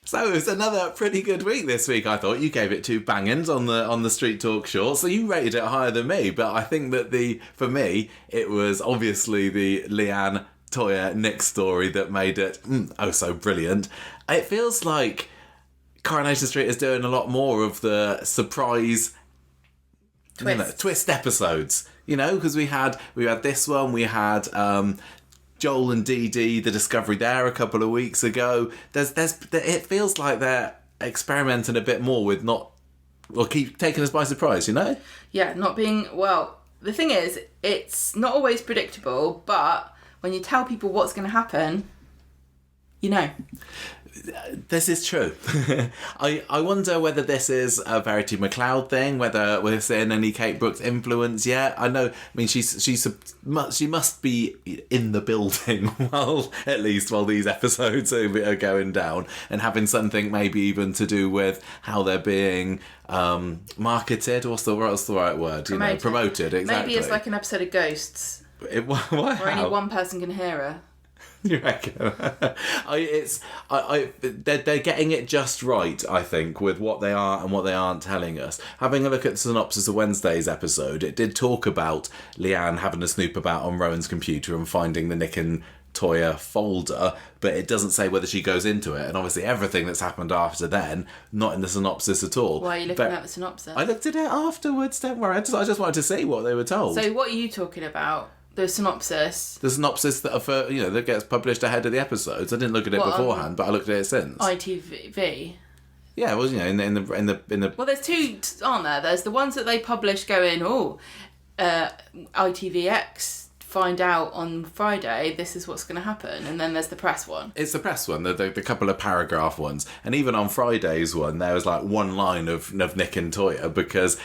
So it was another pretty good week this week. I thought you gave it 2 bangings on the Street Talk short, so you rated it higher than me. But I think that for me, it was obviously the Leanne, Toyah, Nick story that made it oh so brilliant. It feels like Coronation Street is doing a lot more of the surprise twist episodes. Because we had this one, we had Joel and Dee-Dee, the discovery there a couple of weeks ago. It feels like they're experimenting a bit more with keep taking us by surprise, Yeah, not being, well, the thing is, it's not always predictable, but when you tell people what's going to happen, This is true. I wonder whether this is a Verity McLeod thing, whether we're seeing any Kate Brooks influence yet. I mean, she must be in the building while these episodes are going down, and having something maybe even to do with how they're being marketed. What's the right word? Promoted. Exactly. Maybe it's like an episode of Ghosts. Where only one person can hear her. You reckon? They're getting it just right, I think, with what they are and what they aren't telling us. Having a look at the synopsis of Wednesday's episode, it did talk about Leanne having a snoop about on Rowan's computer and finding the Nick and Toyah folder, but it doesn't say whether she goes into it. And obviously everything that's happened after then, not in the synopsis at all. Why are you looking at the synopsis? I looked at it afterwards, don't worry. I just wanted to see what they were told. So what are you talking about? The synopsis. The synopsis that gets published ahead of the episodes. I didn't look at it beforehand, but I looked at it since. ITV. Yeah, well, in the. Well, there's 2, aren't there? There's the ones that they publish going, ITVX find out on Friday this is what's going to happen, and then there's the press one. It's the press one, the couple of paragraph ones, and even on Friday's one, there was like one line of Nick and Toyah because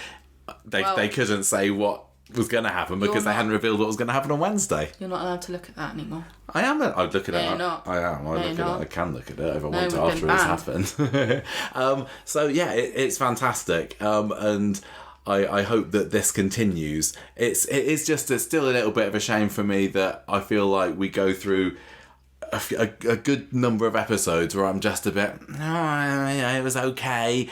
they couldn't say what was going to happen because they hadn't revealed what was going to happen on Wednesday. You're not allowed to look at that anymore. I am. I'd look at it. You're not. I am. I can look at it if I want to after it's happened. So yeah, it's fantastic. And I hope that this continues. It's still a little bit of a shame for me that I feel like we go through a good number of episodes where I'm just a bit, it was okay.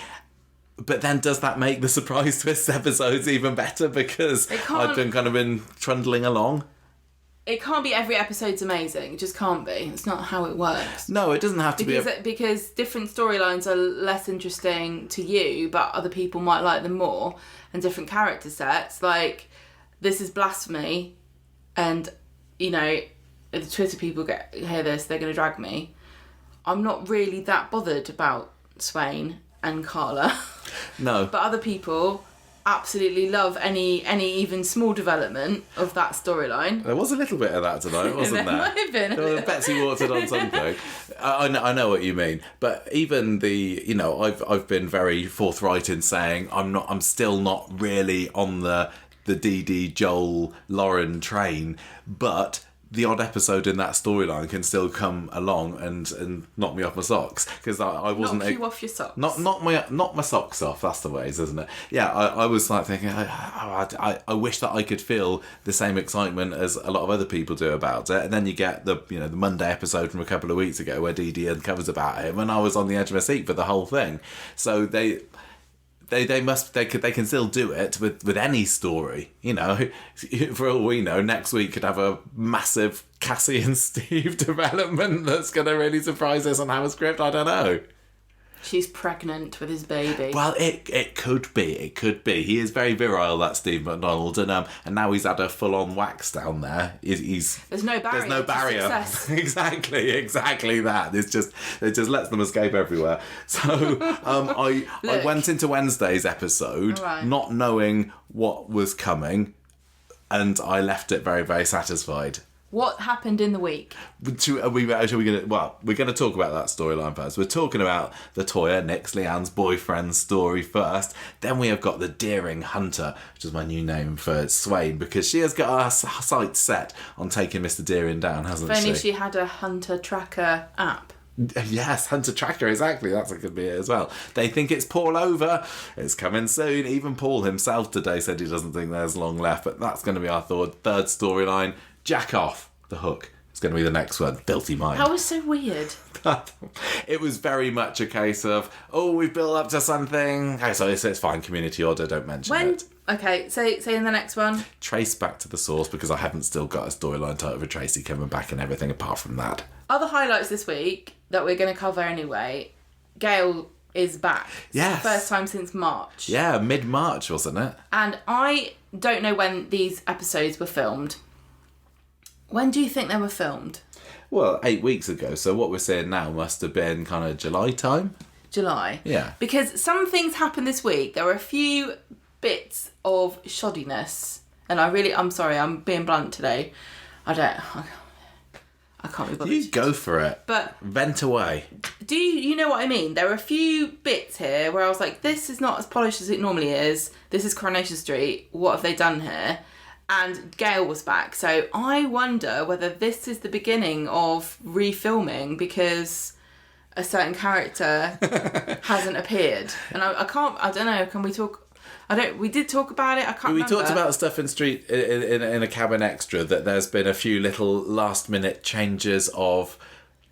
But then does that make the surprise twist episodes even better because I've been trundling along? It can't be every episode's amazing. It just can't be. It's not how it works. No, it doesn't have to be. Because different storylines are less interesting to you, but other people might like them more. And different character sets. Like, this is blasphemy. And, if the Twitter people hear this, they're going to drag me. I'm not really that bothered about Swain and Carla. No. But other people absolutely love any even small development of that storyline. There was a little bit of that tonight, wasn't there? Might have been. Betsy Watered on something. I know what you mean, but even I've been very forthright in saying I'm still not really on the Dee-Dee, Joel, Lauren train, but the odd episode in that storyline can still come along and knock me off my socks because I wasn't. Knock you off your socks. Not my socks off. That's the ways, isn't it? Yeah, I was like thinking, I wish that I could feel the same excitement as a lot of other people do about it. And then you get the Monday episode from a couple of weeks ago where Dee-Dee uncovers about it, and I was on the edge of my seat for the whole thing. So they can still do it with any story, for all we know, next week could have a massive Cassie and Steve development that's going to really surprise us on our script. I don't know. She's pregnant with his baby. Well, it could be. He is very virile, that Steve McDonald, and now he's had a full-on wax down there. There's no barrier. There's no barrier. To success. exactly that. It just lets them escape everywhere. So I went into Wednesday's episode not knowing what was coming, and I left it very, very satisfied. What happened in the week? We're going to talk about that storyline first. We're talking about the Toyah, Nick's, Leanne's boyfriend story first. Then we have got the Daring Hunter, which is my new name for Swain, because she has got her sights set on taking Mr. Deering down, hasn't she? If only she had a Hunter Tracker app. Yes, Hunter Tracker, exactly. That could be it as well. They think it's Paul over. It's coming soon. Even Paul himself today said he doesn't think there's long left, but that's going to be our third storyline. Jack off the hook. It's going to be the next one. Filthy Mind. That was so weird. It was very much a case of, oh, we've built up to something. Hey, so it's fine, community order, don't mention it. Okay, say in the next one. Trace back to the source, because I haven't still got a storyline title for Tracy coming back and everything apart from that. Other highlights this week that we're going to cover anyway. Gail is back. Yes. First time since March. Yeah, mid-March, wasn't it? And I don't know when these episodes were filmed. When do you think they were filmed? Well, 8 weeks ago, so what we're saying now must have been kind of July time? July. Yeah. Because some things happened this week. There were a few bits of shoddiness. And I'm sorry, I'm being blunt today. I can't be bothered. You go for it. But vent away. Do you know what I mean? There were a few bits here where I was like, this is not as polished as it normally is. This is Coronation Street. What have they done here? And Gail was back. So I wonder whether this is the beginning of refilming because a certain character hasn't appeared. And I don't know, can we talk... we did talk about it, I can't remember. We talked about stuff in a cabin extra, that there's been a few little last minute changes of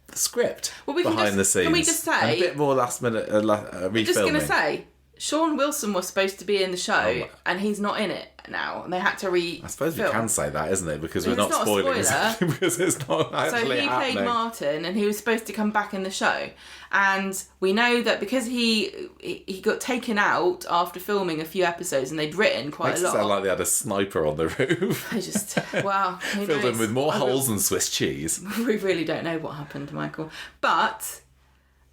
the script behind the scenes. Can we just say... And a bit more last minute refilming. I'm just going to say, Sean Wilson was supposed to be in the show and he's not in it now, and they had to I suppose we can say that, isn't it? Because we're not not spoiling it because it's not actually happening. So he played Martin and he was supposed to come back in the show. And we know that because he got taken out after filming a few episodes and they'd written quite a lot. Makes it sound like they had a sniper on the roof. I just, wow. Filled in with more holes than Swiss cheese. We really don't know what happened, Michael. But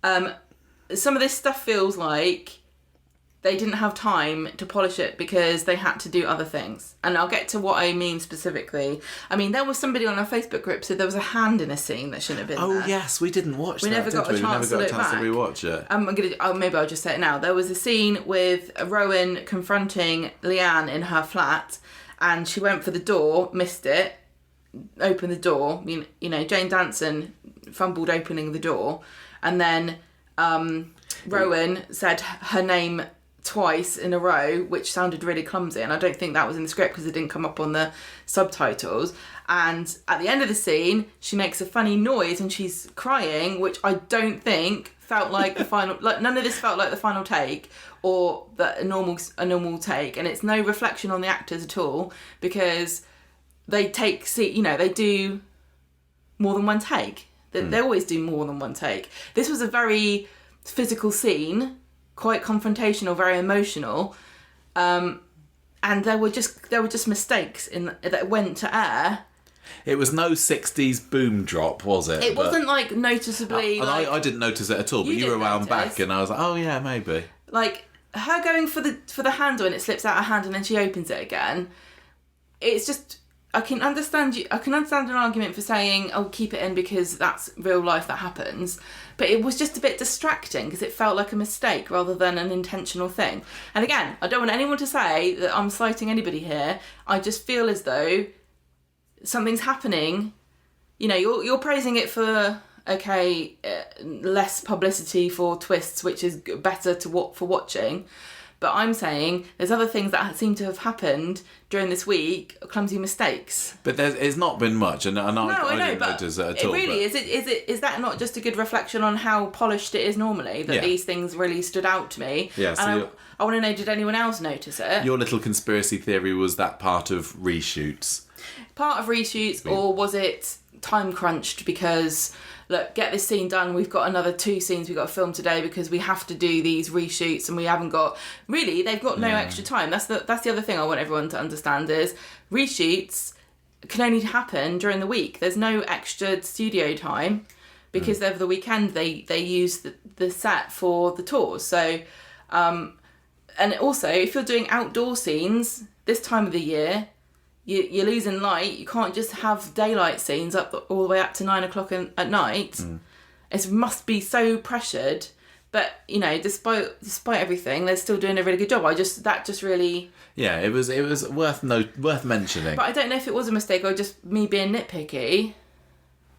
some of this stuff feels like they didn't have time to polish it because they had to do other things. And I'll get to what I mean specifically. I mean, there was somebody on our Facebook group said there was a hand in a scene that shouldn't have been there. Oh, yes, we didn't watch that, We never got a chance to rewatch it. Maybe I'll just say it now. There was a scene with Rowan confronting Leanne in her flat, and she went for the door, missed it, opened the door. You know, Jane Danson fumbled opening the door, and then Rowan said her name twice in a row, which sounded really clumsy, and I don't think that was in the script because it didn't come up on the subtitles. And at the end of the scene, she makes a funny noise and she's crying, which I don't think felt like the final. Like, none of this felt like the final take or a normal take, and it's no reflection on the actors at all because they they do more than one take. They always do more than one take. This was a very physical scene, quite confrontational, very emotional, and there were just mistakes that went to air. It was no 60s boom drop, was it? It wasn't like noticeably. I didn't notice it at all, but you were wound back, and I was like, oh yeah, maybe. Like her going for the handle and it slips out her hand and then she opens it again. It's just. I can understand an argument for saying, "Oh, keep it in because that's real life that happens," but it was just a bit distracting because it felt like a mistake rather than an intentional thing. And again, I don't want anyone to say that I'm slighting anybody here. I just feel as though something's happening. You know, you're praising it for less publicity for twists, which is better for watching. But I'm saying there's other things that seem to have happened during this week, clumsy mistakes. But it's not been much, and I didn't notice it at all. Really, is that not just a good reflection on how polished it is normally, that these things really stood out to me? Yeah, and I want to know, did anyone else notice it? Your little conspiracy theory was that part of reshoots? Part of reshoots, or was it time crunched because... Look, get this scene done. We've got another 2 scenes we've got to film today because we have to do these reshoots and we haven't got... Really, they've got no extra time. That's the other thing I want everyone to understand is reshoots can only happen during the week. There's no extra studio time because over the weekend they use the set for the tours. So, and also, if you're doing outdoor scenes this time of the year... You're losing light. You can't just have daylight scenes all the way up to 9 o'clock at night. It must be so pressured. But you know, despite everything, they're still doing a really good job. That just really. Yeah, it was worth mentioning. But I don't know if it was a mistake or just me being nitpicky.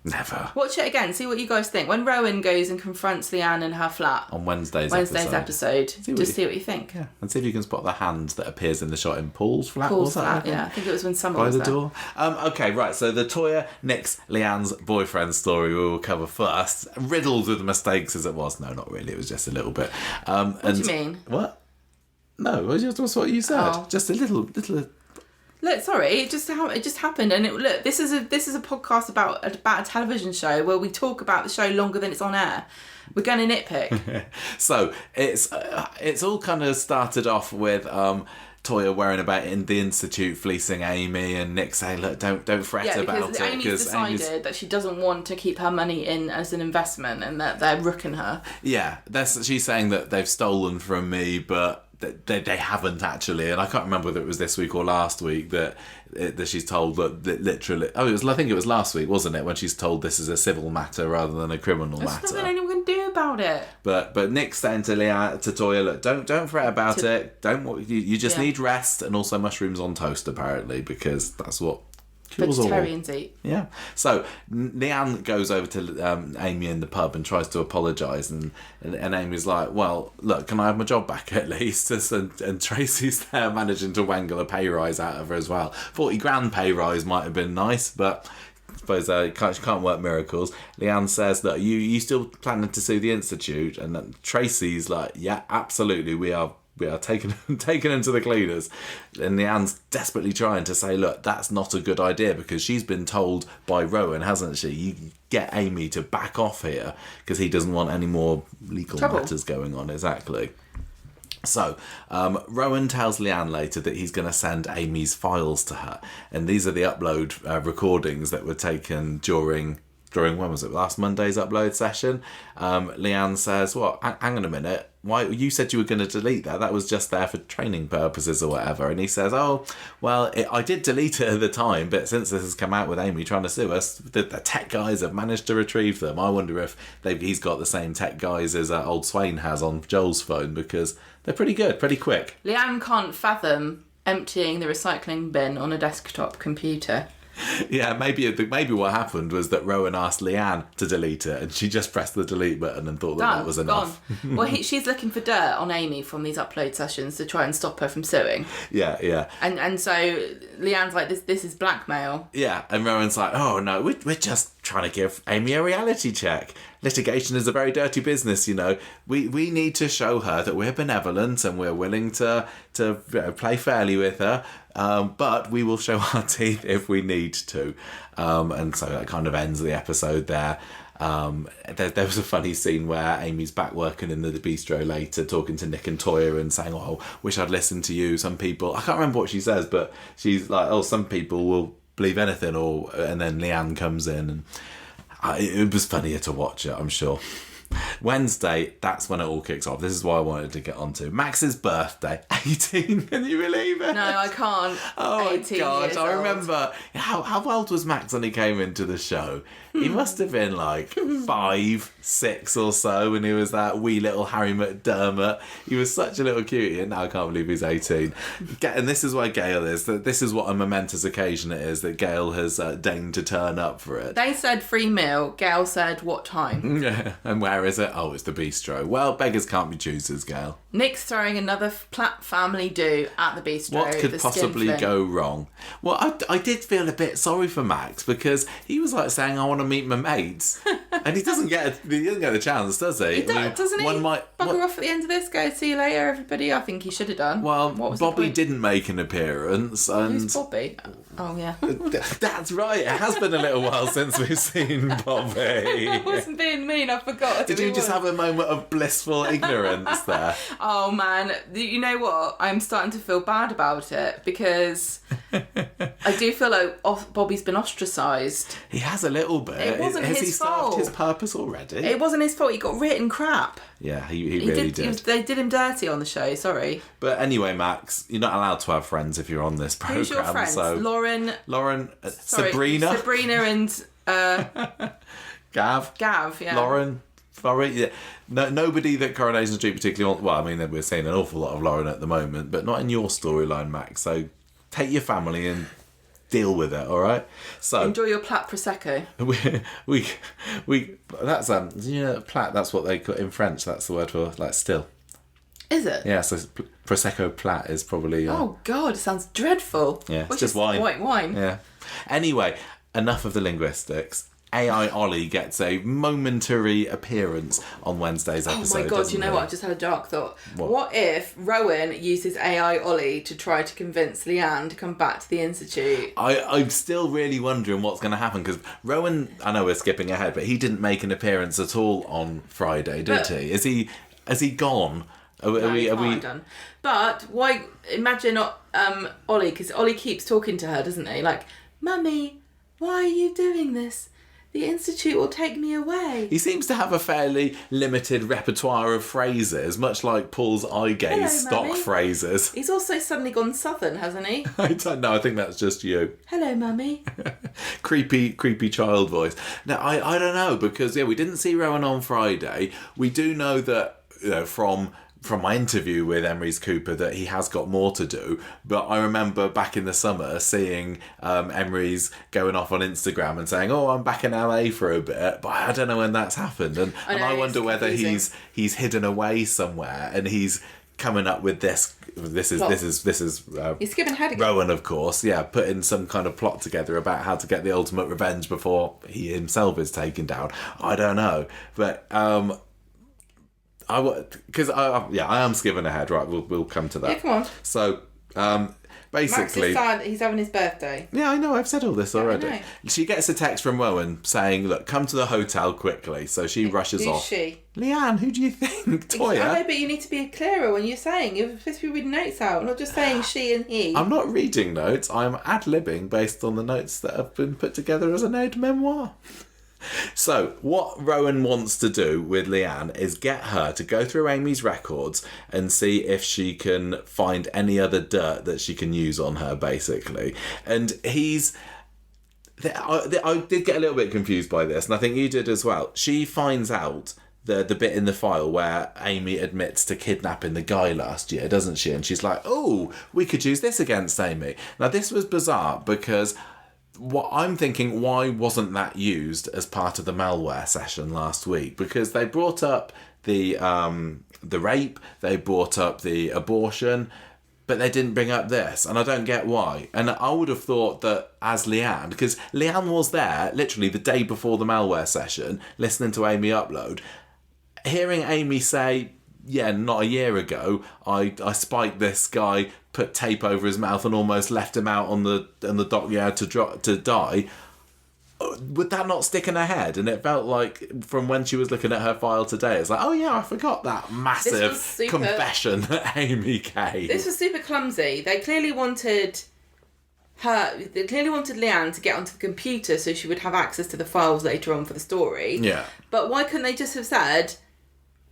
Never. Watch it again. See what you guys think. When Rowan goes and confronts Leanne in her flat On Wednesday's episode, see what you think. Yeah, and see if you can spot the hand that appears in the shot in Paul's flat. Paul's flat, yeah. I think it was when Summer by was the there. door. Okay, right. So the Toyah, Nick's, Leanne's boyfriend story we will cover first. Riddled with mistakes as it was. No, not really. It was just a little bit. What do you mean? What? No, it was just what you said. Oh. Just a little. Look, sorry, it just happened, and look, this is a podcast about a television show where we talk about the show longer than it's on air. We're going to nitpick. So it's all kind of started off with Toyah worrying about in the Institute fleecing Amy, and Nick saying, "Look, don't fret about it." Amy's decided that she doesn't want to keep her money in as an investment, and that they're rooking her. Yeah, she's saying that they've stolen from me, but they haven't actually, and I can't remember whether it was this week or last week that she's told that literally. I think it was last week, wasn't it, when she's told this is a civil matter rather than a criminal matter. There's nothing anyone can do about it. But Nick's saying to Toyah, look, don't fret about it. You just need rest, and also mushrooms on toast apparently, because that's what vegetarians eat. Yeah. So Leanne goes over to Amy in the pub and tries to apologise, and Amy's like, well, look, can I have my job back at least? And Tracy's there managing to wangle a pay rise out of her as well. 40 grand pay rise might have been nice, but I suppose can't work miracles. Leanne says that you still planning to sue the Institute, and then Tracy's like, yeah, absolutely, we are taking him to the cleaners. And Leanne's desperately trying to say, look, that's not a good idea, because she's been told by Rowan, hasn't she? You get Amy to back off here, because he doesn't want any more legal matters going on. Exactly. So, Rowan tells Leanne later that he's going to send Amy's files to her. And these are the upload recordings that were taken during when was it, last Monday's upload session. Leanne says, what, hang on a minute, why, you said you were going to delete that was just there for training purposes or whatever. And he says, oh, well, I did delete it at the time, but since this has come out with Amy trying to sue us, the tech guys have managed to retrieve them. I wonder if he's got the same tech guys as old Swain has on Joel's phone, because they're pretty good, pretty quick. Leanne can't fathom emptying the recycling bin on a desktop computer. Yeah, maybe what happened was that Rowan asked Leanne to delete it, and she just pressed the delete button and thought that was enough. Well, she's looking for dirt on Amy from these upload sessions to try and stop her from suing. Yeah. And so Leanne's like, this is blackmail. Yeah, and Rowan's like, oh no, we're just trying to give Amy a reality check. Litigation is a very dirty business, you know. We need to show her that we're benevolent and we're willing to play fairly with her. But we will show our teeth if we need to. And so that kind of ends the episode there. There was a funny scene where Amy's back working in the bistro later, talking to Nick and Toyah and saying, oh, wish I'd listened to you. Some people, I can't remember what she says, but she's like, oh, some people will believe anything. And then Leanne comes in, and it was funnier to watch it, I'm sure. Wednesday, that's when it all kicks off. This is what I wanted to get onto. Max's birthday, 18. Can you believe it? No, I can't. Oh my gosh, I remember how old was Max when he came into the show? He must have been like 5, 6 or so when he was that wee little Harry McDermott. He was such a little cutie, and now I can't believe he's 18. And this is why Gail is. This is what a momentous occasion it is that Gail has deigned to turn up for it. They said free meal. Gail said what time? Yeah, and where is it? Oh, it's the bistro. Well, beggars can't be choosers, Gail. Nick's throwing another Platt family do at the bistro. What could possibly go wrong? Well, I did feel a bit sorry for Max, because he was like saying, I want to meet my mates. And he doesn't get the chance, does he? Doesn't he? Bugger off at the end of this, go, see you later, everybody. I think he should have done. Well, Bobby didn't make an appearance. And who's Bobby? Oh, yeah. That's right. It has been a little while since we've seen Bobby. I wasn't being mean, I forgot. Did you just have a moment of blissful ignorance there? Oh, man. You know what? I'm starting to feel bad about it, because I do feel like Bobby's been ostracised. He has a little bit. It wasn't has his he fault. served his purpose already? It wasn't his fault. He got written crap. Yeah, he really did. They did him dirty on the show, sorry. But anyway, Max, you're not allowed to have friends if you're on this programme. Who's your friends? So Lauren, Sabrina, and Gav, yeah. Lauren, yeah. Nobody that Coronation Street particularly wants. Well, I mean, we're seeing an awful lot of Lauren at the moment, but not in your storyline, Max. So take your family and deal with it, all right? So enjoy your Plat Prosecco. we that's plat. That's what they call in French. That's the word for like still. Is it? Yeah. So prosecco plat is probably. Oh God, it sounds dreadful. Yeah, it's just wine. White wine. Yeah. Anyway, enough of the linguistics. AI Ollie gets a momentary appearance on Wednesday's episode. Oh my God, you know what? I just had a dark thought. What if Rowan uses AI Ollie to try to convince Leanne to come back to the Institute? I'm still really wondering what's going to happen, because Rowan, I know we're skipping ahead, but he didn't make an appearance at all on Friday, did he? Has he gone? Are we done? But why? Imagine Ollie, because Ollie keeps talking to her, doesn't he? Like, Mummy, why are you doing this? The Institute will take me away. He seems to have a fairly limited repertoire of phrases, much like Paul's eye gaze stock Mummy. phrases. He's also suddenly gone southern, hasn't he? I don't know, I think that's just you. Hello, Mummy. creepy child voice. Now, I don't know, because we didn't see Rowan on Friday. We do know that, from my interview with Emery's Cooper, that he has got more to do. But I remember back in the summer seeing Emery's going off on Instagram and saying, "Oh, I'm back in LA for a bit," but I don't know when that's happened, and I wonder whether he's hidden away somewhere and he's coming up with this. This is He's skipping ahead again. Rowan, of course, putting some kind of plot together about how to get the ultimate revenge before he himself is taken down. I don't know, but I am skipping ahead, right? We'll come to that. Yeah, come on. So, basically, Max is sad. He's having his birthday. Yeah, I know. I've said all this already. I know. She gets a text from Rowan saying, "Look, come to the hotel quickly." So she rushes off. Who's she? Leanne, who do you think? Toyah? I know, but you need to be clearer when you're saying. You're supposed to be reading notes out, not just saying she and he. I'm not reading notes. I'm ad-libbing based on the notes that have been put together as an aide memoir. So, what Rowan wants to do with Leanne is get her to go through Amy's records and see if she can find any other dirt that she can use on her, basically. And I did get a little bit confused by this, and I think you did as well. She finds out the bit in the file where Amy admits to kidnapping the guy last year, doesn't she? And she's like, "Oh, we could use this against Amy." Now, this was bizarre because what I'm thinking, why wasn't that used as part of the malware session last week? Because they brought up the rape, they brought up the abortion, but they didn't bring up this, and I don't get why. And I would have thought that as Leanne, because Leanne was there literally the day before the malware session, listening to Amy upload, hearing Amy say, "Yeah, not a year ago, I spiked this guy, put tape over his mouth and almost left him out on the dockyard to die," would that not stick in her head? And it felt like from when she was looking at her file today, it's like, oh yeah, I forgot that massive confession that Amy gave. This was super clumsy. They clearly wanted Leanne to get onto the computer so she would have access to the files later on for the story. Yeah. But why couldn't they just have said,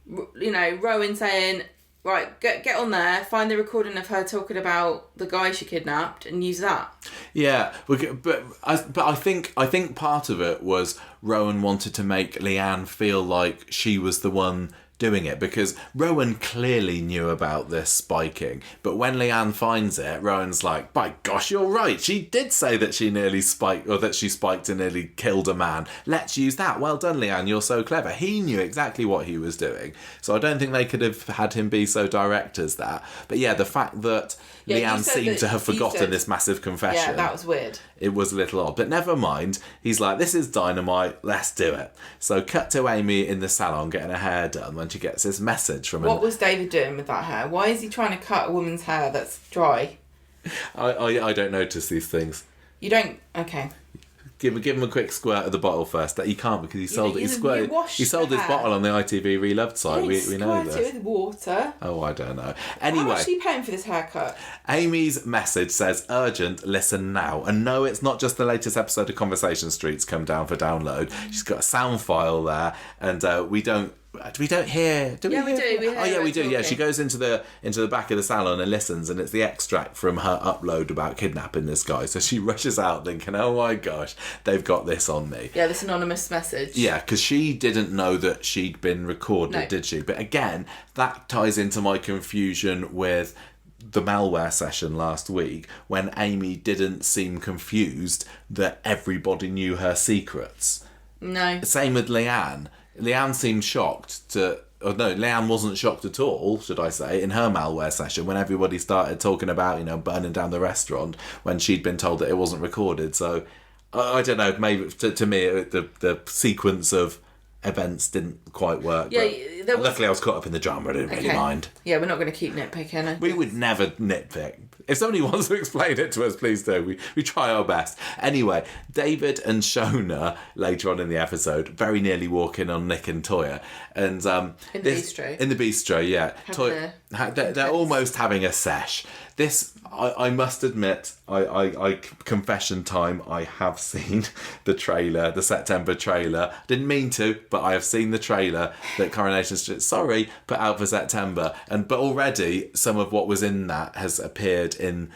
Rowan saying, "Right, get on there, find the recording of her talking about the guy she kidnapped and use that." Yeah, but I think part of it was Rowan wanted to make Leanne feel like she was the one doing it, because Rowan clearly knew about this spiking, but when Leanne finds it, Rowan's like, "By gosh, you're right, she did say that she nearly spiked, or that she spiked and nearly killed a man. Let's use that. Well done, Leanne, you're so clever." He knew exactly what he was doing, so I don't think they could have had him be so direct as that. But yeah, the fact that Leanne seemed to have forgotten this massive confession, yeah, that was weird. It was a little odd, but never mind. He's like, "This is dynamite, let's do it." So cut to Amy in the salon getting her hair done when she gets this message from What was David doing with that hair? Why is he trying to cut a woman's hair that's dry? I don't notice these things. You don't? Okay. Give him a quick squirt of the bottle first. That he can't, because he sold it. He sold his bottle on the ITV Reloved site. We know this. Squirt it with water. Oh, I don't know. Anyway, how much are you paying for this haircut? Amy's message says, "Urgent, listen now." And no, it's not just the latest episode of Conversation Street's come down for download. She's got a sound file there, and we don't hear. Do we? Yeah, we do. We hear we do. talking. Yeah, she goes into the back of the salon and listens, and it's the extract from her upload about kidnapping this guy. So she rushes out thinking, "Oh my gosh, they've got this on me." Yeah, this anonymous message. Yeah, because she didn't know that she'd been recorded, did she? But again, that ties into my confusion with the malware session last week when Amy didn't seem confused that everybody knew her secrets. No. Same with Leanne. Leanne seemed shocked to... Oh, no, Leanne wasn't shocked at all, should I say, in her malware session when everybody started talking about, burning down the restaurant when she'd been told that it wasn't recorded. So, I don't know, maybe to me the sequence of events didn't quite work. Yeah, luckily I was caught up in the drama, I didn't really mind. Yeah, we're not going to keep nitpicking. We would never nitpick. If somebody wants to explain it to us, please do. We try our best. Anyway, David and Shona, later on in the episode, very nearly walk in on Nick and Toyah. And in the bistro. In the bistro, yeah. They're almost having a sesh. This, I must admit, I confession time, I have seen the trailer, the September trailer. Didn't mean to, but I have seen the trailer that Coronation Street, put out for September. But already some of what was in that has appeared in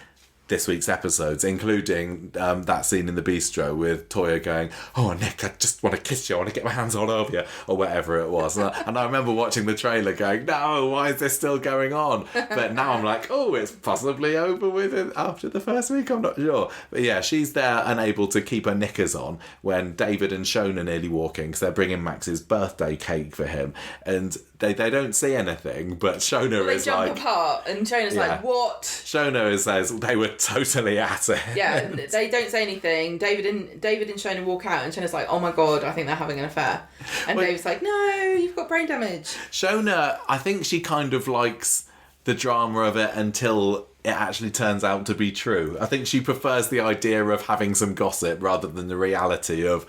this week's episodes, including that scene in the bistro with Toyah going, "Oh, Nick, I just want to kiss you, I want to get my hands all over you," or whatever it was. And I remember watching the trailer going, "No, why is this still going on?" But now I'm like, oh, it's possibly over with it after the first week, I'm not sure. But yeah, she's there unable to keep her knickers on when David and Shona nearly walking because they're bringing Max's birthday cake for him. And they don't see anything, but Shona is like... They jump apart, and Shona's like, what? Shona says they were totally at it. Yeah, they don't say anything. David and Shona walk out, and Shona's like, oh my god, I think they're having an affair. And David's like, no, you've got brain damage. Shona, I think she kind of likes the drama of it until it actually turns out to be true. I think she prefers the idea of having some gossip rather than the reality of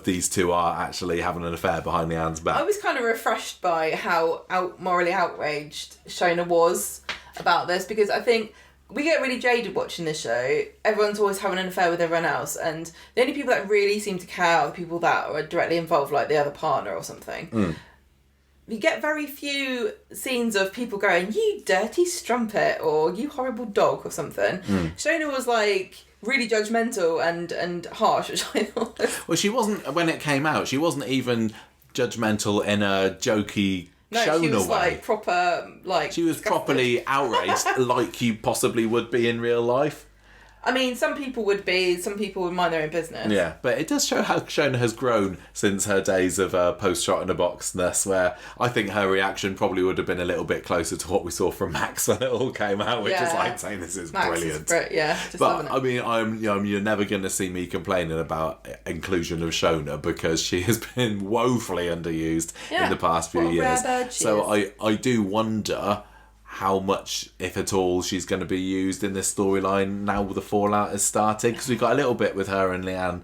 these two are actually having an affair behind Leanne's back. I was kind of refreshed by how morally outraged Shona was about this, because I think we get really jaded watching this show. Everyone's always having an affair with everyone else, and the only people that really seem to care are the people that are directly involved, like the other partner or something. You get very few scenes of people going, "You dirty strumpet," or "You horrible dog," or something. Shona was like really judgmental and harsh, which I thought was... Well, she wasn't, when it came out, she wasn't even judgmental in a jokey Shona she was way. like proper, like... She was properly outraged, like you possibly would be in real life. I mean, some people would be, some people would mind their own business. Yeah, but it does show how Shona has grown since her days of post-shot-in-a-box-ness, where I think her reaction probably would have been a little bit closer to what we saw from Max when it all came out, which is like saying this is Max brilliant. Just but I mean, you're never going to see me complaining about inclusion of Shona because she has been woefully underused in the past few years. So I do wonder how much, if at all, she's going to be used in this storyline now the fallout has started, because we got a little bit with her and Leanne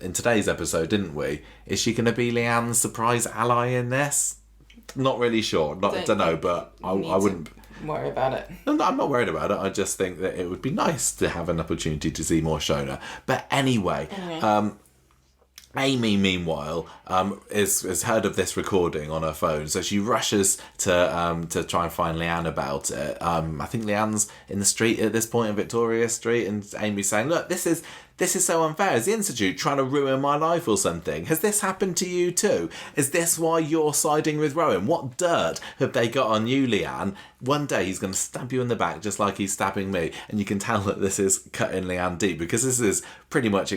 in today's episode, didn't we? Is she going to be Leanne's surprise ally in this? Not really sure. Don't know, but I wouldn't worry about it. No, I'm not worried about it. I just think that it would be nice to have an opportunity to see more Shona. But anyway. Amy, meanwhile, has heard of this recording on her phone, so she rushes to try and find Leanne about it. I think Leanne's in the street at this point in Victoria Street, and Amy's saying, "Look, this is so unfair. Is the Institute trying to ruin my life or something? Has this happened to you too? Is this why you're siding with Rowan? What dirt have they got on you, Leanne? One day he's going to stab you in the back just like he's stabbing me." And you can tell that this is cutting Leanne deep, because this is pretty much...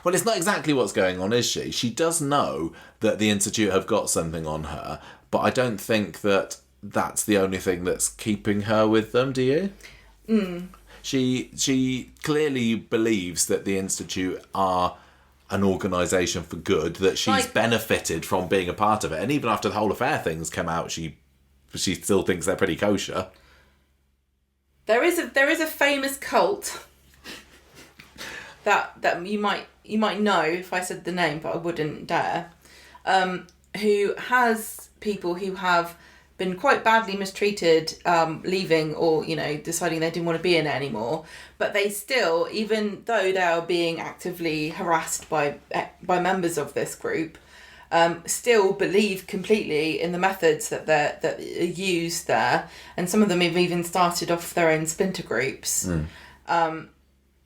Well, it's not exactly what's going on, is she? She does know that the Institute have got something on her, but I don't think that that's the only thing that's keeping her with them, do you? She clearly believes that the Institute are an organisation for good, that she's benefited from being a part of it. And even after the whole affair things come out, she still thinks they're pretty kosher. There is a famous cult that you might know if I said the name, but I wouldn't dare. Who has people who have been quite badly mistreated, leaving, or deciding they didn't want to be in it anymore. But they still, even though they are being actively harassed by members of this group, still believe completely in the methods that are used there, and some of them have even started off their own splinter groups.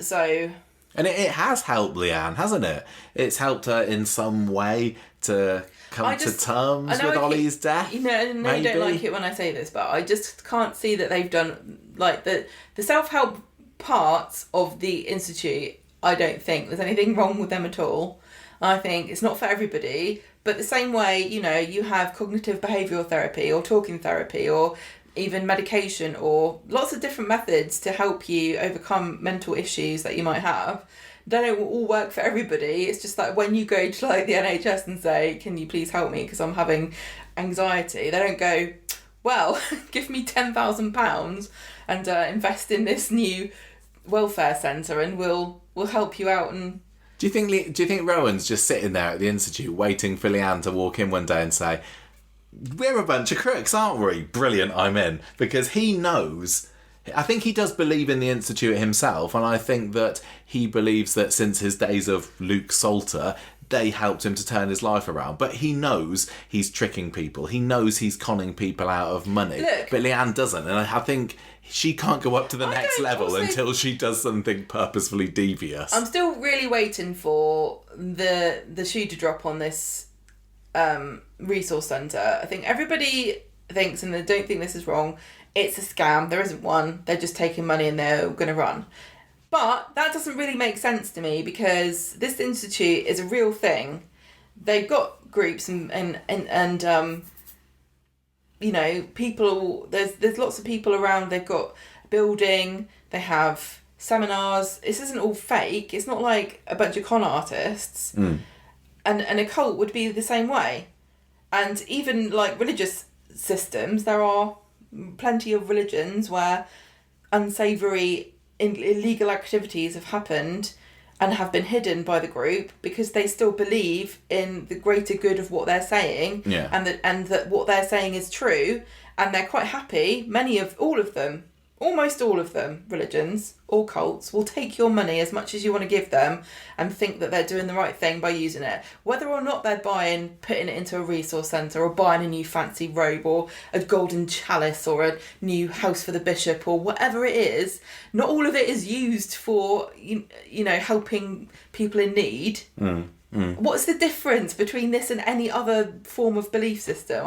So. And it has helped Leanne, hasn't it? It's helped her in some way to come to terms with Ollie's death. You know, you don't like it when I say this, but I just can't see that they've done, like, the self-help parts of the Institute. I don't think there's anything wrong with them at all. I think it's not for everybody, but the same way, you know, you have cognitive behavioural therapy or talking therapy or even medication or lots of different methods to help you overcome mental issues that you might have. They don't all work for everybody. It's just like when you go to like the NHS and say, can you please help me because I'm having anxiety, they don't go, well, give me £10,000 and invest in this new welfare centre and we'll help you out. And do you think Rowan's just sitting there at the Institute waiting for Leanne to walk in one day and say, we're a bunch of crooks, aren't we? Brilliant, I'm in. Because he knows, I think he does believe in the Institute himself, and I think that he believes that since his days of Luke Salter, they helped him to turn his life around. But he knows he's tricking people. He knows he's conning people out of money. Look, but Leanne doesn't, and I think she can't go up to the next level until she does something purposefully devious. I'm still really waiting for the shoe to drop on this resource centre. I think everybody thinks, and they don't think this is wrong, it's a scam. There isn't one. They're just taking money and they're going to run. But that doesn't really make sense to me because this institute is a real thing. They've got groups and you know, people. There's lots of people around. They've got a building. They have seminars. This isn't all fake. It's not like a bunch of con artists. And a cult would be the same way. And even like religious systems, there are plenty of religions where unsavoury illegal activities have happened and have been hidden by the group because they still believe in the greater good of what they're saying, and that what they're saying is true, and they're quite happy. Almost all of them, religions or cults, will take your money as much as you want to give them and think that they're doing the right thing by using it. Whether or not they're putting it into a resource centre or buying a new fancy robe or a golden chalice or a new house for the bishop or whatever it is, not all of it is used for, you know, helping people in need. What's the difference between this and any other form of belief system?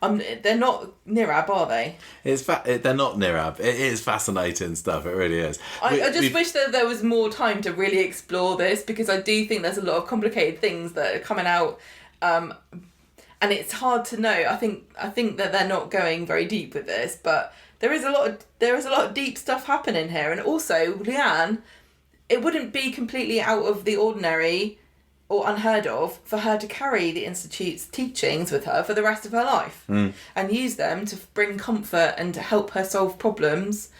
They're not Nirab, are they? They're not Nirab. It is fascinating stuff. It really is. I just wish that there was more time to really explore this because I do think there's a lot of complicated things that are coming out, and it's hard to know. I think that they're not going very deep with this, but there is a lot of deep stuff happening here, and also Leanne, it wouldn't be completely out of the ordinary or unheard of for her to carry the Institute's teachings with her for the rest of her life and use them to bring comfort and to help her solve problems.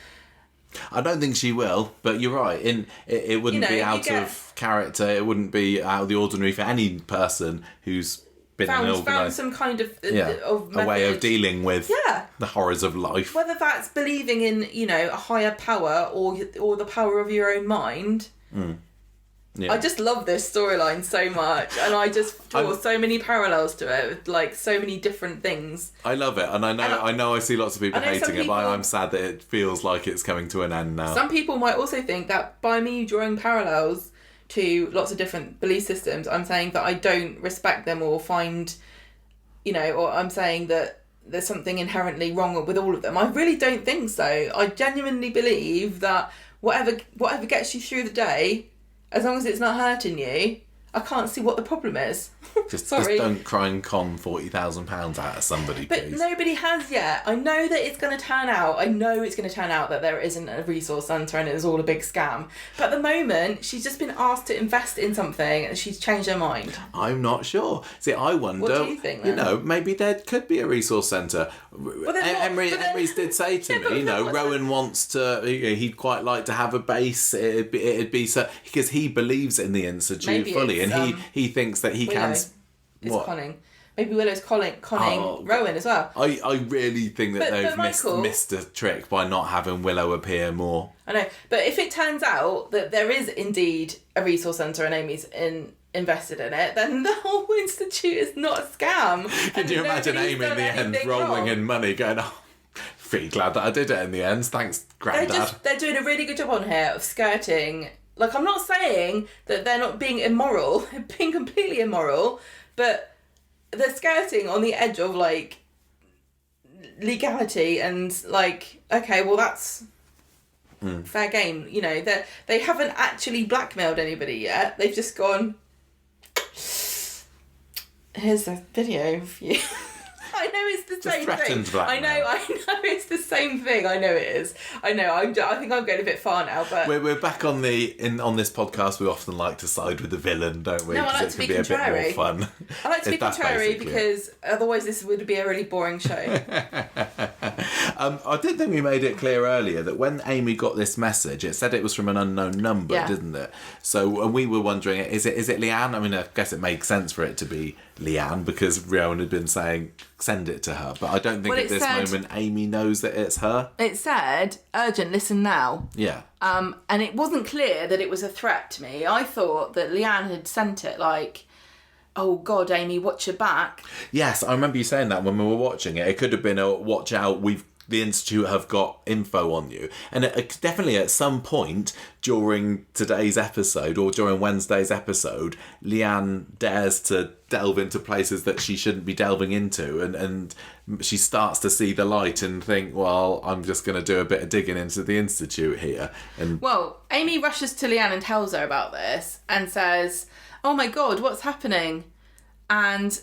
I don't think she will, but you're right. It wouldn't be out of character. It wouldn't be out of the ordinary for any person who's been found some kind of a way of dealing with the horrors of life. Whether that's believing in, you know, a higher power or the power of your own mind. Yeah. I just love this storyline so much, and I just draw so many parallels to it with like so many different things. I love it, and I know I see lots of people hating it, but I'm sad that it feels like it's coming to an end now. Some people might also think that by me drawing parallels to lots of different belief systems, I'm saying that I don't respect them or find, you know, or I'm saying that there's something inherently wrong with all of them. I really don't think so. I genuinely believe that whatever gets you through the day, as long as it's not hurting you, I can't see what the problem is. Just don't try and con £40,000 out of somebody, please. But nobody has yet. I know that it's going to turn out. I know it's going to turn out that there isn't a resource centre and it's all a big scam. But at the moment, she's just been asked to invest in something and she's changed her mind. I'm not sure. See, I wonder... What do you think, then? You know, maybe there could be a resource centre. Emery's did say to me, you know, Rowan wants to... He'd quite like to have a base. It'd be so... Because he believes in the Institute fully, and he thinks that he can... It's conning. Maybe Willow's conning Rowan as well. I really think that they've missed a trick by not having Willow appear more. I know. But if it turns out that there is indeed a resource centre and Amy's invested in it, then the whole institute is not a scam. Can you imagine Amy in the end rolling in money going, oh, pretty glad that I did it in the end. Thanks, Grandad. They're doing a really good job on here of skirting Like, I'm not saying that they're not being immoral, being completely immoral, but they're skirting on the edge of, like, legality and, like, okay, well, that's fair game. You know, they haven't actually blackmailed anybody yet. They've just gone, here's a video of you. I know it's the same thing. I know it's the same thing. I know it is. I know. I think I'm going a bit far now, but we're back on this podcast. We often like to side with the villain, don't we? No, I like it to can be a bit contrary. more fun. I like to be contrary because otherwise this would be a really boring show. I did think we made it clear earlier that when Amy got this message, it said it was from an unknown number, didn't it? So we were wondering, is it Leanne? I mean, I guess it makes sense for it to be Leanne because Rowan had been saying send it to her, but I don't think at this moment Amy knows that it's her. It said urgent, listen now. Yeah. And it wasn't clear that it was a threat to me. I thought that Leanne had sent it like, oh God, Amy, watch your back. Yes, I remember you saying that when we were watching it. It could have been a watch out, the Institute have got info on you. And definitely at some point during today's episode or during Wednesday's episode, Leanne dares to delve into places that she shouldn't be delving into. And she starts to see the light and think, well, I'm just going to do a bit of digging into the Institute here. Well, Amy rushes to Leanne and tells her about this and says, oh my God, what's happening? And...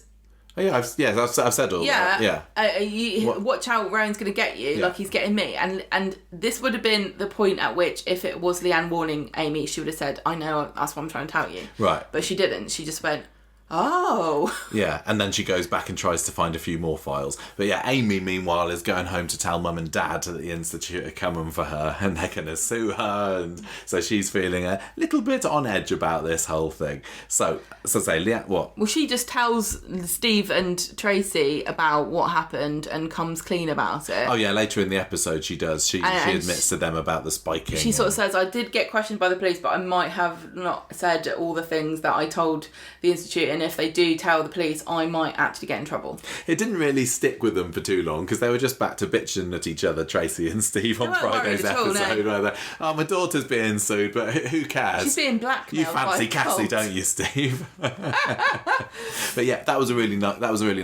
I've said all that. Yeah. Watch out, Rowan's going to get you, like he's getting me. And this would have been the point at which, if it was Leanne warning Amy, she would have said, I know, that's what I'm trying to tell you. Right. But she didn't. She just went, oh. Yeah, and then she goes back and tries to find a few more files. But yeah, Amy, meanwhile, is going home to tell Mum and Dad that the Institute are coming for her and they're going to sue her. And so she's feeling a little bit on edge about this whole thing. So say, Leanne, what? Well, she just tells Steve and Tracy about what happened and comes clean about it. Oh yeah, later in the episode she does. She admits to them about the spiking. She sort of says, I did get questioned by the police, but I might have not said all the things that I told the Institute, and if they do tell the police, I might actually get in trouble. It didn't really stick with them for too long because they were just back to bitching at each other, Tracy and Steve, on Friday's episode. No. Oh, my daughter's being sued, but who cares? She's being blackmailed. You fancy Cassie, don't you, Steve? But yeah, that was a really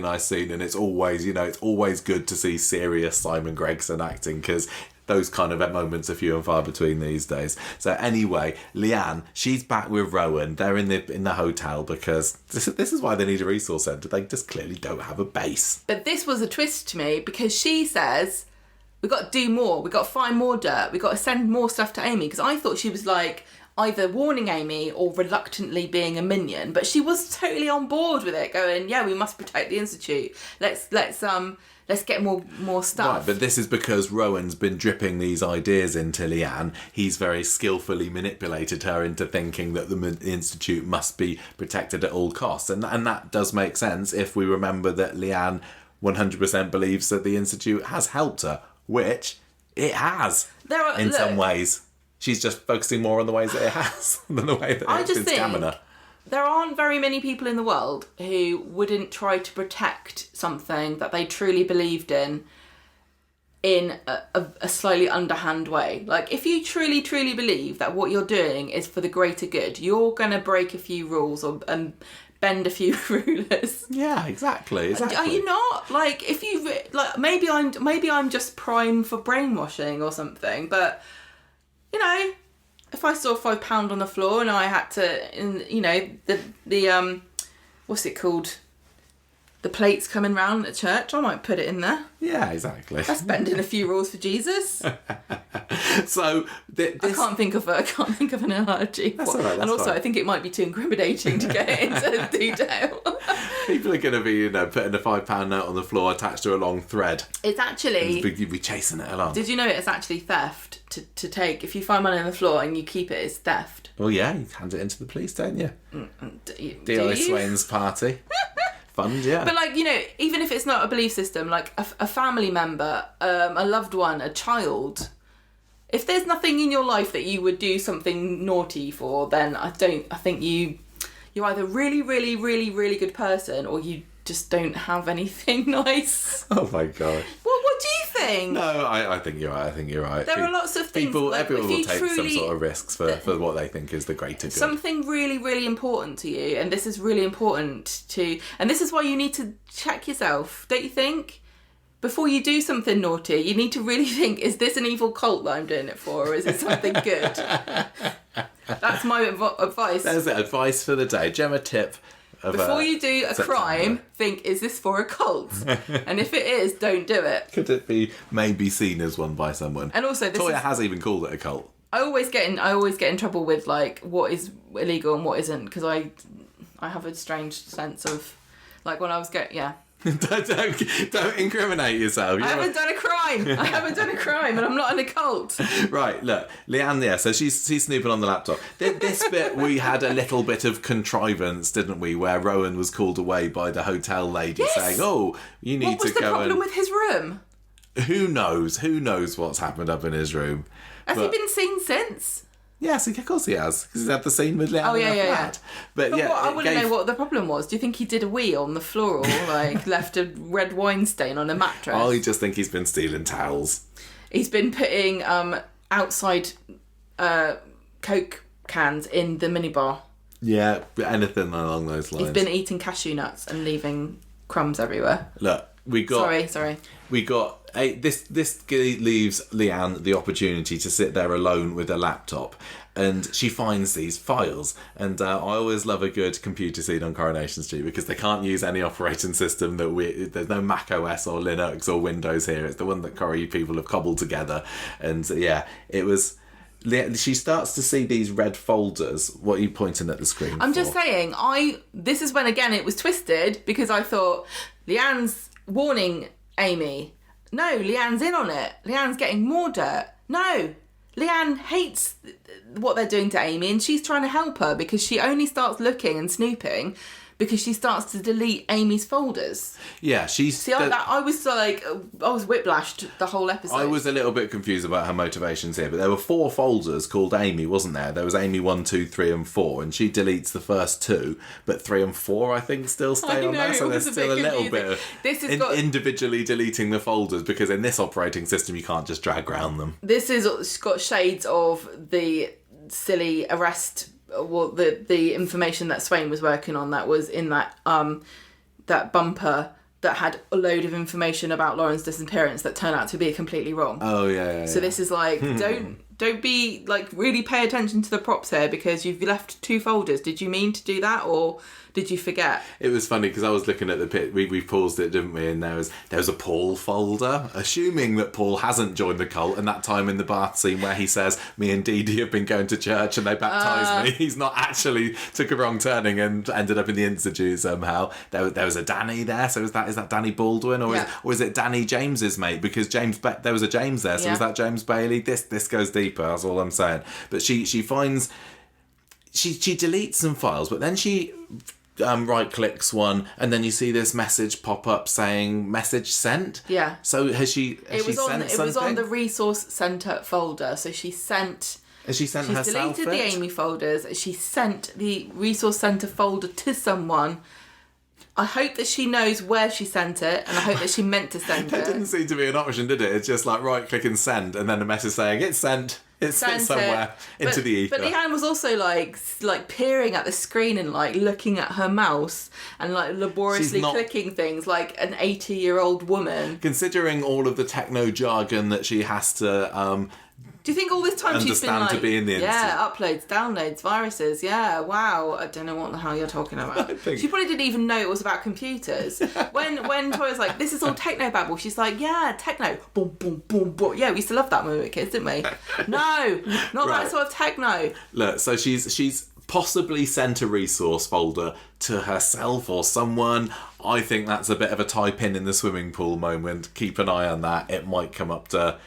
nice scene, and it's always good to see serious Simon Gregson acting because those kind of moments are few and far between these days. So anyway, Leanne, she's back with Rowan. They're in the hotel because this is why they need a resource centre. They just clearly don't have a base. But this was a twist to me because she says, we've got to do more. We've got to find more dirt. We've got to send more stuff to Amy. Because I thought she was like either warning Amy or reluctantly being a minion. But she was totally on board with it, going, yeah, we must protect the Institute. Let's get more stuff. Right, but this is because Rowan's been dripping these ideas into Leanne. He's very skillfully manipulated her into thinking that the Institute must be protected at all costs. And that does make sense if we remember that Leanne 100% believes that the Institute has helped her, which it has some ways. She's just focusing more on the ways that it has than the way that it's been scamming her. There aren't very many people in the world who wouldn't try to protect something that they truly believed in a slightly underhand way. Like, if you truly, truly believe that what you're doing is for the greater good, you're going to break a few rules and bend a few rulers. Yeah, exactly. Are you not? Like, if you maybe I'm just prime for brainwashing or something, but you know, if I saw £5 on the floor and I had to, the what's it called? The plates coming round at church, I might put it in there. Yeah, exactly. That's bending a few rules for Jesus. So I can't think of an analogy. That's all right, and also, fine. I think it might be too incriminating to get into detail. People are going to be, putting a £5 note on the floor attached to a long thread. It's actually... You'd be chasing it along. Did you know it's actually theft to take? If you find money on the floor and you keep it, it's theft. Well, yeah, you hand it into the police, don't you? Joel and Swain's party. Fund, yeah. But, even if it's not a belief system, like a family member, a loved one, a child... If there's nothing in your life that you would do something naughty for, then I think you're either really, really, really, really good person or you just don't have anything nice. Oh my gosh. Well, what do you thing. No, I think you're right. There are lots of things. Everyone will take some sort of risks for what they think is the greater good. Something really, really important to you, and this is really important and this is why you need to check yourself, don't you think? Before you do something naughty, you need to really think, is this an evil cult that I'm doing it for, or is it something good? That's my advice. There's the advice for the day. Gemma tip. Before you do a crime, think, is this for a cult? And if it is, don't do it. Could it be maybe seen as one by someone? And also, Toyah has even called it a cult. I always get in trouble with like what is illegal and what isn't, because I have a strange sense of like when I was don't incriminate yourself. I haven't done a crime, and I'm not in a cult. Right, look, Leanne, yeah, so she's snooping on the laptop. This bit, we had a little bit of contrivance, didn't we, where Rowan was called away by the hotel lady saying, oh, you need to go. What was the problem with his room? Who knows? Who knows what's happened up in his room? Has he been seen since? Yes, of course he has, because he's had the scene with Leanne. Oh, yeah, in the flat. But yeah, I want to know what the problem was. Do you think he did a wee on the floor, or like left a red wine stain on a mattress? I just think he's been stealing towels. He's been putting outside Coke cans in the minibar. Yeah, anything along those lines. He's been eating cashew nuts and leaving crumbs everywhere. Look, we got... Sorry. We got... This leaves Leanne the opportunity to sit there alone with a laptop, and she finds these files. And I always love a good computer scene on Coronation Street, because they can't use any operating system there's no Mac OS or Linux or Windows here. It's the one that Corrie people have cobbled together. And yeah, it was... She starts to see these red folders. What are you pointing at the screen I'm for? just saying, this is when, again, it was twisted, because I thought, Leanne's warning Amy. No, Leanne's in on it. Leanne's getting more dirt. No, Leanne hates what they're doing to Amy, and she's trying to help her, because she only starts looking and snooping because she starts to delete Amy's folders. Yeah, she's... See, I was like, I was whiplashed the whole episode. I was a little bit confused about her motivations here, but there were 4 folders called Amy, wasn't there? There was Amy 1, 2, 3 and 4, and she deletes the first 2, but 3 and 4 I think still stay on there, so there's still a little bit of individually deleting the folders, because in this operating system you can't just drag around them. This has got shades of the silly arrest... Well, the information that Swain was working on that was in that that bumper that had a load of information about Lauren's disappearance that turned out to be completely wrong. Oh yeah. So this is like, don't be like, really pay attention to the props here, because you've left 2 folders. Did you mean to do that, or did you forget? It was funny because I was looking at the pit. We paused it, didn't we? And there was a Paul folder, assuming that Paul hasn't joined the cult. And that time in the bath scene where he says, "Me and Dee-Dee have been going to church and they baptised me." He's not actually took a wrong turning and ended up in the institute somehow. There was a Danny there. So is that Danny Baldwin, or is it Danny James's mate? Because there was a James there. So is that James Bailey? This goes deeper. That's all I'm saying. But she finds. She deletes some files, but then she right clicks one, and then you see this message pop up saying "message sent." Yeah. So it was on the resource centre folder. So she sent. Has she sent herself? She's deleted the Amy folders. She sent the resource centre folder to someone. I hope that she knows where she sent it, and I hope that she meant to send it. That didn't seem to be an option, did it? It's just like right click and send, and then a message saying it's sent. It's sent somewhere into the ether. But Leanne was also like peering at the screen and like looking at her mouse and like laboriously clicking things like an 80-year-old woman. Considering all of the techno jargon that she has to do you think all this time she's been like, to be in the uploads, downloads, viruses, wow, I don't know what the hell you're talking about. She probably didn't even know it was about computers. when Toyah's like, this is all techno babble, she's like, yeah, techno, boom, boom, boom, boom. Yeah, we used to love that when we were kids, didn't we? No, not that sort of techno. Look, so she's possibly sent a resource folder to herself or someone. I think that's a bit of a type in the swimming pool moment. Keep an eye on that. It might come up to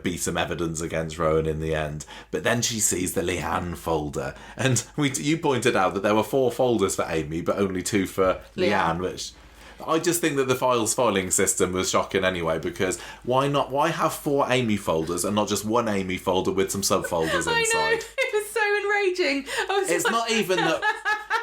be some evidence against Rowan in the end. But then she sees the Leanne folder. And you pointed out that there were 4 folders for Amy, but only 2 for Leanne, which... I just think that the filing system was shocking anyway, because why have 4 Amy folders and not just 1 Amy folder with some subfolders inside? I know, it was so enraging. It's not even that...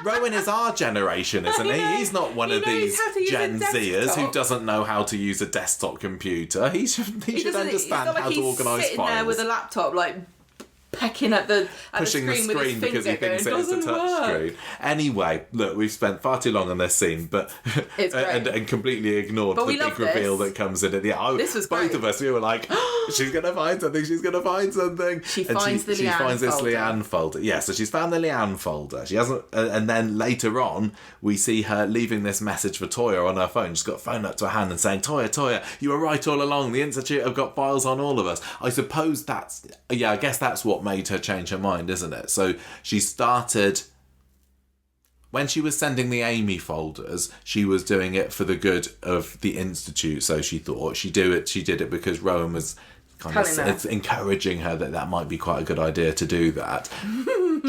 Rowan is our generation, isn't he? He's not one of these Gen Zers who doesn't know how to use a desktop computer. He should understand how to organise files. There with a laptop, like pecking at the pushing the screen screen because he thinks it's a touch screen. Anyway, look, we've spent far too long on this scene, but and completely ignored the big reveal that comes in at the end. This was both of us. We were like, she's gonna find something. She's gonna find something. She finds this Leanne folder. Yeah, so she's found the Leanne folder. She hasn't, and then later on, we see her leaving this message for Toyah on her phone. She's got a phone up to her hand and saying, Toyah, you were right all along. The Institute have got files on all of us. I suppose I guess that's what made her change her mind, isn't it? So she started, when she was sending the Amy folders, she was doing it for the good of the Institute, so she thought. She did it because Rowan was kind of encouraging her that might be quite a good idea to do that.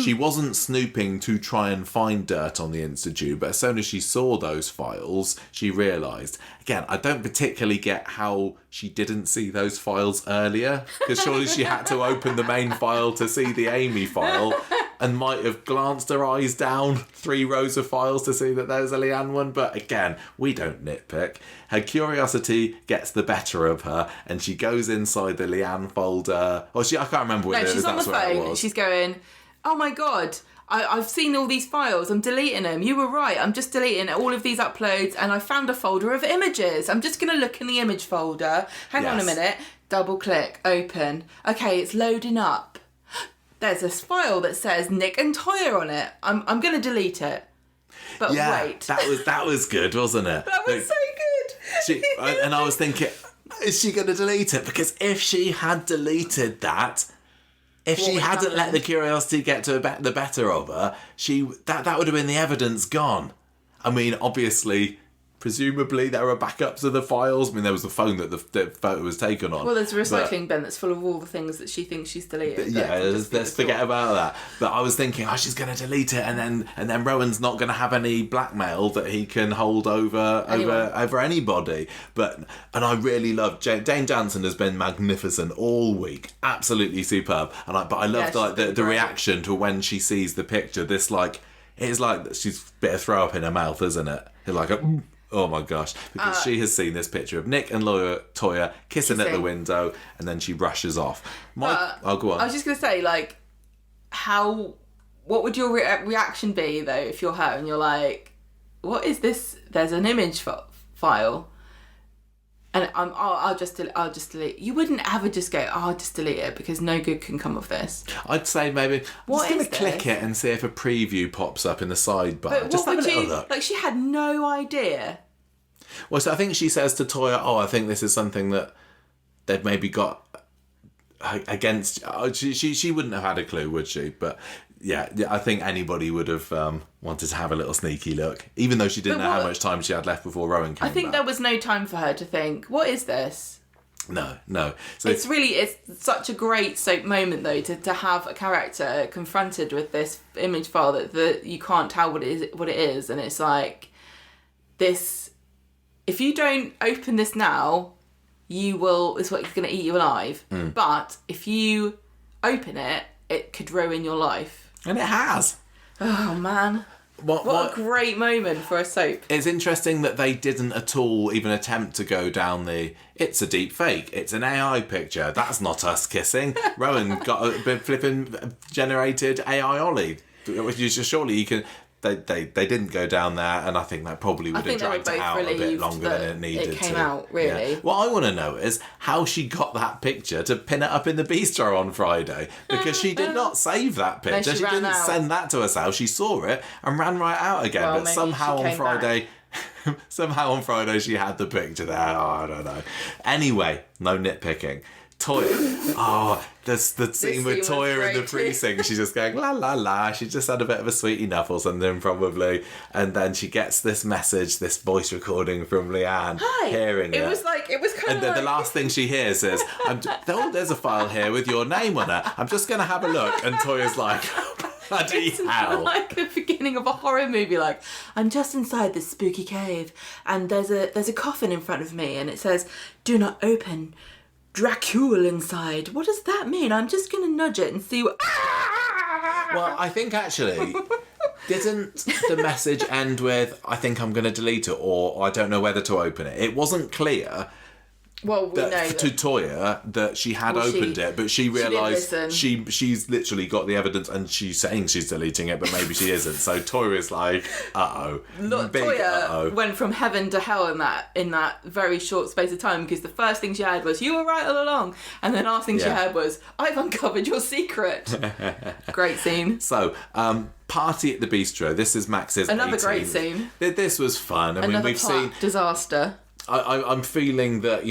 She wasn't snooping to try and find dirt on the Institute, but as soon as she saw those files, she realised. Again, I don't particularly get how she didn't see those files earlier, because surely she had to open the main file to see the Amy file, and might have glanced her eyes down 3 rows of files to see that there's a Leanne one. But again, we don't nitpick. Her curiosity gets the better of her, and she goes inside the Leanne folder. I can't remember what it is. She's on the phone. She's going, oh my God, I've seen all these files. I'm deleting them. You were right. I'm just deleting all of these uploads, and I found a folder of images. I'm just going to look in the image folder. Hang on a minute. Double click. Open. Okay, it's loading up. There's this file that says Nick and Toyah on it. I'm going to delete it. But wait. That was good, wasn't it? That was so good. And I was thinking, is she going to delete it? Because if she had deleted that, if she hadn't let the curiosity get to the better of her, that would have been the evidence gone. I mean, obviously, presumably there are backups of the files. I mean, there was the phone that the photo was taken on. Well, there's a recycling bin that's full of all the things that she thinks she's deleted. Yeah, let's forget about that. But I was thinking, she's going to delete it, and then Rowan's not going to have any blackmail that he can hold over anybody. And I really love Dane Jansen has been magnificent all week, absolutely superb. But I loved the reaction to when she sees the picture. It's like she's a bit of throw up in her mouth, isn't it? It's like oh my gosh, because she has seen this picture of Nick and Toyah kissing at the window, and then she rushes off. Go on. I was just going to say, like, what would your reaction be, though, if you're her and you're like, what is this? There's an image file, and I'll just delete. You wouldn't ever just go, I'll just delete it because no good can come of this. I'd say maybe I'm just going to click it and see if a preview pops up in the sidebar. But just have a little look. Like, she had no idea. Well, so I think she says to Toyah, I think this is something that they've maybe got against. She wouldn't have had a clue, would she? But yeah, I think anybody would have wanted to have a little sneaky look, even though she didn't know how much time she had left before Rowan came back. I think there was no time for her to think, what is this? No. So it's such a great soap moment, though, to have a character confronted with this image file that you can't tell what it is, and it's like this. If you don't open this now, it's what's going to eat you alive. But if you open it, it could ruin your life. And it has. Oh, man. What a great moment for a soap. It's interesting that they didn't at all even attempt to go down it's a deep fake, it's an AI picture, that's not us kissing. Rowan got a flipping generated AI Ollie. Surely you can... They didn't go down there, and I think that probably would have dragged it out a bit longer than it needed to. It came out, really. Yeah. What I want to know is how she got that picture to pin it up in the bistro on Friday, because she did not save that picture. No, she didn't send that to herself. She saw it and ran right out again. Well, but somehow on Friday she had the picture there. I don't know. Anyway, no nitpicking. Toyah. The scene with Toyah in the precinct. She's just going, la, la, la. She just had a bit of a sweet enough or something, probably. And then she gets this message, this voice recording from Leanne. Hi. Hearing it. It was kind of like... the last thing she hears is, there's a file here with your name on it. I'm just going to have a look. And Toya's like... Bloody hell. Like the beginning of a horror movie, like, I'm just inside this spooky cave and there's a coffin in front of me and it says, do not open, Dracula inside. What does that mean? I'm just going to nudge it and see what... Well, I think actually Didn't the message end with, I think I'm going to delete it, or I don't know whether to open it? It wasn't clear. Well, we know that. To Toyah that she had opened it, but she realised she's literally got the evidence and she's saying she's deleting it, but maybe she isn't. So Toyah's like, Toyah went from heaven to hell in that very short space of time, because the first thing she heard was, "You were right all along," and then last thing she heard was, "I've uncovered your secret." Great scene. So, party at the bistro. This is Max's another 18th. Great scene. This was fun. I mean, we've seen disaster. I'm feeling that,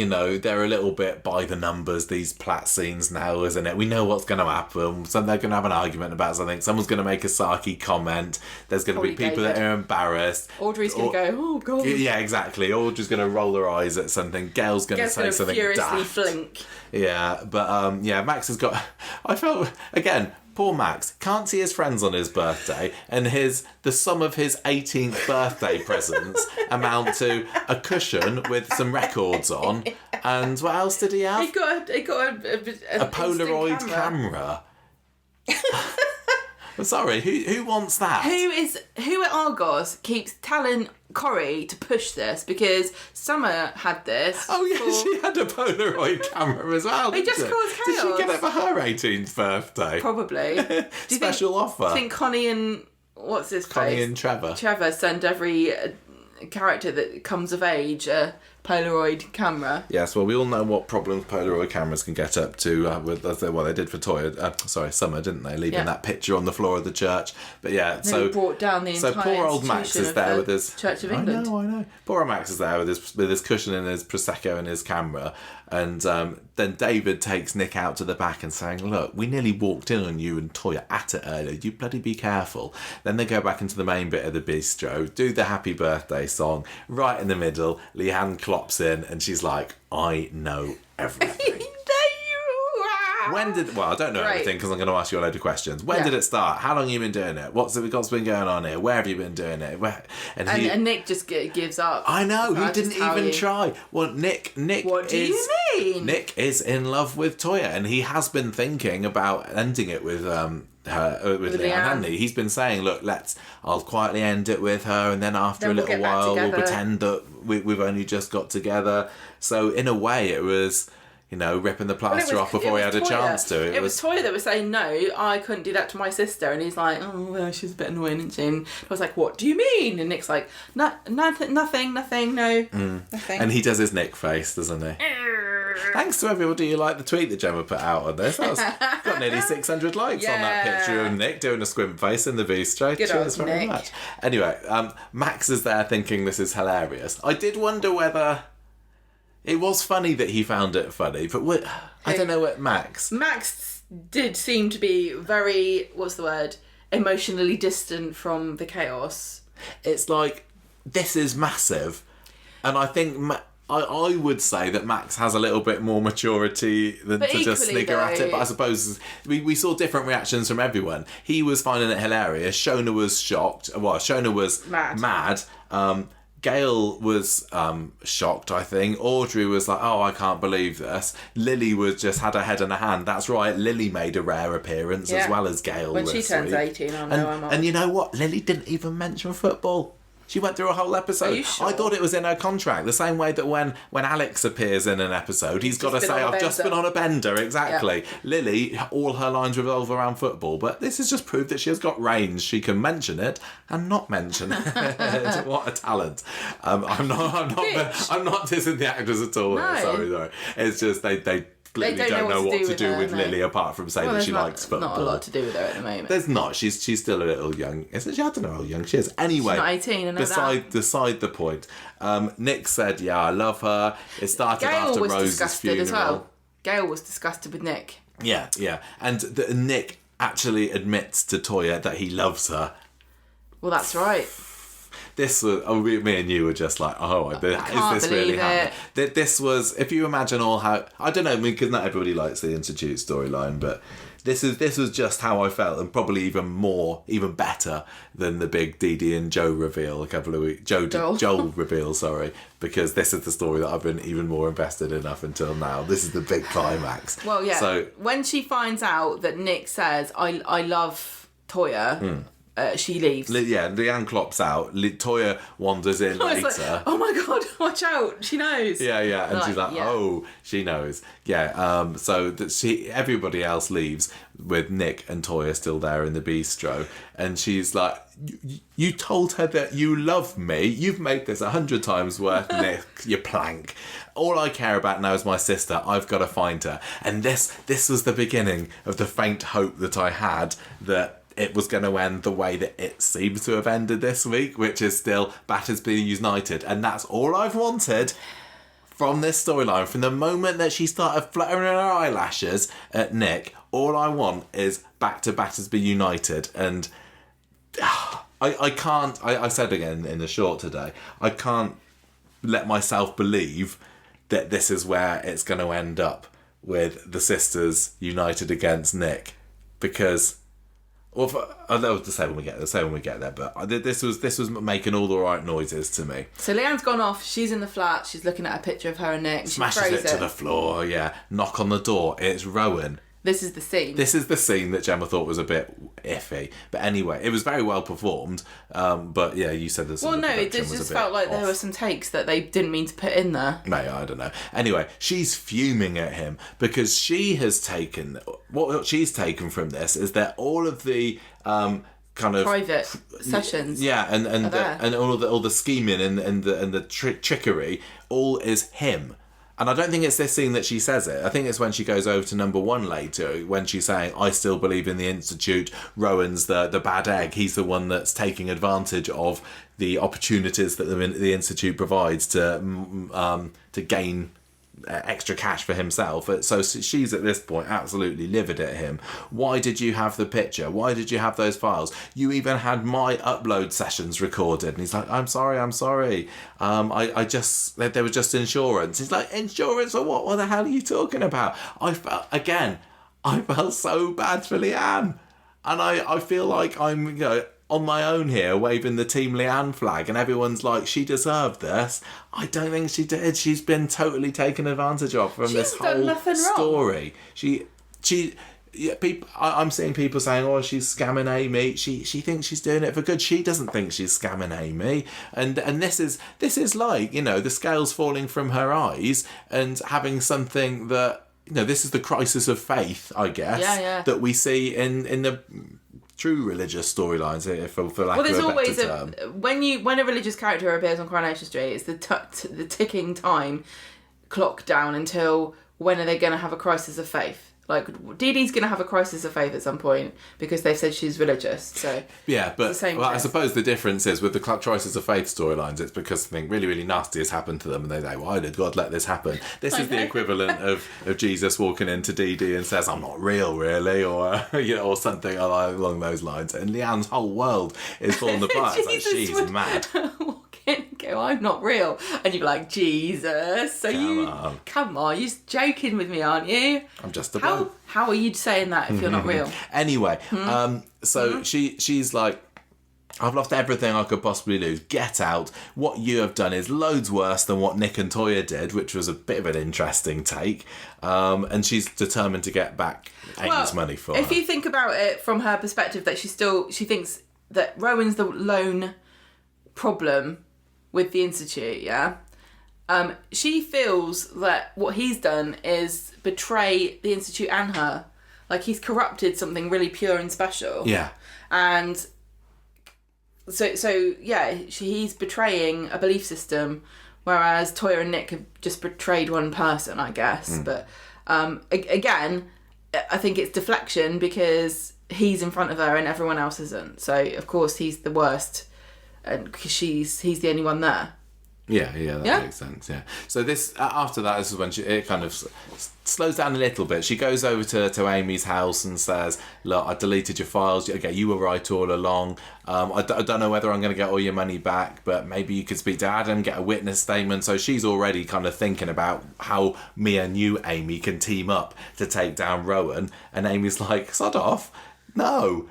they're a little bit by the numbers, these Platt scenes now, isn't it? We know what's going to happen. So they're going to have an argument about something. Someone's going to make a sarky comment. There's going to be people that are embarrassed. Audrey's going to go, "Oh, God." Yeah, exactly. Audrey's going to roll her eyes at something. Gail's going to say something furiously daft. flink. Yeah, but Max has got... I felt, again... Poor Max can't see his friends on his birthday, and the sum of his 18th birthday presents amount to a cushion with some records on, and what else did he have? He got a Polaroid camera. I'm sorry, who wants that? Who at Argos keeps telling Corrie to push this, because Summer had this. Oh yeah, she had a Polaroid camera as well. It just caused chaos. Did she get it for her 18th birthday? Probably. Special offer. Do you think Connie and what's his face? Connie and Trevor. Trevor send every character that comes of age a Polaroid camera? Yes, well, we all know what problems Polaroid cameras can get up to with what they did for Summer, didn't they? Leaving that picture on the floor of the church. But yeah, so he brought down the entire poor old Max is there with his Church of England. I know. Poor old Max is there with his cushion and his prosecco and his camera, and then David takes Nick out to the back and saying, "Look, we nearly walked in on you and Toyah at it earlier. You bloody be careful." Then they go back into the main bit of the bistro, do the happy birthday song. Right in the middle, Leanne clops in and she's like, "I know everything." I don't know everything because I'm going to ask you a load of questions. When did it start? How long have you been doing it? What's been going on here? Where have you been doing it? And Nick just gives up. I know, he didn't even try. Well, Nick what do you mean? Nick is in love with Toyah, and he has been thinking about ending it with Leanne, hasn't he? He's been saying, "Look, I'll quietly end it with her, and then after a little while we'll pretend that we've only just got together." So in a way it was, ripping the plaster off before he had a chance to. It was Toyah that was saying, "No, I couldn't do that to my sister," and he's like, "Oh, well, she's a bit annoying, isn't she?" And I was like, "What do you mean?" And Nick's like, nothing, no, nothing. And he does his Nick face, doesn't he? Thanks to everybody who liked the tweet that Gemma put out on this. That's got nearly 600 likes on that picture of Nick doing a squint face in the bistro. Cheers very much. Anyway, Max is there thinking this is hilarious. I did wonder whether... It was funny that he found it funny, but I don't know what Max... Max did seem to be very, emotionally distant from the chaos. It's like, this is massive. And I think... I would say that Max has a little bit more maturity than to just snigger at it, but I suppose we saw different reactions from everyone. He was finding it hilarious. Shona was shocked. Well, Shona was mad. Gail was shocked, I think. Audrey was like, "Oh, I can't believe this." Lily just had her head in her hand. That's right, Lily made a rare appearance as well as Gail. When she turns 18, I know I'm on. And you know what? Lily didn't even mention football. She went through a whole episode. Are you sure? I thought it was in her contract. The same way that when Alex appears in an episode, he's got to say, "I've just been on a bender." Exactly. Yep. Lily, all her lines revolve around football, but this has just proved that she has got range. She can mention it and not mention it. What a talent! I'm not dissing the actors at all. No. Sorry. It's just they clearly don't know what to do with Lily apart from saying that she likes football. Not a lot to do with her at the moment. There's not. She's still a little young, isn't she? I don't know how young she is. Anyway, she's not 18. I know beside the point. Nick said, "Yeah, I love her." It started after Rose's funeral. As well. Gail was disgusted with Nick. Yeah, and Nick actually admits to Toyah that he loves her. Well, that's right. This was, me and you were just like, is this really happening? This was, if you imagine I don't know, because not everybody likes the Institute storyline, but this was just how I felt, and probably even better than the big Dee-Dee and Joel reveal a couple of weeks. Joel reveal, sorry, because this is the story that I've been even more invested in up until now. This is the big climax. Well, yeah. So when she finds out that Nick says, "I love Toyah," she leaves. Leanne clops out. Toyah wanders in later. Like, oh my God, watch out, she knows. Yeah, and she's like, oh, she knows. Yeah, so that everybody else leaves with Nick and Toyah still there in the bistro, and she's like, you told her that you love me. You've made this 100 times worth, Nick, you plank. All I care about now is my sister. I've got to find her. And this was the beginning of the faint hope that I had that it was going to end the way that it seems to have ended this week, which is still Batters being united. And that's all I've wanted from this storyline. From the moment that she started fluttering her eyelashes at Nick, all I want is back to Batters be united. And I can't, I said again in the short today, I can't let myself believe that this is where it's going to end up, with the sisters united against Nick, because... Well, I'll say when we get there. But this was making all the right noises to me. So Leanne's gone off. She's in the flat. She's looking at a picture of her and Nick. Smashes it to the floor. Yeah. Knock on the door. It's Rowan. This is the scene. This is the scene that Gemma thought was a bit iffy. But anyway, it was very well performed. But yeah, you said this. Well, no, it just felt like there were some takes that they didn't mean to put in there. No, I don't know. Anyway, she's fuming at him because she has taken... What she's taken from this is that all of the... kind of private sessions, and all the scheming and the trickery, all is him. And I don't think it's this scene that she says it. I think it's when she goes over to number 1 later, when she's saying, I still believe in the Institute. Rowan's the bad egg. He's the one that's taking advantage of the opportunities that the Institute provides to gain extra cash for himself. So she's at this point absolutely livid at him. Why did you have the picture? Why did you have those files? You even had my upload sessions recorded. And he's like, I'm sorry. I just, they were just insurance. He's like, insurance for what? What the hell are you talking about? I felt so bad for Leanne. And I feel like I'm, on my own here, waving the Team Leanne flag, and everyone's like, she deserved this. I don't think she did. She's been totally taken advantage of from this whole story. I'm seeing people saying, oh, she's scamming Amy. She thinks she's doing it for good. She doesn't think she's scamming Amy. And this is like, the scales falling from her eyes and having something that, this is the crisis of faith, I guess, that we see in the true religious storylines, for lack of a better term. When a religious character appears on Coronation Street, it's the ticking time clock down until when are they going to have a crisis of faith. Like, Dee-Dee's going to have a crisis of faith at some point because they've said she's religious. So yeah, but I suppose the difference is with the crisis of faith storylines, it's because something really, really nasty has happened to them, and they say, why did God let this happen? This is the equivalent of Jesus walking into Dee-Dee and says, I'm not real, really, or or something along those lines. And Leanne's whole world is falling apart. It's like, she's mad. Go, I'm not real. And you're like, Jesus. So come on, you're just joking with me, aren't you? I'm just a How are you saying that if you're not real? Anyway, so she's like, I've lost everything I could possibly lose. Get out. What you have done is loads worse than what Nick and Toyah did, which was a bit of an interesting take. And she's determined to get back Amy's money for her. If you think about it from her perspective, that she thinks that Rowan's the lone problem with the Institute, yeah? She feels that what he's done is betray the Institute and her. Like, he's corrupted something really pure and special. Yeah. And so he's betraying a belief system, whereas Toyah and Nick have just betrayed one person, I guess. But again, I think it's deflection because he's in front of her and everyone else isn't. So, of course, he's the worst, and because he's the only one there. Yeah, that makes sense. Yeah. So this after that, this is when it kind of slows down a little bit. She goes over to Amy's house and says, "Look, I deleted your files. Okay, you were right all along. I don't know whether I'm going to get all your money back, but maybe you could speak to Adam, get a witness statement." So she's already kind of thinking about how me and you, Amy, can team up to take down Rowan. And Amy's like, "Sod off, no."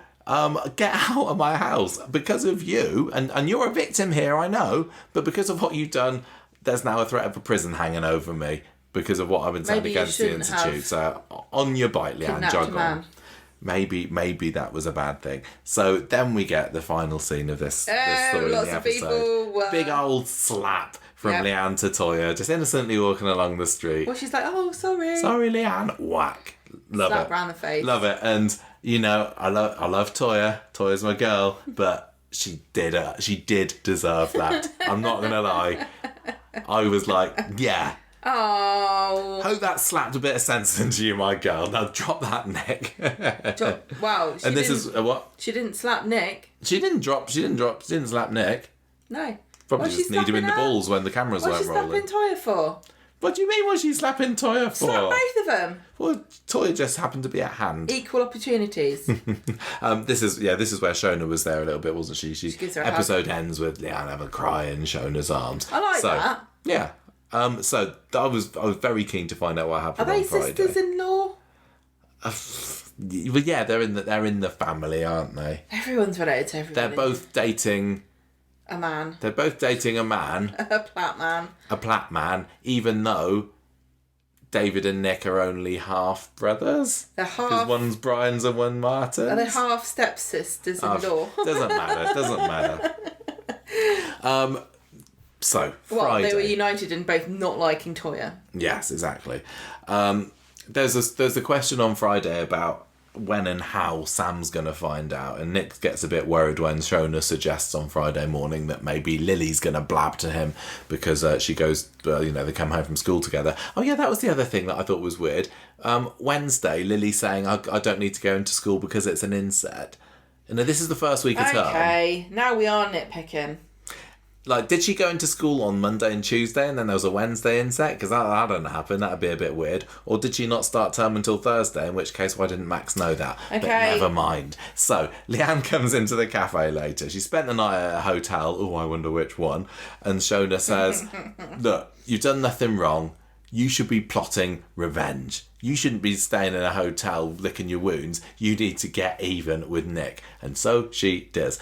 Get out of my house because of you, and you're a victim here, I know, but because of what you've done, there's now a threat of a prison hanging over me because of what I've been saying against the Institute. So on your bite, Leanne, jog on. maybe that was a bad thing. So then we get the final scene of this story in the episode. Big old slap from Leanne to Toyah, just innocently walking along the street. Well, she's like, oh, sorry. Sorry, Leanne. Whack. Love Slap it. round the face. Love it. And, I love Toyah. Toyah's my girl, but she did deserve that. I'm not going to lie. I was like, yeah. Oh. Hope that slapped a bit of sense into you, my girl. Now drop that, Nick. Wow. And this is what? She didn't slap Nick. She didn't slap Nick. No. Probably just need him in the balls when the cameras weren't rolling. What's she slapping Toyah for? What do you mean? What's she slapping Toyah for? Slap both of them. Well, Toyah just happened to be at hand. Equal opportunities. This is where Shona was there a little bit, wasn't she? She gives her a episode ends with Leanne having a cry in Shona's arms. I like that. Yeah. So I was very keen to find out what happened Are on they Friday. sisters-in-law? Well, yeah, they're in the family, aren't they? Everyone's related to everybody. They're both dating a man. They're both dating a man. A plat man. A plat man, even though David and Nick are only half brothers. They're half. Because one's Brian's and one Martin's. Are they half stepsisters-in-law? Doesn't matter. So, well, Friday. they were united in both not liking Toyah. Yes, exactly. There's a question on Friday about when and how Sam's going to find out, and Nick gets a bit worried when Shona suggests on Friday morning that maybe Lily's going to blab to him because she goes, they come home from school together. Oh yeah, that was the other thing that I thought was weird. Wednesday, Lily saying, I don't need to go into school because it's an inset. And this is the first week of term. Okay, now we are nitpicking. Like, did she go into school on Monday and Tuesday and then there was a Wednesday inset? Because that don't happen. That'd be a bit weird. Or did she not start term until Thursday? In which case, why didn't Max know that? Okay. But never mind. So, Leanne comes into the cafe later. She spent the night at a hotel. Oh, I wonder which one. And Shona says, look, you've done nothing wrong. You should be plotting revenge. You shouldn't be staying in a hotel licking your wounds. You need to get even with Nick. And so she does.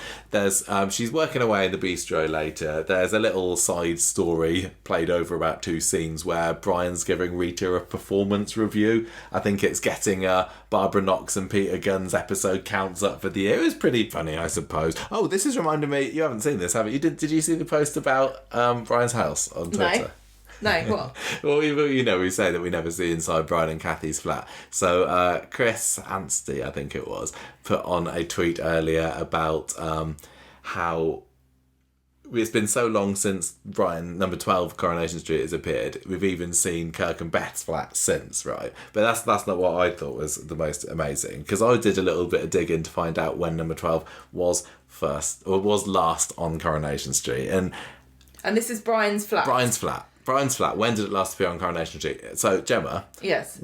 She's working away in the bistro later. There's a little side story played over about 2 scenes where Brian's giving Rita a performance review. I think it's getting Barbara Knox and Peter Gunn's episode counts up for the year. It was pretty funny, I suppose. Oh, this is reminding me, you haven't seen this, have you? Did you see the post about Brian's house on Twitter? No. No, what? Well, we say that we never see inside Brian and Kathy's flat. So Chris Anstey, I think it was, put on a tweet earlier about how it's been so long since Brian, number 12 Coronation Street has appeared. We've even seen Kirk and Beth's flat since, right? But that's not what I thought was the most amazing, because I did a little bit of digging to find out when number 12 was last on Coronation Street. And this is Brian's flat. Brian's flat. When did it last appear on Coronation Street? So, Gemma. Yes.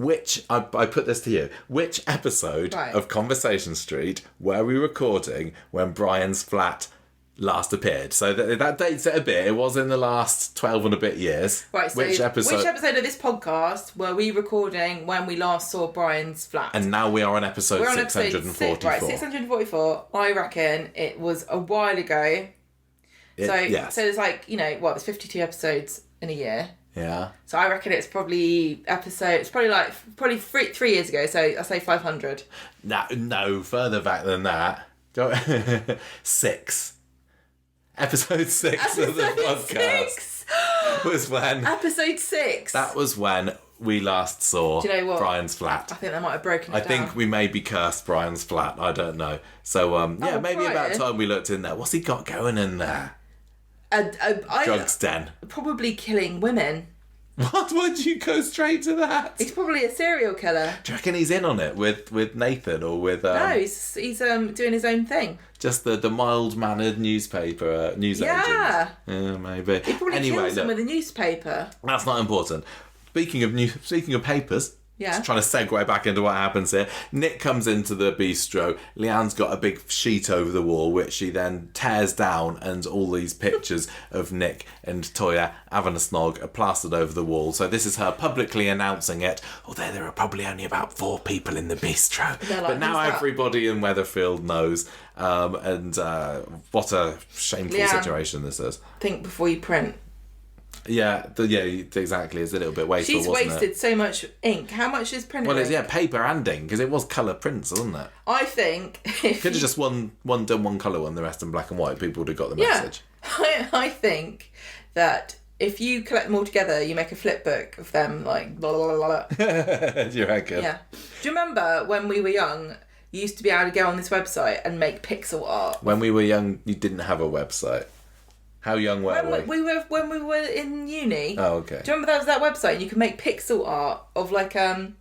I put this to you. Which episode of Conversation Street were we recording when Brian's flat last appeared? So that dates it a bit. It was in the last 12 and a bit years. Right, so which episode of this podcast were we recording when we last saw Brian's flat? And now we are on episode 644. Right, 644. I reckon it was a while ago. So there's like, there's 52 episodes in a year. Yeah. So I reckon it's probably probably 3 years ago, so I say 500. No, further back than that. 6. Episode 6 of the podcast was when... Episode 6? That was when we last saw Brian's flat. I think they might have broken it down. I think we maybe cursed Brian's flat. I don't know. So, maybe Brian. about time we looked in there. What's he got going in there? Drugs den. Probably killing women. What? Why'd you go straight to that? He's probably a serial killer. Do you reckon he's in on it with Nathan or with... No, he's doing his own thing. Just the mild-mannered news agent. Yeah, maybe. He probably kills him with a newspaper. That's not important. Speaking of papers... Yeah. Just trying to segue back into what happens here. Nick comes into the bistro. Leanne's got a big sheet over the wall, which she then tears down, and all these pictures of Nick and Toyah having a snog are plastered over the wall. So this is her publicly announcing it. Although there are probably only about 4 people in the bistro. But now everybody in Weatherfield knows. And what a shameful situation this is. Think before you print. Yeah, exactly. It's a little bit wasteful, She's wasn't wasted it? so much ink. How much is printing? Well, it's ink? paper and ink, because it was colour prints, wasn't it? I think if Could have just done one colour one, the rest in black and white. People would have got the message. I think that if you collect them all together, you make a flip book of them, like blah blah blah blah. Do you reckon? Yeah. Do you remember when we were young? You used to be able to go on this website and make pixel art. When we were young, you didn't have a website. How young were we? When we were in uni. Oh, okay. Do you remember there was that website and you could make pixel art of like it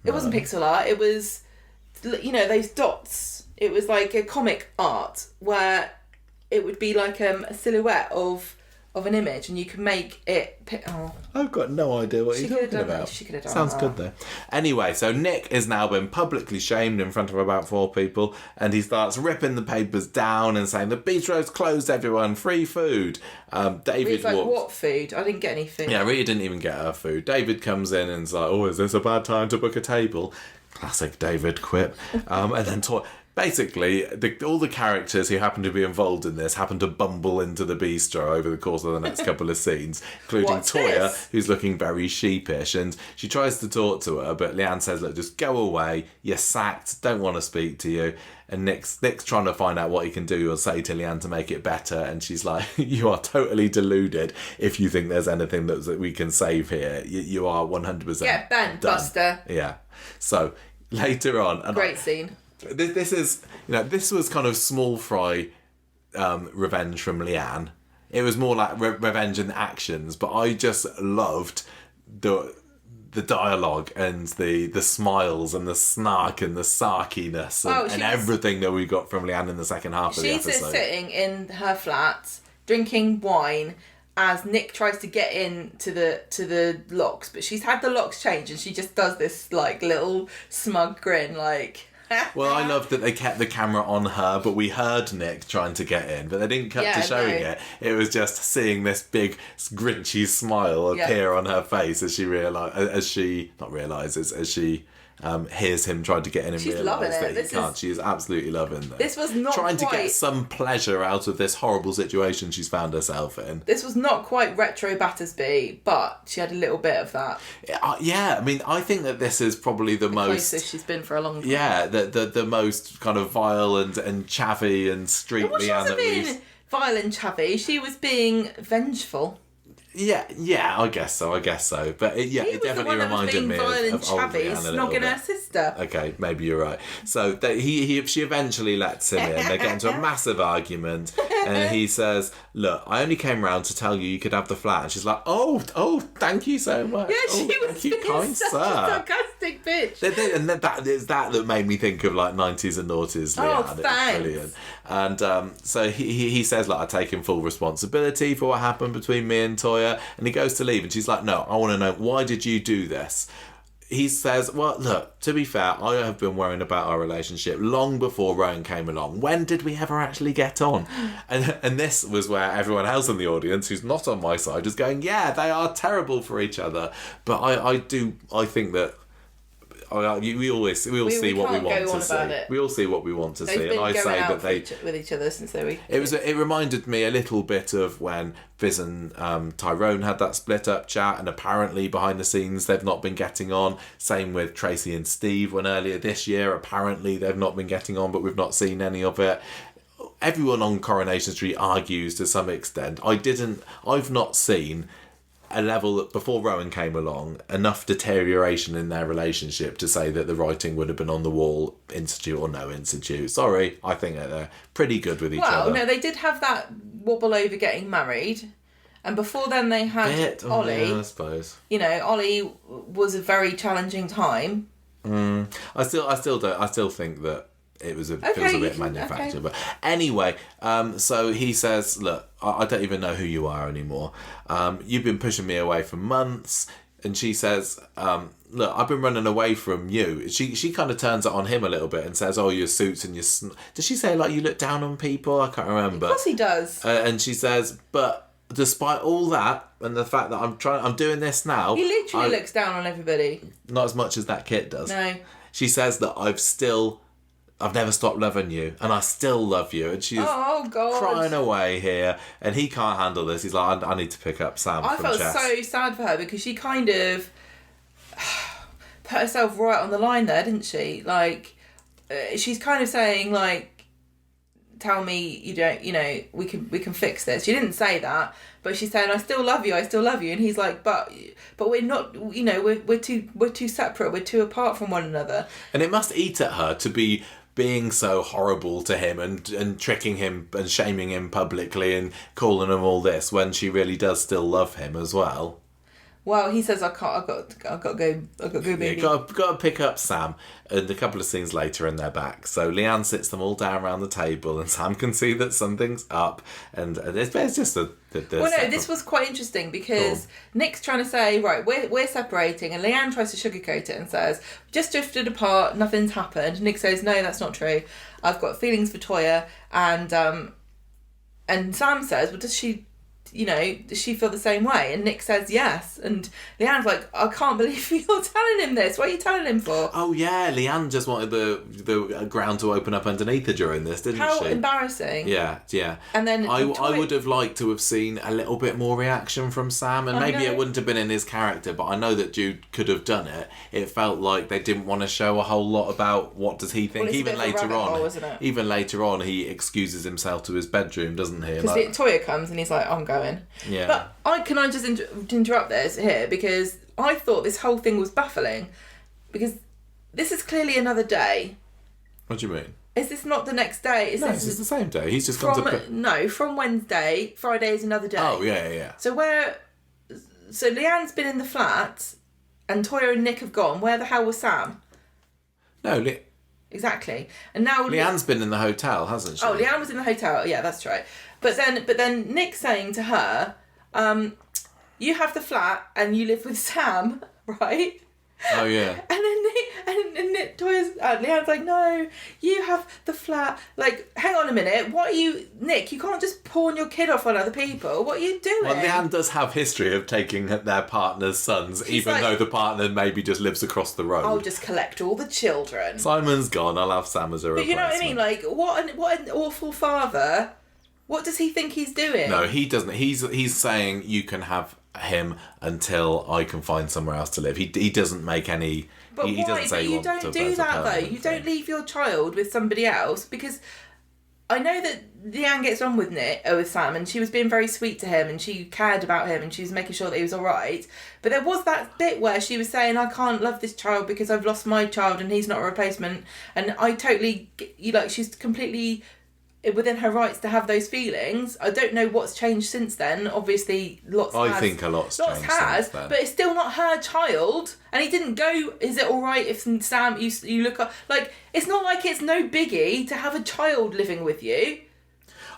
wasn't pixel art, it was those dots. It was like a comic art where it would be like a silhouette of an image and you could make it I've got no idea what you're talking about. She could have done Sounds that. good though. Anyway, so Nick has now been publicly shamed in front of about 4 people, and he starts ripping the papers down and saying the bistro's closed, everyone, free food. David like, walks. what food? I didn't get any food. Yeah, Rita didn't even get her food. David comes in and is like, oh, is this a bad time to book a table? Classic David quip. And then basically, all the characters who happen to be involved in this happen to bumble into the bistro over the course of the next couple of scenes, including What's Toyah, this? who's looking very sheepish, and she tries to talk to her, but Leanne says, look, just go away, you're sacked, don't want to speak to you. And Nick's trying to find out what he can do or say to Leanne to make it better, and she's like, you are totally deluded if you think there's anything that we can save here. You are 100% Get bent, done. Buster. Yeah. So, later on... Great scene. This is, this was kind of small fry revenge from Leanne. It was more like revenge in actions, but I just loved the dialogue and the smiles and the snark and the sarkiness and everything that we got from Leanne in the second half of the episode. She's sitting in her flat drinking wine as Nick tries to get into the locks, but she's had the locks changed and she just does this like little smug grin like... Well, I loved that they kept the camera on her, but we heard Nick trying to get in, but they didn't cut to showing it. It was just seeing this big grinchy smile appear on her face as she hears him trying to get in and realise that he can't. She is absolutely loving this. This was not trying to get some pleasure out of this horrible situation she's found herself in. This was not quite retro Battersby, but she had a little bit of that. Yeah, I mean, I think that this is probably the most closest she's been for a long time. Yeah, the most kind of vile and chavvy and street Leanne. She wasn't being vile and chavvy. She was being vengeful. Yeah, I guess so. But it definitely reminded me of old Leanne a little bit. Snogging her sister. Okay, maybe you're right. So she eventually lets him in. They get into a massive argument, and he says, "Look, I only came round to tell you could have the flat." And she's like, "Oh, thank you so much. Yeah, she was being kind such a sarcastic bitch." And that made me think of like 90s and noughties Leanne. Oh, thanks. Brilliant. And so he says, like, I've taken full responsibility for what happened between me and Toyah. And he goes to leave, and she's like, no, I want to know, why did you do this? He says, well, look, to be fair, I have been worrying about our relationship long before Rowan came along. When did we ever actually get on? And this was where everyone else in the audience, who's not on my side, is going, yeah, they are terrible for each other. But I think that we all see what we want to see. We all see what we want to see, and I say that they with each other since they were. It reminded me a little bit of when Viz and Tyrone had that split up chat, and apparently behind the scenes they've not been getting on. Same with Tracy and Steve, when earlier this year apparently they've not been getting on, but we've not seen any of it. Everyone on Coronation Street argues to some extent. I've not seen a level that before Rowan came along, enough deterioration in their relationship to say that the writing would have been on the wall, institute or no institute. Sorry, I think that they're pretty good with each other. Well, no, they did have that wobble over getting married, and before then they had Ollie. Yeah, I suppose. Ollie was a very challenging time. I still think that it was feels a bit manufactured. Okay. But anyway, so he says, look, I don't even know who you are anymore. You've been pushing me away for months. And she says, look, I've been running away from you. She kind of turns it on him a little bit and says, oh, your suits and your... Does she say, like, you look down on people? I can't remember. Of course he does. And she says, but despite all that and the fact that I'm doing this now... He literally looks down on everybody. Not as much as that kid does. No. She says that I've still I've never stopped loving you, and I still love you. And she's crying away here, and he can't handle this. He's like, I need to pick up Sam I from felt chess. so sad for her because she kind of put herself right on the line there, didn't she? Like, she's kind of saying, like, tell me you don't, we can fix this. She didn't say that, but she's saying, I still love you, and he's like, but we're not, we're too separate, we're too apart from one another. And it must eat at her to be being so horrible to him and tricking him and shaming him publicly and calling him all this when she really does still love him as well. Well, he says, I've got to go, baby. Got to pick up Sam. And a couple of scenes later, and they're back. So Leanne sits them all down around the table, and Sam can see that something's up. And it's just this was quite interesting because Nick's trying to say, right, we're separating, and Leanne tries to sugarcoat it and says, just drifted apart, nothing's happened. Nick says, no, that's not true. I've got feelings for Toyah, and Sam says, well, does she feel the same way? And Nick says yes. And Leanne's like, I can't believe you're telling him this. What are you telling him for? Oh yeah, Leanne just wanted the ground to open up underneath her during this, didn't she? How embarrassing. Yeah. And then I would have liked to have seen a little bit more reaction from Sam, and maybe it wouldn't have been in his character, but I know that Jude could have done it. It felt like they didn't want to show a whole lot about what does he think. Even later on, he excuses himself to his bedroom, doesn't he? Because Toyah comes and he's like, I'm going. Yeah. But can I just interrupt this here, because I thought this whole thing was baffling, because this is clearly another day. What do you mean? Is this not the next day? It's the same day. He's just gone to... No, from Wednesday. Friday is another day. Oh, yeah. So Leanne's been in the flat and Toyah and Nick have gone. Where the hell was Sam? No, Exactly. And now Leanne's been in the hotel, hasn't she? Oh, Leanne was in the hotel. Yeah, that's right. But then Nick's saying to her, you have the flat and you live with Sam, right? Oh yeah. And then Leanne's like, no, you have the flat. Like, hang on a minute, Nick? You can't just pawn your kid off on other people. What are you doing? Well, Leanne does have history of taking their partner's sons, even though the partner maybe just lives across the road. I'll just collect all the children. Simon's gone. I'll have Sam as a replacement. But you know what I mean? Like, what an awful father. What does he think he's doing? No, he doesn't. He's saying you can have him until I can find somewhere else to live. He doesn't make any... But he why? doesn't say you don't do that, though. You don't leave your child with somebody else, because I know that Leanne gets on with Sam, and she was being very sweet to him, and she cared about him, and she was making sure that he was all right. But there was that bit where she was saying, I can't love this child because I've lost my child and he's not a replacement. And I totally... she's completely... within her rights to have those feelings. I don't know what's changed since then. Obviously, I think a lot's changed since then. But it's still not her child. And he didn't go, is it all right if Sam, you look up... Like, it's not like it's no biggie to have a child living with you.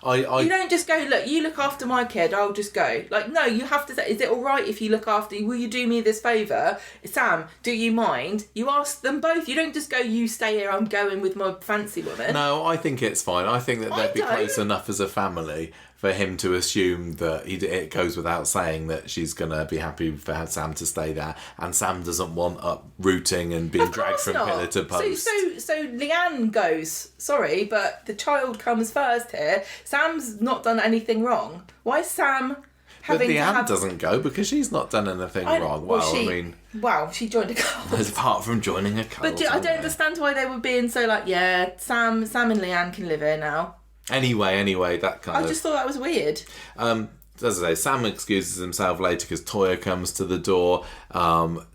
You don't just go, look, you look after my kid, I'll just go. Like, no, you have to say, is it all right if you look after... Will you do me this favour? Sam, do you mind? You ask them both. You don't just go, you stay here, I'm going with my fancy woman. No, I think it's fine. I think that they'd be close enough as a family for him to assume that it goes without saying that she's going to be happy for Sam to stay there, and Sam doesn't want uprooting and being dragged from pillar to post. So Leanne goes, sorry, but the child comes first here. Sam's not done anything wrong. Why is Sam having to have... But Leanne doesn't go because she's not done anything wrong. Well, she joined a cult. Apart from joining a cult. But I don't understand why they were being so like, yeah, Sam and Leanne can live here now. Anyway, that kind of... I just thought that was weird. As I say, Sam excuses himself later because Toyah comes to the door. Leanne's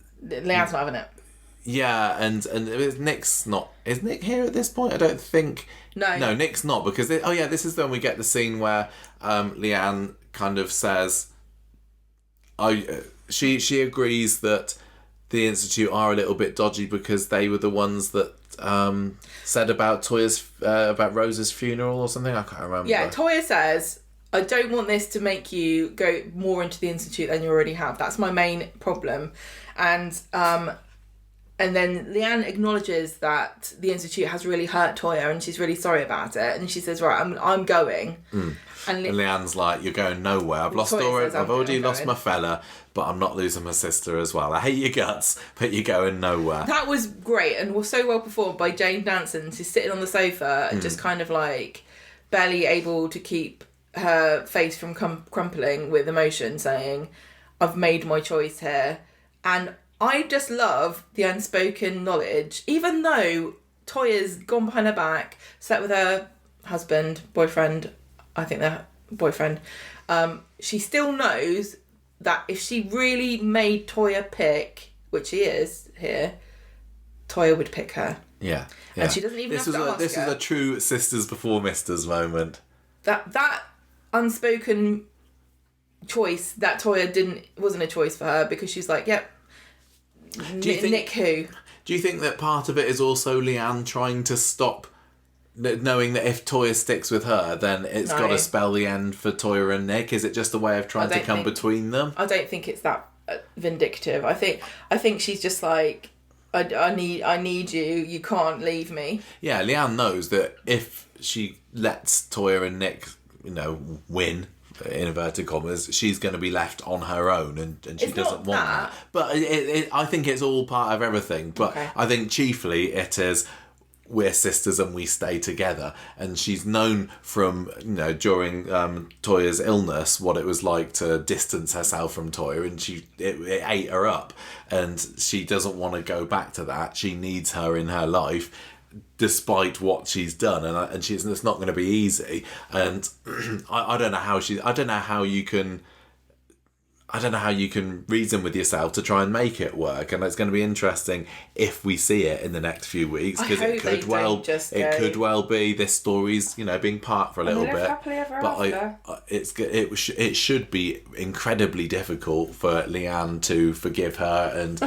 not having it. Yeah, and Nick's not... Is Nick here at this point? I don't think... No, Nick's not, because... this is when we get the scene where Leanne kind of says... She agrees that the Institute are a little bit dodgy because they were the ones that said about about Rose's funeral or something. I can't remember. Yeah, Toyah says, I don't want this to make you go more into the Institute than you already have. That's my main problem. And And then Leanne acknowledges that the Institute has really hurt Toyah and she's really sorry about it. And she says, right, I'm going. And Leanne's like, you're going nowhere. I've lost Toyah Dora. says, I've already lost going. my fella, but I'm not losing my sister as well. I hate your guts, but you're going nowhere. That was great and was so well performed by Jane Danson. She's sitting on the sofa and just kind of like barely able to keep her face from crumpling with emotion, saying, I've made my choice here. And I just love the unspoken knowledge, even though Toyah's gone behind her back, slept with her husband, boyfriend, I think they're boyfriend, she still knows that if she really made Toyah pick, which she is here, Toyah would pick her. Yeah. And she doesn't even have to ask This her. is a true sisters before misters moment. That unspoken choice that Toyah wasn't a choice for her, because she's like, yep. Nick who? Do you think that part of it is also Leanne trying to stop, knowing that if Toyah sticks with her, then it's got to spell the end for Toyah and Nick? Is it just a way of trying to come between them? I don't think it's that vindictive. I think she's just like, I need you. You can't leave me. Yeah, Leanne knows that if she lets Toyah and Nick, win, in inverted commas, she's going to be left on her own, and she doesn't want that. But I think it's all part of everything. But okay. I think chiefly it is, we're sisters and we stay together. And she's known from, during Toyah's illness, what it was like to distance herself from Toyah, and it ate her up. And she doesn't want to go back to that. She needs her in her life, despite what she's done, and it's not going to be easy. And I don't know how you can reason with yourself to try and make it work. And it's going to be interesting if we see it in the next few weeks, because it could well be this story's being part for a little bit. But it should be incredibly difficult for Leanne to forgive her and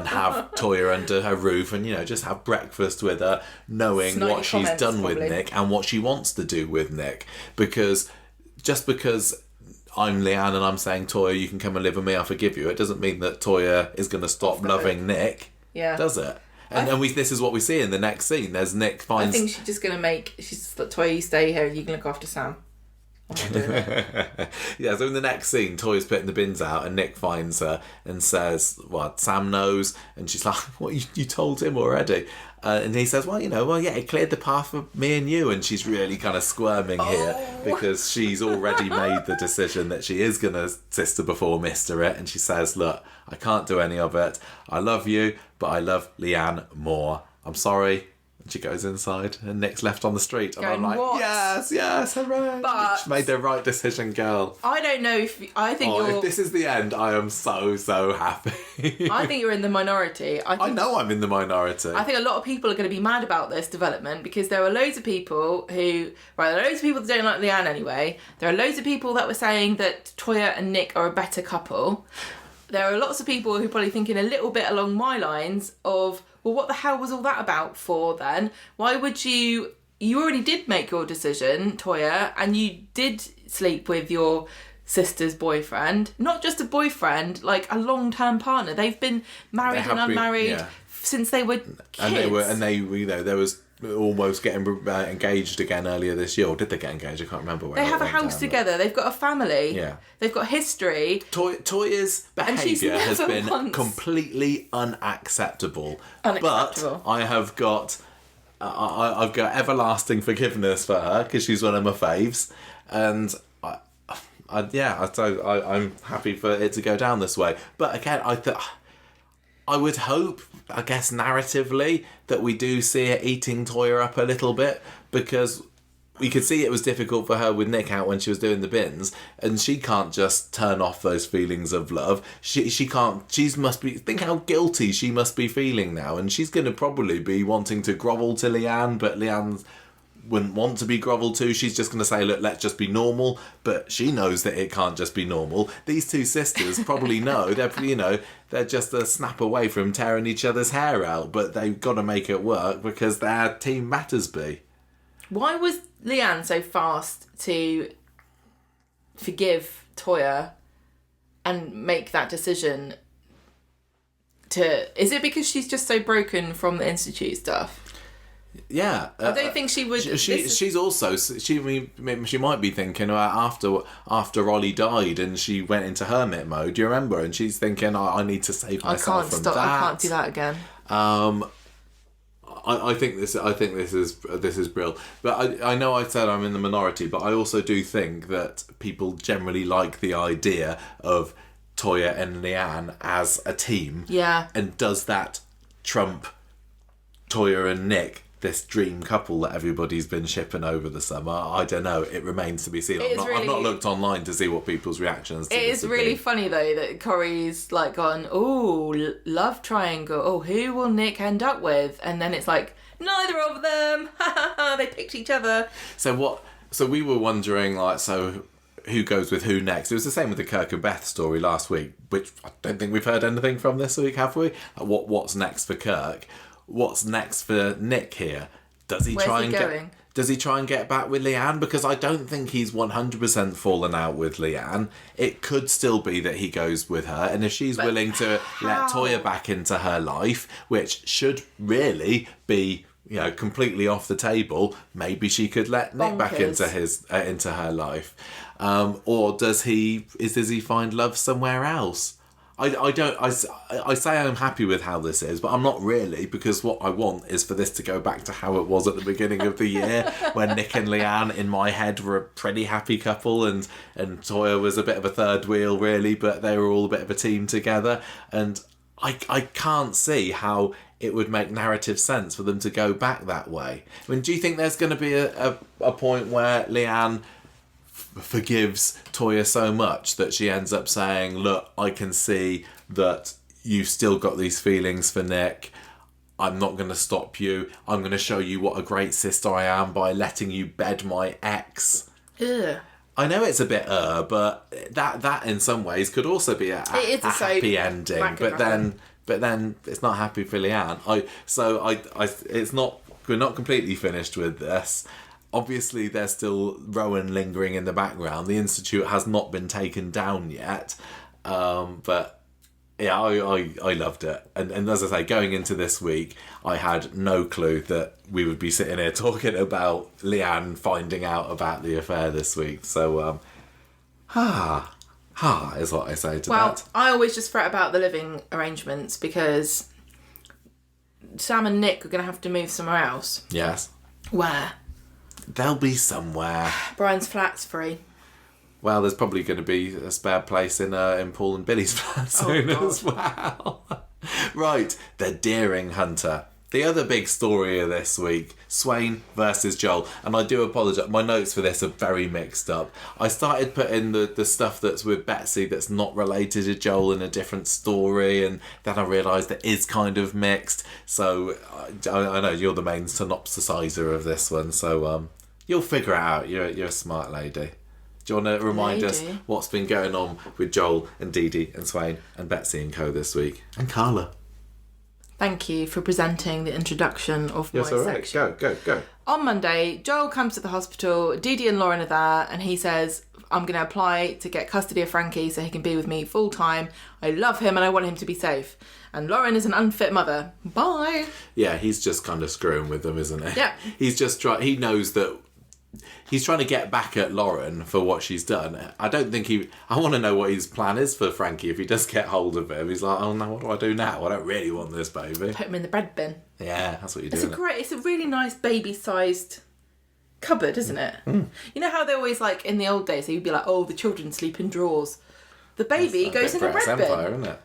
have Toyah under her roof and just have breakfast with her, knowing what she's done with Nick and what she wants to do with Nick. Because just because I'm Leanne and I'm saying, Toyah, you can come and live with me, I'll forgive you, it doesn't mean that Toyah is going to stop loving Nick, does it? And this is what we see in the next scene. There's Nick finds... I think she's just going to she's like, Toyah, you stay here and you can look after Sam. Yeah, so in the next scene, Toyah's putting the bins out and Nick finds her and says, well, Sam knows, and she's like, what, you told him already? And he says, it cleared the path for me and you. And she's really kind of squirming here because she's already made the decision that she is going to sister before mister it. And she says, look, I can't do any of it. I love you, but I love Leanne more. I'm sorry. And she goes inside and Nick's left on the street. And I'm like, what? Yes, hooray. But she made the right decision, girl. I don't know if this is the end, I am so happy. I think you're in the minority. I know I'm in the minority. I think a lot of people are going to be mad about this development, because there are loads of people that don't like Leanne anyway. There are loads of people that were saying that Toyah and Nick are a better couple. There are lots of people who are probably thinking a little bit along my lines of, well, what the hell was all that about for then? Why would you already did make your decision, Toyah, and you did sleep with your sister's boyfriend. Not just a boyfriend, like a long-term partner. They've been married and unmarried since they were kids. And there was almost getting engaged again earlier this year. Or did they get engaged? I can't remember. They have a house together. They've got a family. Yeah. They've got history. Toyah's behaviour has been completely unacceptable. But I've got everlasting forgiveness for her because she's one of my faves, and I'm happy for it to go down this way. But again, I would hope, I guess, narratively, that we do see it eating Toyah up a little bit, because we could see it was difficult for her with Nick out when she was doing the bins, and she can't just turn off those feelings of love. She can't. Think how guilty she must be feeling now, and she's going to probably be wanting to grovel to Leanne, but Leanne wouldn't want to be grovelled to. She's just going to say, look, let's just be normal. But she knows that it can't just be normal. These two sisters probably know they're just a snap away from tearing each other's hair out, but they've got to make it work because their team matters be. Why was Leanne so fast to forgive Toyah and make that decision Is it because she's just so broken from the Institute stuff? Yeah, I don't think she would. She's also she might be thinking about after Ollie died and she went into hermit mode. Do you remember? And she's thinking, I need to save myself from that. I can't do that again. I think this is brilliant. But I know I said I'm in the minority, but I also do think that people generally like the idea of Toyah and Leanne as a team. Yeah. And does that trump Toyah and Nick, this dream couple that everybody's been shipping over the summer? I don't know. It remains to be seen. I've not looked online to see what people's reactions to this is really funny, though, that Corey's like gone, oh, love triangle. Oh, who will Nick end up with? And then it's like, neither of them. They picked each other. So we were wondering, like, so who goes with who next? It was the same with the Kirk and Beth story last week, which I don't think we've heard anything from this week, have we? What's next for Kirk? What's next for Nick here? Does he try and get back with Leanne? Because I don't think he's 100% fallen out with Leanne. It could still be that he goes with her, and if she's willing to let Toyah back into her life, which should really be, completely off the table, maybe she could let Nick back into her life. Or does he find love somewhere else? I say I'm happy with how this is, but I'm not really, because what I want is for this to go back to how it was at the beginning of the year, when Nick and Leanne in my head were a pretty happy couple, and Toyah was a bit of a third wheel really, but they were all a bit of a team together, and I can't see how it would make narrative sense for them to go back that way. I mean, do you think there's going to be a point where Leanne forgives Toyah so much that she ends up saying, look, I can see that you've still got these feelings for Nick. I'm not going to stop you. I'm going to show you what a great sister I am by letting you bed my ex. Ugh. I know it's a bit but that in some ways could also be a happy ending. But then it's not happy for Leanne. We're not completely finished with this. Obviously, there's still Rowan lingering in the background. The Institute has not been taken down yet. But yeah, I loved it. And as I say, going into this week, I had no clue that we would be sitting here talking about Leanne finding out about the affair this week. So, is what I say to that. Well, I always just fret about the living arrangements because Sam and Nick are going to have to move somewhere else. Yes. Where? They'll be somewhere. Brian's flat's free. Well, there's probably going to be a spare place in Paul and Billy's flat soon as well. Right, the Deering Hunter. The other big story of this week, Swain versus Joel. And I do apologise, my notes for this are very mixed up. I started putting the stuff that's with Betsy that's not related to Joel in a different story, and then I realised it is kind of mixed. So I know you're the main synopsisizer of this one, so you'll figure it out. You're a smart lady. Do you want to remind us what's been going on with Joel and Dee-Dee and Swain and Betsy and co this week? And Carla. Thank you for presenting the introduction of my section. Go. On Monday, Joel comes to the hospital, Dee-Dee and Lauren are there, and he says, I'm going to apply to get custody of Frankie so he can be with me full time. I love him and I want him to be safe. And Lauren is an unfit mother. Bye. Yeah, he's just kind of screwing with them, isn't he? Yeah. He knows that he's trying to get back at Lauren for what she's done. I want to know what his plan is for Frankie if he does get hold of him. He's like, oh no, what do I do now? I don't really want this baby. Put him in the bread bin. Yeah, that's what you do. It's a really nice baby-sized cupboard, isn't it? Mm. You know how they always, like, in the old days, you'd be like, oh, the children sleep in drawers. The baby goes in the bread bin. Isn't it?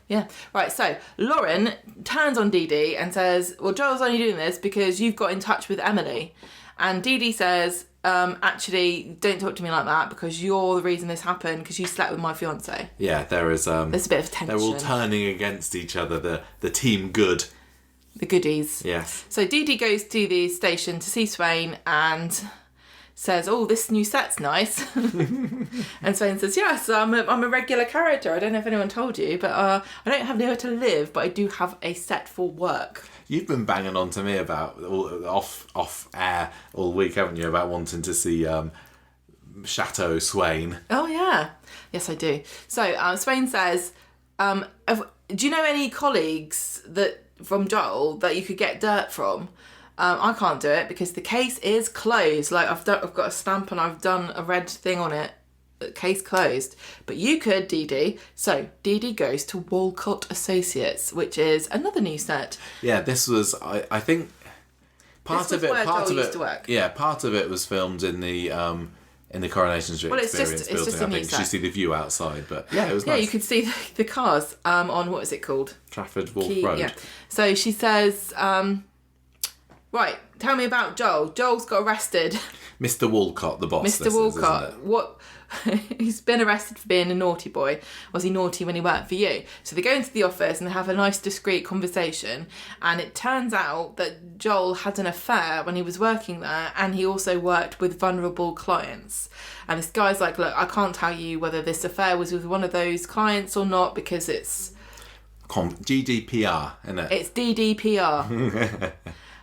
Yeah. Right, so Lauren turns on Dee-Dee and says, well, Joel's only doing this because you've got in touch with Emily. And Dee-Dee says, actually, don't talk to me like that because you're the reason this happened because you slept with my fiancé. Yeah, there's a bit of tension. They're all turning against each other, the team good. The goodies. Yes. So Dee-Dee goes to the station to see Swain and says, oh, this new set's nice. And Swain says, yes, I'm a regular character. I don't know if anyone told you, but I don't have nowhere to live, but I do have a set for work. You've been banging on to me about off air all week, haven't you? About wanting to see Chateau Swain. Oh yeah, yes I do. So Swain says, Do you know any colleagues from Joel that you could get dirt from? I can't do it because the case is closed. Like I've got a stamp and I've done a red thing on it. Case closed. But you could, Dee-Dee. So Dee-Dee goes to Walcott Associates, which is another new set. Yeah, this was I think part of it used to work. Yeah, part of it was filmed in the Coronation Street Experience building. Just a I new think set. you see the view outside, but yeah, it was Yeah, nice. you could see the cars on what is it called? Trafford Walk Road. Yeah. So she says, right, tell me about Joel. Joel's got arrested. Mr. Walcott, the boss. Mr. Walcott, what? He's been arrested for being a naughty boy. Was he naughty when he worked for you? So they go into the office and they have a nice discreet conversation, and it turns out that Joel had an affair when he was working there, and he also worked with vulnerable clients. And this guy's like, look, I can't tell you whether this affair was with one of those clients or not because it's GDPR, isn't it? It's DDPR.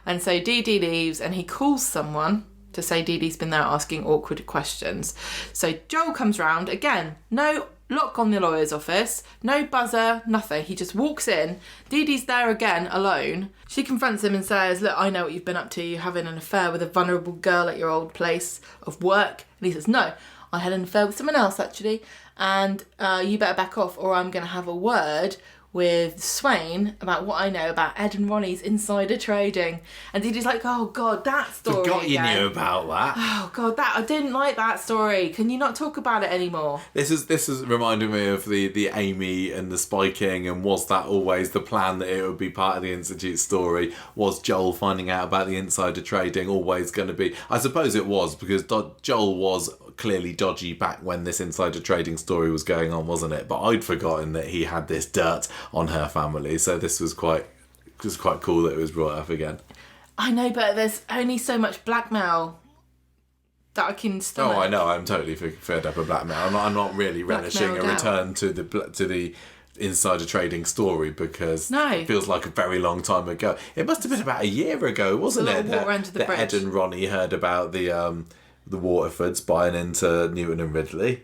And so Dee-Dee leaves and he calls someone to say Dee-Dee's been there asking awkward questions. So Joel comes round, again, no lock on the lawyer's office, no buzzer, nothing. He just walks in. Dee-Dee's there again, alone. She confronts him and says, look, I know what you've been up to. You're having an affair with a vulnerable girl at your old place of work. And he says, no, I had an affair with someone else, actually. And you better back off or I'm going to have a word with Swain about what I know about Ed and Ronnie's insider trading. And Dee-Dee's like, oh God, that story Forgot you again. knew about that. Oh God, I didn't like that story. Can you not talk about it anymore? This is reminding me of the Amy and the spiking, and was that always the plan that it would be part of the Institute story? Was Joel finding out about the insider trading always going to be? I suppose it was, because Joel was clearly dodgy back when this insider trading story was going on, wasn't it? But I'd forgotten that he had this dirt on her family, so this was quite cool that it was brought up again. I know, but there's only so much blackmail that I can stomach. Oh, I know. I'm totally fed up with blackmail. I'm not really relishing a return to the insider trading story, because it feels like a very long time ago. It must have been about a year ago, wasn't it? That Ed and Ronnie heard about the Waterfords buying into Newton and Ridley,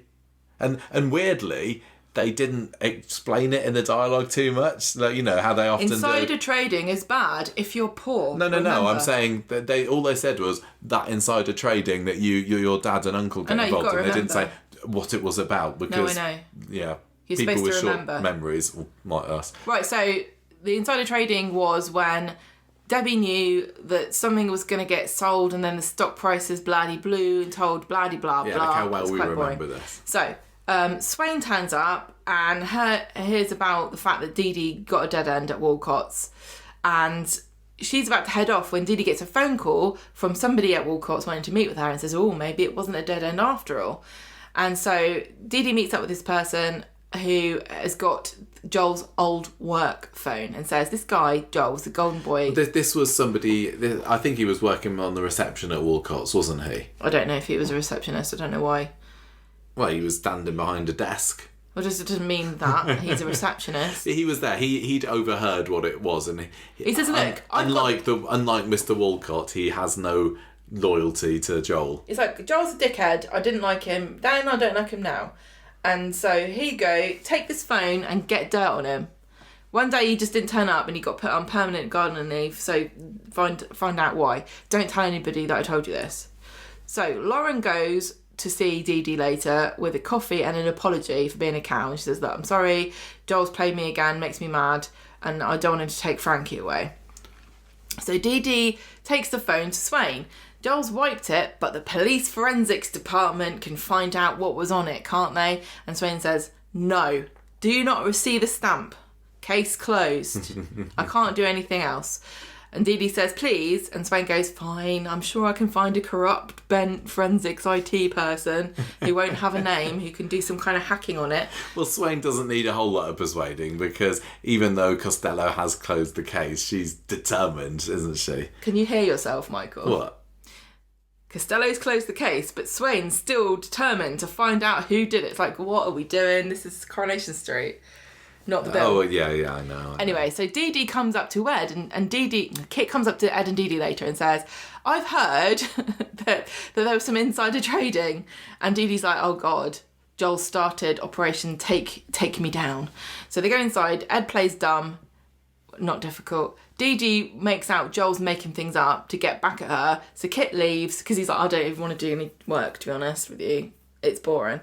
and weirdly, they didn't explain it in the dialogue too much. Like, you know how they often insider trading is bad if you're poor. No. I'm saying that all they said was that insider trading that your dad and uncle get involved in. They didn't say what it was about, because no, I know. Yeah, You're people supposed with to short remember. memories like us. Right. So the insider trading was when Debbie knew that something was going to get sold, and then the stock prices bloody blew and told bloody blah blah. Yeah, look how well It's we quite remember boring. this. So Swain turns up and hears about the fact that Dee-Dee got a dead end at Walcott's, and she's about to head off when Dee-Dee gets a phone call from somebody at Walcott's wanting to meet with her and says, oh, maybe it wasn't a dead end after all. And so Dee-Dee meets up with this person who has got Joel's old work phone and says, this guy, Joel's the golden boy. This was somebody, I think he was working on the reception at Walcott's, wasn't he? I don't know if he was a receptionist. I don't know why. Well, he was standing behind a desk. Well, it doesn't mean that. He's a receptionist. He was there. He'd overheard what it was, and he says, look, unlike Mr. Walcott, he has no loyalty to Joel. It's like, Joel's a dickhead. I didn't like him then, I don't like him now. And so here you go, take this phone and get dirt on him. One day he just didn't turn up and he got put on permanent gardening leave, so find out why. Don't tell anybody that I told you this. So Lauren goes to see Dee-Dee later with a coffee and an apology for being a cow. And she says, look, I'm sorry, Joel's played me again, makes me mad, and I don't want him to take Frankie away. So Dee-Dee takes the phone to Swain. Joel's wiped it, but the police forensics department can find out what was on it, can't they? And Swain says, no, do not receive a stamp. Case closed. I can't do anything else. And Dee-Dee says, please. And Swain goes, fine, I'm sure I can find a corrupt, bent forensics IT person who won't have a name, who can do some kind of hacking on it. Well, Swain doesn't need a whole lot of persuading, because even though Costello has closed the case, she's determined, isn't she? Can you hear yourself, Michael? What? Costello's closed the case, but Swain's still determined to find out who did it. It's like, what are we doing? This is Coronation Street. Not the bill. Oh, yeah, I know. Anyway, so Dee-Dee comes up to Ed, and Kit comes up to Ed and Dee-Dee later and says, I've heard that there was some insider trading. And Dee-Dee's like, oh God, Joel started Operation Take Me Down. So they go inside. Ed plays dumb. Not difficult. Dee-Dee makes out Joel's making things up to get back at her. So Kit leaves because he's like, I don't even want to do any work, to be honest with you. It's boring.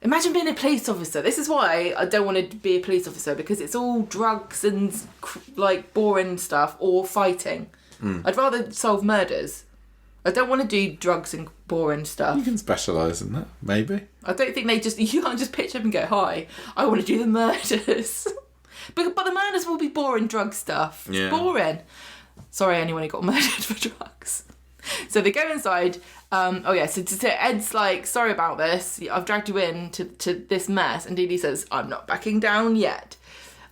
Imagine being a police officer. This is why I don't want to be a police officer, because it's all drugs and like boring stuff or fighting. I'd rather solve murders. I don't want to do drugs and boring stuff. You can specialise in that, maybe. I don't think you can't just pitch up and go, hi, I want to do the murders. but the murders will be boring drug stuff. It's boring. Sorry, anyone who got murdered for drugs. So they go inside. So Ed's like, sorry about this. I've dragged you in to this mess. And Dee-Dee says, I'm not backing down yet.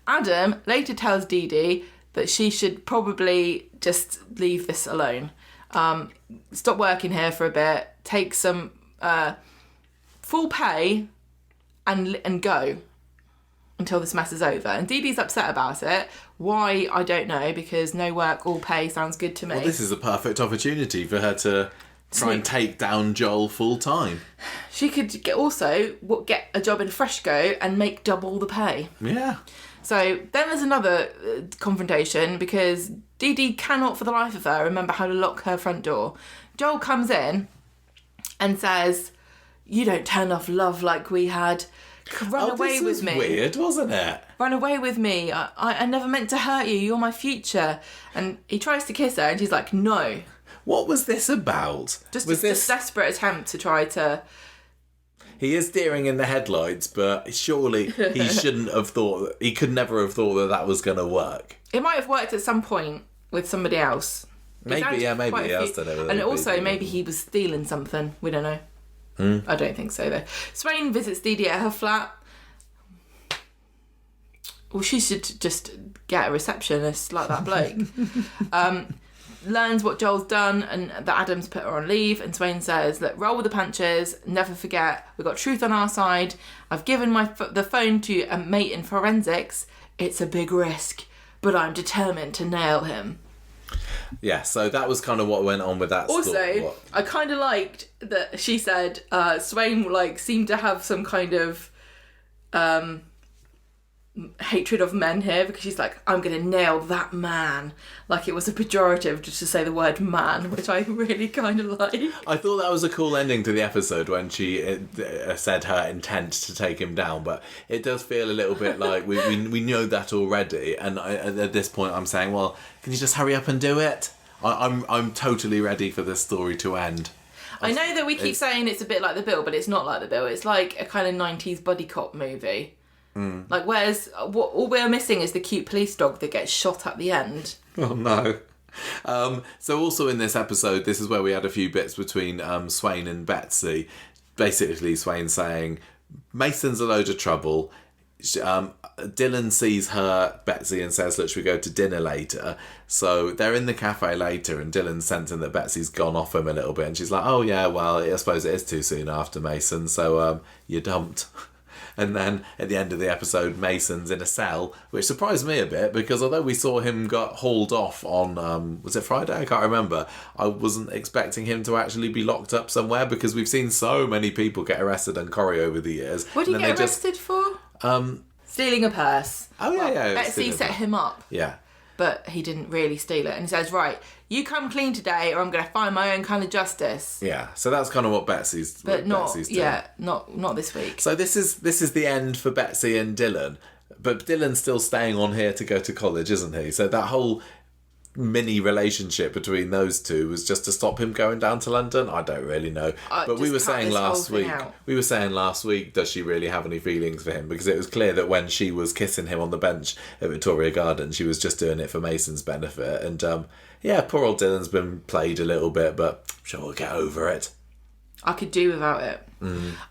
Adam later tells Dee-Dee that she should probably just leave this alone. Stop working here for a bit, take some full pay and go until this mess is over. And Dee Dee's upset about it. Why, I don't know, because no work, all pay sounds good to me. Well, this is a perfect opportunity for her to try and take down Joel full time. She could also get a job in Freshco and make double the pay. Yeah. So then there's another confrontation because Dee Dee cannot for the life of her remember how to lock her front door. Joel comes in and says, you don't turn off love like we had. Run away with me. Weird, wasn't it? Run away with me. I never meant to hurt you. You're my future. And he tries to kiss her and she's like, no. What was this about? Just a desperate attempt to try to... He is deering in the headlights, but surely he shouldn't have thought... He could never have thought that was going to work. It might have worked at some point with somebody else. Maybe he has done it. And also, maybe he was stealing something. We don't know. I don't think so, though. Swain visits Dee Dee at her flat. Well, she should just get a receptionist like that bloke. Learns what Joel's done and that Adam's put her on leave. And Swain says, look, roll with the punches. Never forget, we've got truth on our side. I've given the phone to a mate in forensics. It's a big risk, but I'm determined to nail him. Yeah, so that was kind of what went on with that. Also, I kind of liked that she said Swain seemed to have some kind of hatred of men here, because she's like, I'm going to nail that man. Like it was a pejorative just to say the word man, which I really kind of like. I thought that was a cool ending to the episode when she said her intent to take him down, but it does feel a little bit like we know that already, and at this point I'm saying, well, can you just hurry up and do it? I'm totally ready for this story to end. I know that we keep saying it's a bit like The Bill, but it's not like The Bill. It's like a kind of 90s buddy cop movie. Like, whereas all we're missing is the cute police dog that gets shot at the end. Oh no. So also in this episode, this is where we had a few bits between Swain and Betsy. Basically, Swain saying, Mason's a load of trouble. Dylan sees her, Betsy, and says, look, should we go to dinner later? So they're in the cafe later, and Dylan's sensing that Betsy's gone off him a little bit, and she's like, oh yeah, well, I suppose it is too soon after Mason, so you're dumped. And then at the end of the episode, Mason's in a cell, which surprised me a bit, because although we saw him got hauled off on, was it Friday? I can't remember. I wasn't expecting him to actually be locked up somewhere, because we've seen so many people get arrested on Corrie over the years. What did he get arrested for? Stealing a purse. Oh, yeah. Betsy set him up. Yeah. But he didn't really steal it. And he says, right, you come clean today or I'm going to find my own kind of justice. Yeah, so that's kind of what Betsy's doing. But not this week. So this is the end for Betsy and Dylan. But Dylan's still staying on here to go to college, isn't he? So that whole mini relationship between those two was just to stop him going down to London. I don't really know. But we were saying last week, does she really have any feelings for him? Because it was clear that when she was kissing him on the bench at Victoria Garden, she was just doing it for Mason's benefit. And poor old Dylan's been played a little bit, but I'm sure we'll get over it. I could do without it.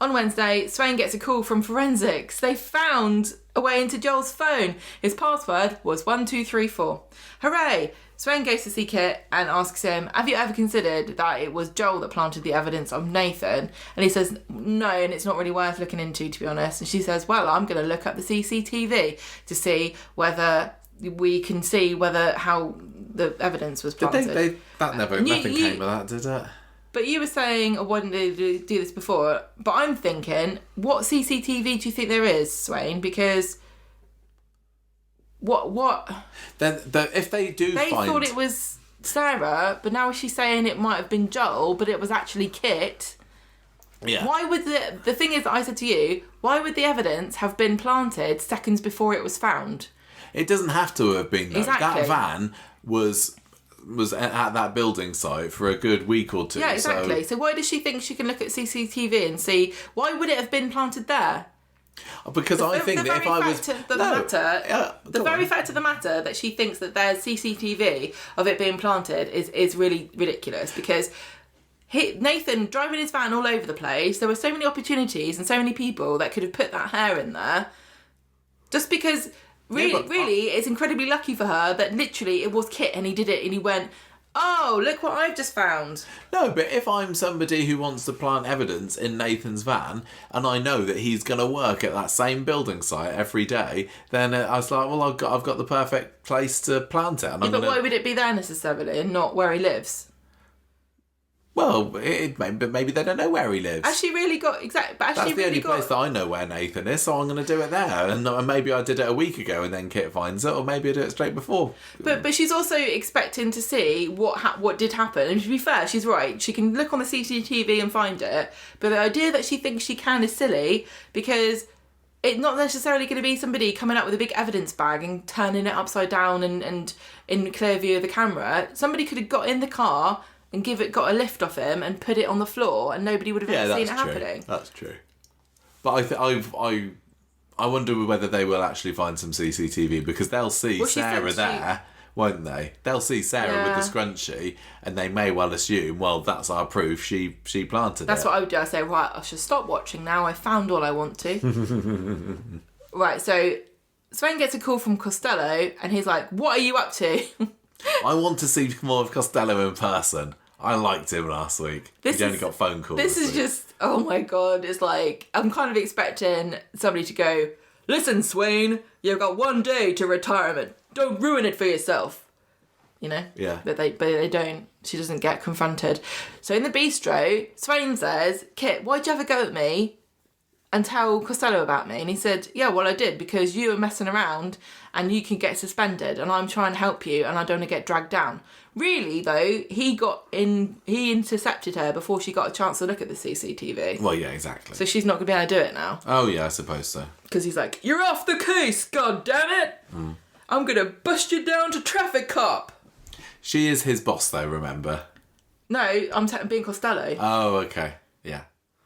On Wednesday, Swain gets a call from forensics. They found a way into Joel's phone. His password was 1234. Hooray! Swain goes to see Kit and asks him, have you ever considered that it was Joel that planted the evidence of Nathan? And he says, no, and it's not really worth looking into, to be honest. And she says, well, I'm going to look up the CCTV to see whether we can see how the evidence was planted. Nothing came of that, did it? But you were saying, why didn't they do this before? But I'm thinking, what CCTV do you think there is, Swain? Because what? Then if they do, They thought it was Sarah, but now she's saying it might have been Joel, but it was actually Kit. Yeah. Why would the thing is that I said to you, why would the evidence have been planted seconds before it was found? It doesn't have to have been, though. Exactly. That van was at that building site for a good week or two. Yeah, exactly. So why does she think she can look at CCTV and see, why would it have been planted there? Because I think that if I was... The very fact of the matter that she thinks that there's CCTV of it being planted is really ridiculous, because Nathan driving his van all over the place, there were so many opportunities and so many people that could have put that hair in there. Just because, really, it's incredibly lucky for her that literally it was Kit and he did it and he went, oh, look what I've just found. No, but if I'm somebody who wants to plant evidence in Nathan's van and I know that he's going to work at that same building site every day, then I was like, well, I've got the perfect place to plant it. And but why would it be there necessarily and not where he lives? Well, but maybe they don't know where he lives. Has she really got That's the only place that I know where Nathan is, so I'm going to do it there. And maybe I did it a week ago, and then Kit finds it, or maybe I did it straight before. But she's also expecting to see what did happen. And to be fair, she's right. She can look on the CCTV and find it. But the idea that she thinks she can is silly, because it's not necessarily going to be somebody coming out with a big evidence bag and turning it upside down and in clear view of the camera. Somebody could have got in the car and got a lift off him and put it on the floor, and nobody would have ever seen it happening. That's true. But I wonder whether they will actually find some CCTV, because they'll see Sarah there, won't they? They'll see Sarah with the scrunchie, and they may well assume, well, that's our proof. She planted it. That's what I would do. I say, right, I should stop watching now. I found all I want to. Right, so Swain gets a call from Costello, and he's like, "What are you up to?" I want to see more of Costello in person. I liked him last week. He only got phone calls. This is just, oh my God. It's like, I'm kind of expecting somebody to go, "Listen, Swain, you've got 1 day to retirement. Don't ruin it for yourself." You know? Yeah. But they don't. She doesn't get confronted. So in the bistro, Swain says, "Kit, why'd you ever go at me and tell Costello about me?" And he said, "Yeah, well, I did, because you were messing around and you can get suspended, and I'm trying to help you and I don't want to get dragged down." Really, though, he intercepted her before she got a chance to look at the CCTV. Well, yeah, exactly. So she's not going to be able to do it now. Oh, yeah, I suppose so. Because he's like, "You're off the case, god damn it! I'm going to bust you down to traffic cop." She is his boss, though, remember? No, I'm being Costello. Oh, okay. Yeah.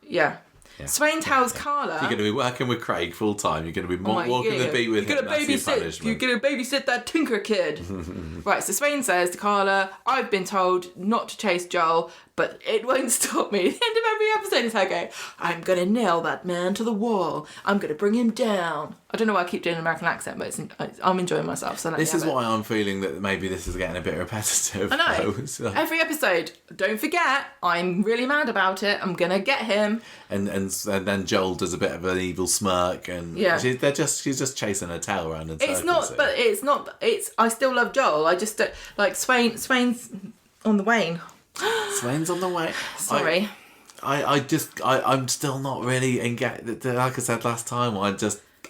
Yeah. Swain tells Carla... You're going to be working with Craig full time. You're going to be walking the beat with him. You're going to babysit that Tinker kid. Right, so Swain says to Carla, "I've been told not to chase Joel, but it won't stop me." At the end of every episode is her going, "I'm going to nail that man to the wall. I'm going to bring him down." I don't know why I keep doing an American accent, but I'm enjoying myself. So this is why I'm feeling that maybe this is getting a bit repetitive. I know. So. Every episode, don't forget, I'm really mad about it. I'm going to get him. And then Joel does a bit of an evil smirk, and she's just chasing her tail around in circles. I still love Joel. I just don't, like Swain's on the wane. Swain's on the way. Sorry. I'm still not really engaged. Like I said last time,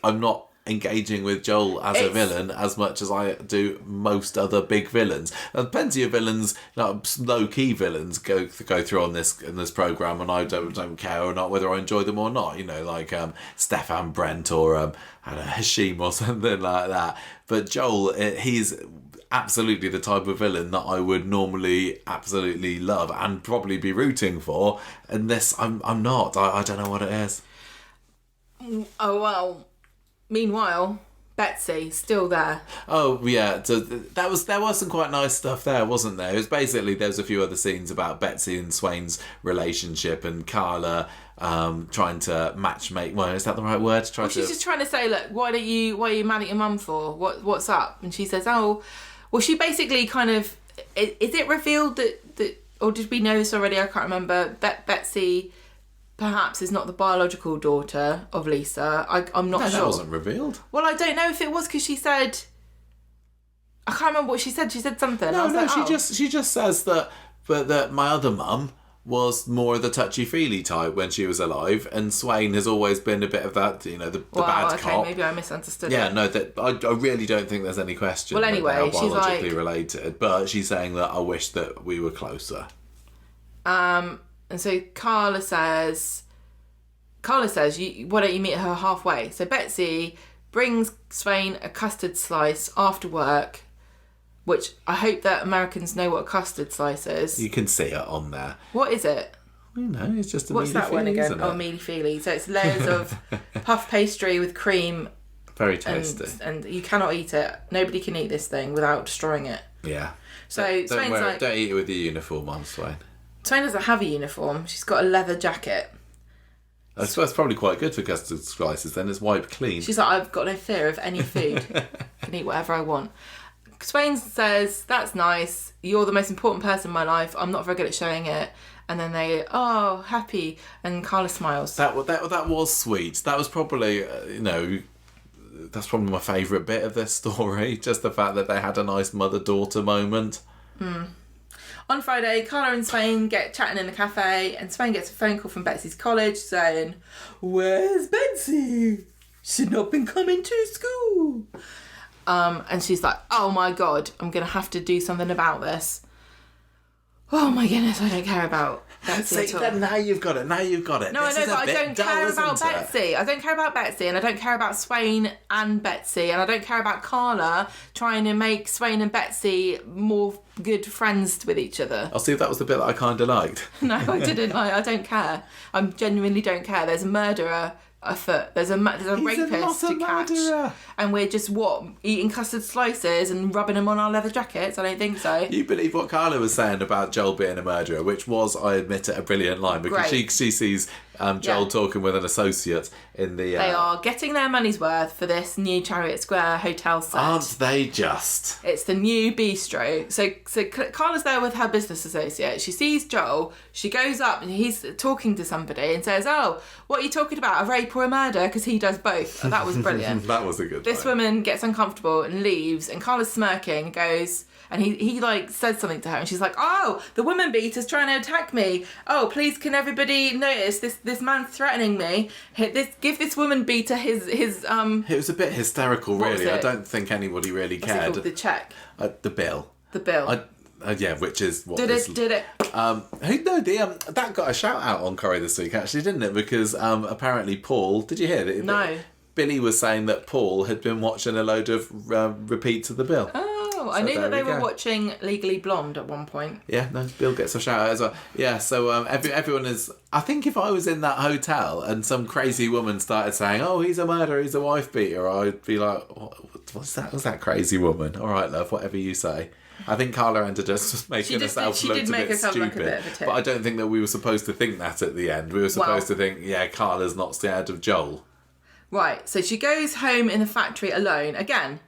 I'm not engaging with Joel as a villain as much as I do most other big villains. And plenty of villains, low key villains, go through in this program, and I don't care or not whether I enjoy them or not. You know, like Stefan Brent or I don't know, Hashim or something like that. But Joel, he's absolutely the type of villain that I would normally absolutely love and probably be rooting for. And this, I'm not. I don't know what it is. Oh well. Meanwhile, Betsy still there. Oh yeah, so there was some quite nice stuff there, wasn't there? It was basically, there was a few other scenes about Betsy and Swain's relationship, and Carla trying to matchmake. Well, is that the right word? She's just trying to say, look, what are you mad at your mum for? What's up? And she says, oh, well, she basically kind of, is it revealed that or did we know this already? I can't remember. Betsy perhaps is not the biological daughter of Lisa. I'm not sure. That wasn't revealed. Well, I don't know if it was, because she said, I can't remember what she said. She said something. No, she just says that my other mum was more of the touchy-feely type when she was alive, and Swain has always been a bit of that, the bad cop. Maybe I misunderstood Yeah, it. no, that I really don't think there's any question Well, anyway, that they are she's biologically like... related, but she's saying that I wish that we were closer. And so Carla says, why don't you meet her halfway? So Betsy brings Swain a custard slice after work, which I hope that Americans know what a custard slice is. You can see it on there. What is it? It's just a What's that one again? isn't it? Oh, mealy-feely. So it's layers of puff pastry with cream. Very tasty. And you cannot eat it. Nobody can eat this thing without destroying it. Yeah. So don't eat it with your uniform on, Swain. Swain doesn't have a uniform. She's got a leather jacket. That's probably quite good for custard slices then. It's wiped clean. She's like, I've got no fear of any food. I can eat whatever I want. Swain says, that's nice. You're the most important person in my life. I'm not very good at showing it. And then they, happy. And Carla smiles. That was sweet. That was probably, that's probably my favourite bit of this story. Just the fact that they had a nice mother-daughter moment. On Friday, Carla and Swain get chatting in a cafe, and Swain gets a phone call from Betsy's college saying, "Where's Betsy? She's not been coming to school." And she's like, "Oh my God, I'm going to have to do something about this." Oh my goodness, I don't care about Betsy at all. Now you've got it. No, I know, but I don't care about Betsy. I don't care about Betsy, and I don't care about Swain and Betsy, and I don't care about Carla trying to make Swain and Betsy more good friends with each other. I'll see if that was the bit that I kind of liked. No, I didn't. I don't care. I genuinely don't care. There's a murderer afoot. There's a rapist to catch, and we're just eating custard slices and rubbing them on our leather jackets. I don't think so. You believe what Carla was saying about Joel being a murderer, which was, I admit it, a brilliant line, because she sees Joel talking with an associate in the... They are getting their money's worth for this new Chariot Square hotel set. Aren't they just? It's the new bistro. So Carla's there with her business associate. She sees Joel. She goes up and he's talking to somebody and says, "Oh, what are you talking about? A rape or a murder?" Because he does both. That was brilliant. That was a good This woman gets uncomfortable and leaves, and Carla's smirking and goes... And he says something to her, and she's like, "Oh, the woman beater's trying to attack me. Oh, please, can everybody notice this man's threatening me? Give this woman beater his." It was a bit hysterical, really. I don't think anybody really cared. What's it called? The check. The bill. The bill. Which is what did it? That got a shout out on Corrie this week, actually, didn't it? Because apparently Paul, did you hear that? No. Billy was saying that Paul had been watching a load of repeats of the bill. Oh, I knew that they were watching Legally Blonde at one point. Yeah, no, Bill gets a shout out as well. Yeah, so everyone is... I think if I was in that hotel and some crazy woman started saying, "Oh, he's a murderer, he's a wife beater," I'd be like, what's that? What's that crazy woman? All right, love, whatever you say. I think Carla ended up just making herself look a bit stupid. But I don't think that we were supposed to think that at the end. We were supposed to think, Carla's not scared of Joel. Right, so she goes home in the factory alone. Again,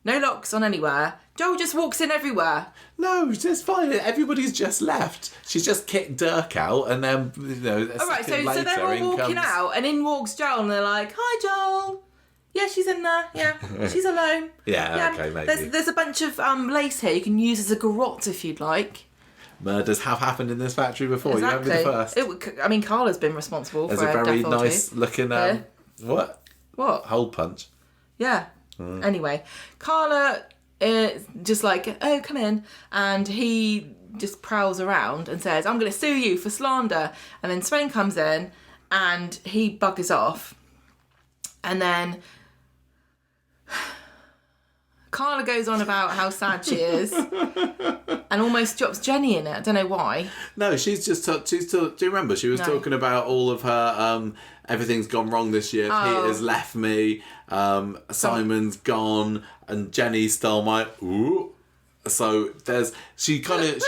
no locks on anywhere. Joel just walks in everywhere. No, it's just fine. Everybody's just left. She's just kicked Dirk out, and then, all right, so they're all walking out, and in walks Joel, and they're like, "Hi, Joel." "Yeah, she's in there. Yeah, she's alone." Yeah, okay, maybe. There's a bunch of lace here you can use as a garrote if you'd like. Murders have happened in this factory before. Exactly. You won't be the first. Carla's been responsible for a death or two. There's a very nice looking... What? Hole punch. Yeah. Anyway, Carla is just like, "Oh, come in." And he just prowls around and says, "I'm going to sue you for slander." And then Swain comes in and he buggers off. And then Carla goes on about how sad she is and almost drops Jenny in it. I don't know why. No, she's just... do you remember? She was talking about all of her... everything's gone wrong this year. Peter's left me. Simon's gone. And Jenny stole my... Ooh. So she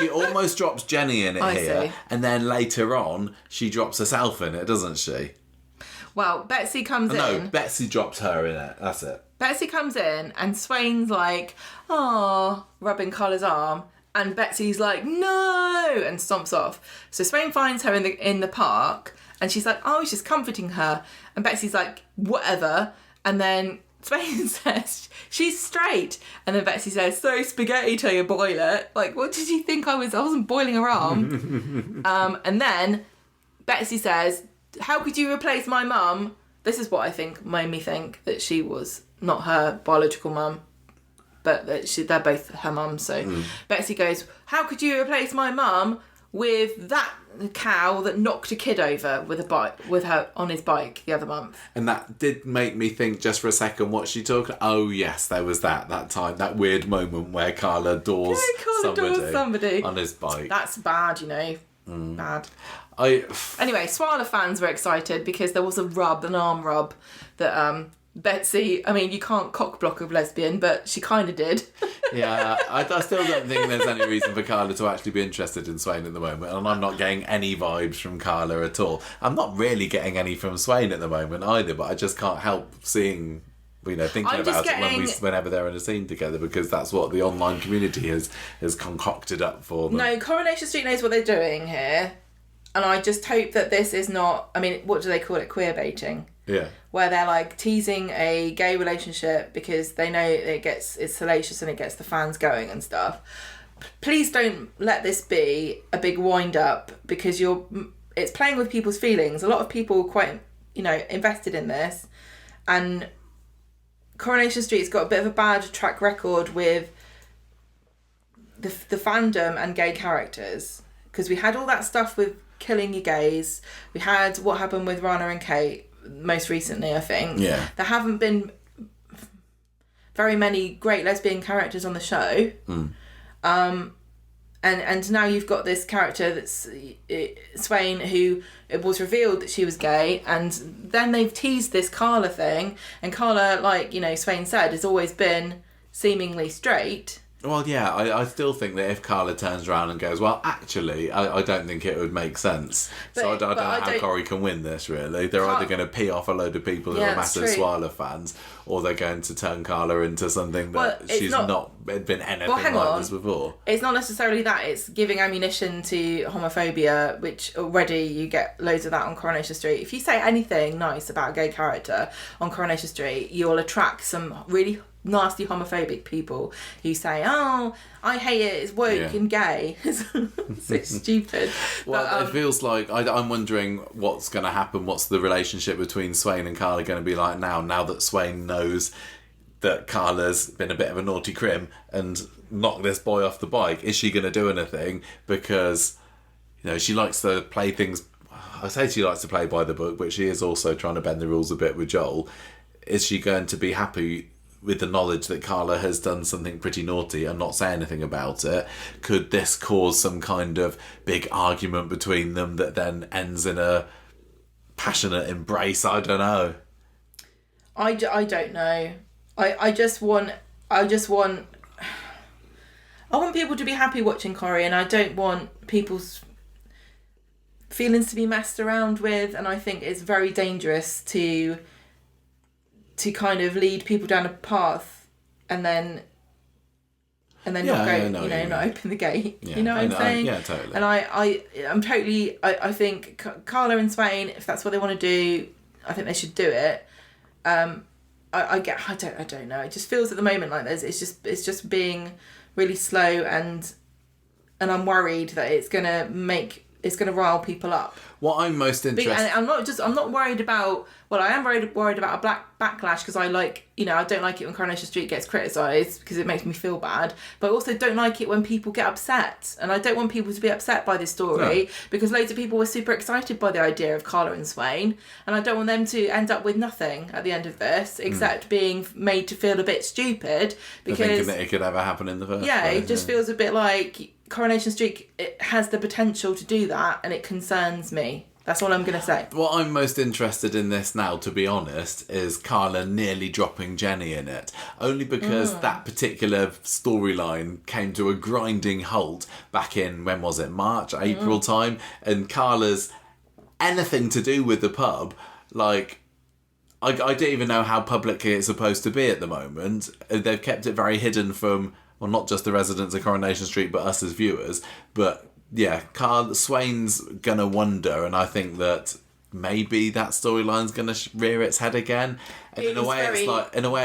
almost drops Jenny in it here. See. And then later on, she drops herself in it, doesn't she? Well, Betsy comes in. No, Betsy drops her in it. That's it. Betsy comes in and Swain's like, "Oh," rubbing Carla's arm. And Betsy's like, "No," and stomps off. So Swain finds her in the park and she's like, "Oh," she's comforting her. And Betsy's like, "Whatever." And then Swain says she's straight, and then Betsy says, "So spaghetti till you boil it." Like, what did you think I was? I wasn't boiling her arm. And then Betsy says, "How could you replace my mum?" This is what I think made me think that she was not her biological mum, but that they're both her mums. So Betsy goes, "How could you replace my mum with that cow that knocked a kid over with her on his bike the other month?" And that did make me think just for a second, what she talked. Oh yes, there was that time, that weird moment where Carla doors somebody on his bike. That's bad, bad. Anyway, Swala fans were excited because there was an arm rub that Betsy, I mean, you can't cock block a lesbian, but she kind of did. Yeah, I still don't think there's any reason for Carla to actually be interested in Swain at the moment, and I'm not getting any vibes from Carla at all. I'm not really getting any from Swain at the moment either, but I just can't help seeing, thinking about it whenever they're in a scene together, because that's what the online community has concocted up for them. No, Coronation Street knows what they're doing here, and I just hope that this is not, I mean, what do they call it? Queer baiting. Yeah. Where they're like teasing a gay relationship because they know it's salacious and it gets the fans going and stuff. Please don't let this be a big wind up, because it's playing with people's feelings. A lot of people are quite, invested in this, and Coronation Street's got a bit of a bad track record with the fandom and gay characters, because we had all that stuff with killing your gays. We had what happened with Rana and Kate most recently, I think. Yeah. There haven't been very many great lesbian characters on the show. And now you've got this character that's Swain, who it was revealed that she was gay, and then they've teased this Carla thing, and Carla, like, Swain said, has always been seemingly straight. Well, yeah, I still think that if Carla turns around and goes, well, actually, I don't think it would make sense. So I don't know how Corrie can win this, really. They're either going to pee off a load of people who are massive Swala fans, or they're going to turn Carla into something that she's not been anything like this before. It's not necessarily that. It's giving ammunition to homophobia, which already you get loads of that on Coronation Street. If you say anything nice about a gay character on Coronation Street, you'll attract some really nasty homophobic people who say, "Oh, I hate it, it's woke and gay." It's so stupid. Well, but, it feels like I'm wondering what's going to happen. What's the relationship between Swain and Carla going to be like now that Swain knows that Carla's been a bit of a naughty crim and knocked this boy off the bike? Is she going to do anything? Because she likes to play things. I say she likes to play by the book, but she is also trying to bend the rules a bit with Joel. Is she going to be happy with the knowledge that Carla has done something pretty naughty and not say anything about it? Could this cause some kind of big argument between them that then ends in a passionate embrace? I don't know. I don't know. I just want people to be happy watching Corrie, and I don't want people's feelings to be messed around with, and I think it's very dangerous to kind of lead people down a path and then not go, not open the gate. Yeah, you know what I'm saying? Yeah, totally. And I'm totally. I think Carla and Swain, if that's what they want to do, I think they should do it. I don't know. It just feels at the moment like it's just being really slow, and I'm worried that it's gonna rile people up. What I'm most interested... And I'm not worried about... Well, I am worried about a black backlash, because I don't like it when Coronation Street gets criticised, because it makes me feel bad. But I also don't like it when people get upset. And I don't want people to be upset by this story, because loads of people were super excited by the idea of Carla and Swain. And I don't want them to end up with nothing at the end of this, except being made to feel a bit stupid. Because thinking that it could ever happen in the first place. Yeah, it just feels a bit like... Coronation Street, it has the potential to do that, and it concerns me. That's all I'm going to say. What I'm most interested in this now, to be honest, is Carla nearly dropping Jenny in it. Only because that particular storyline came to a grinding halt back in, when was it, March, April time? And Carla's anything to do with the pub, like... I don't even know how public it's supposed to be at the moment. They've kept it very hidden from... Well, not just the residents of Coronation Street, but us as viewers. But yeah, Swain's gonna wonder, and I think that maybe that storyline's going to rear its head again. And in a way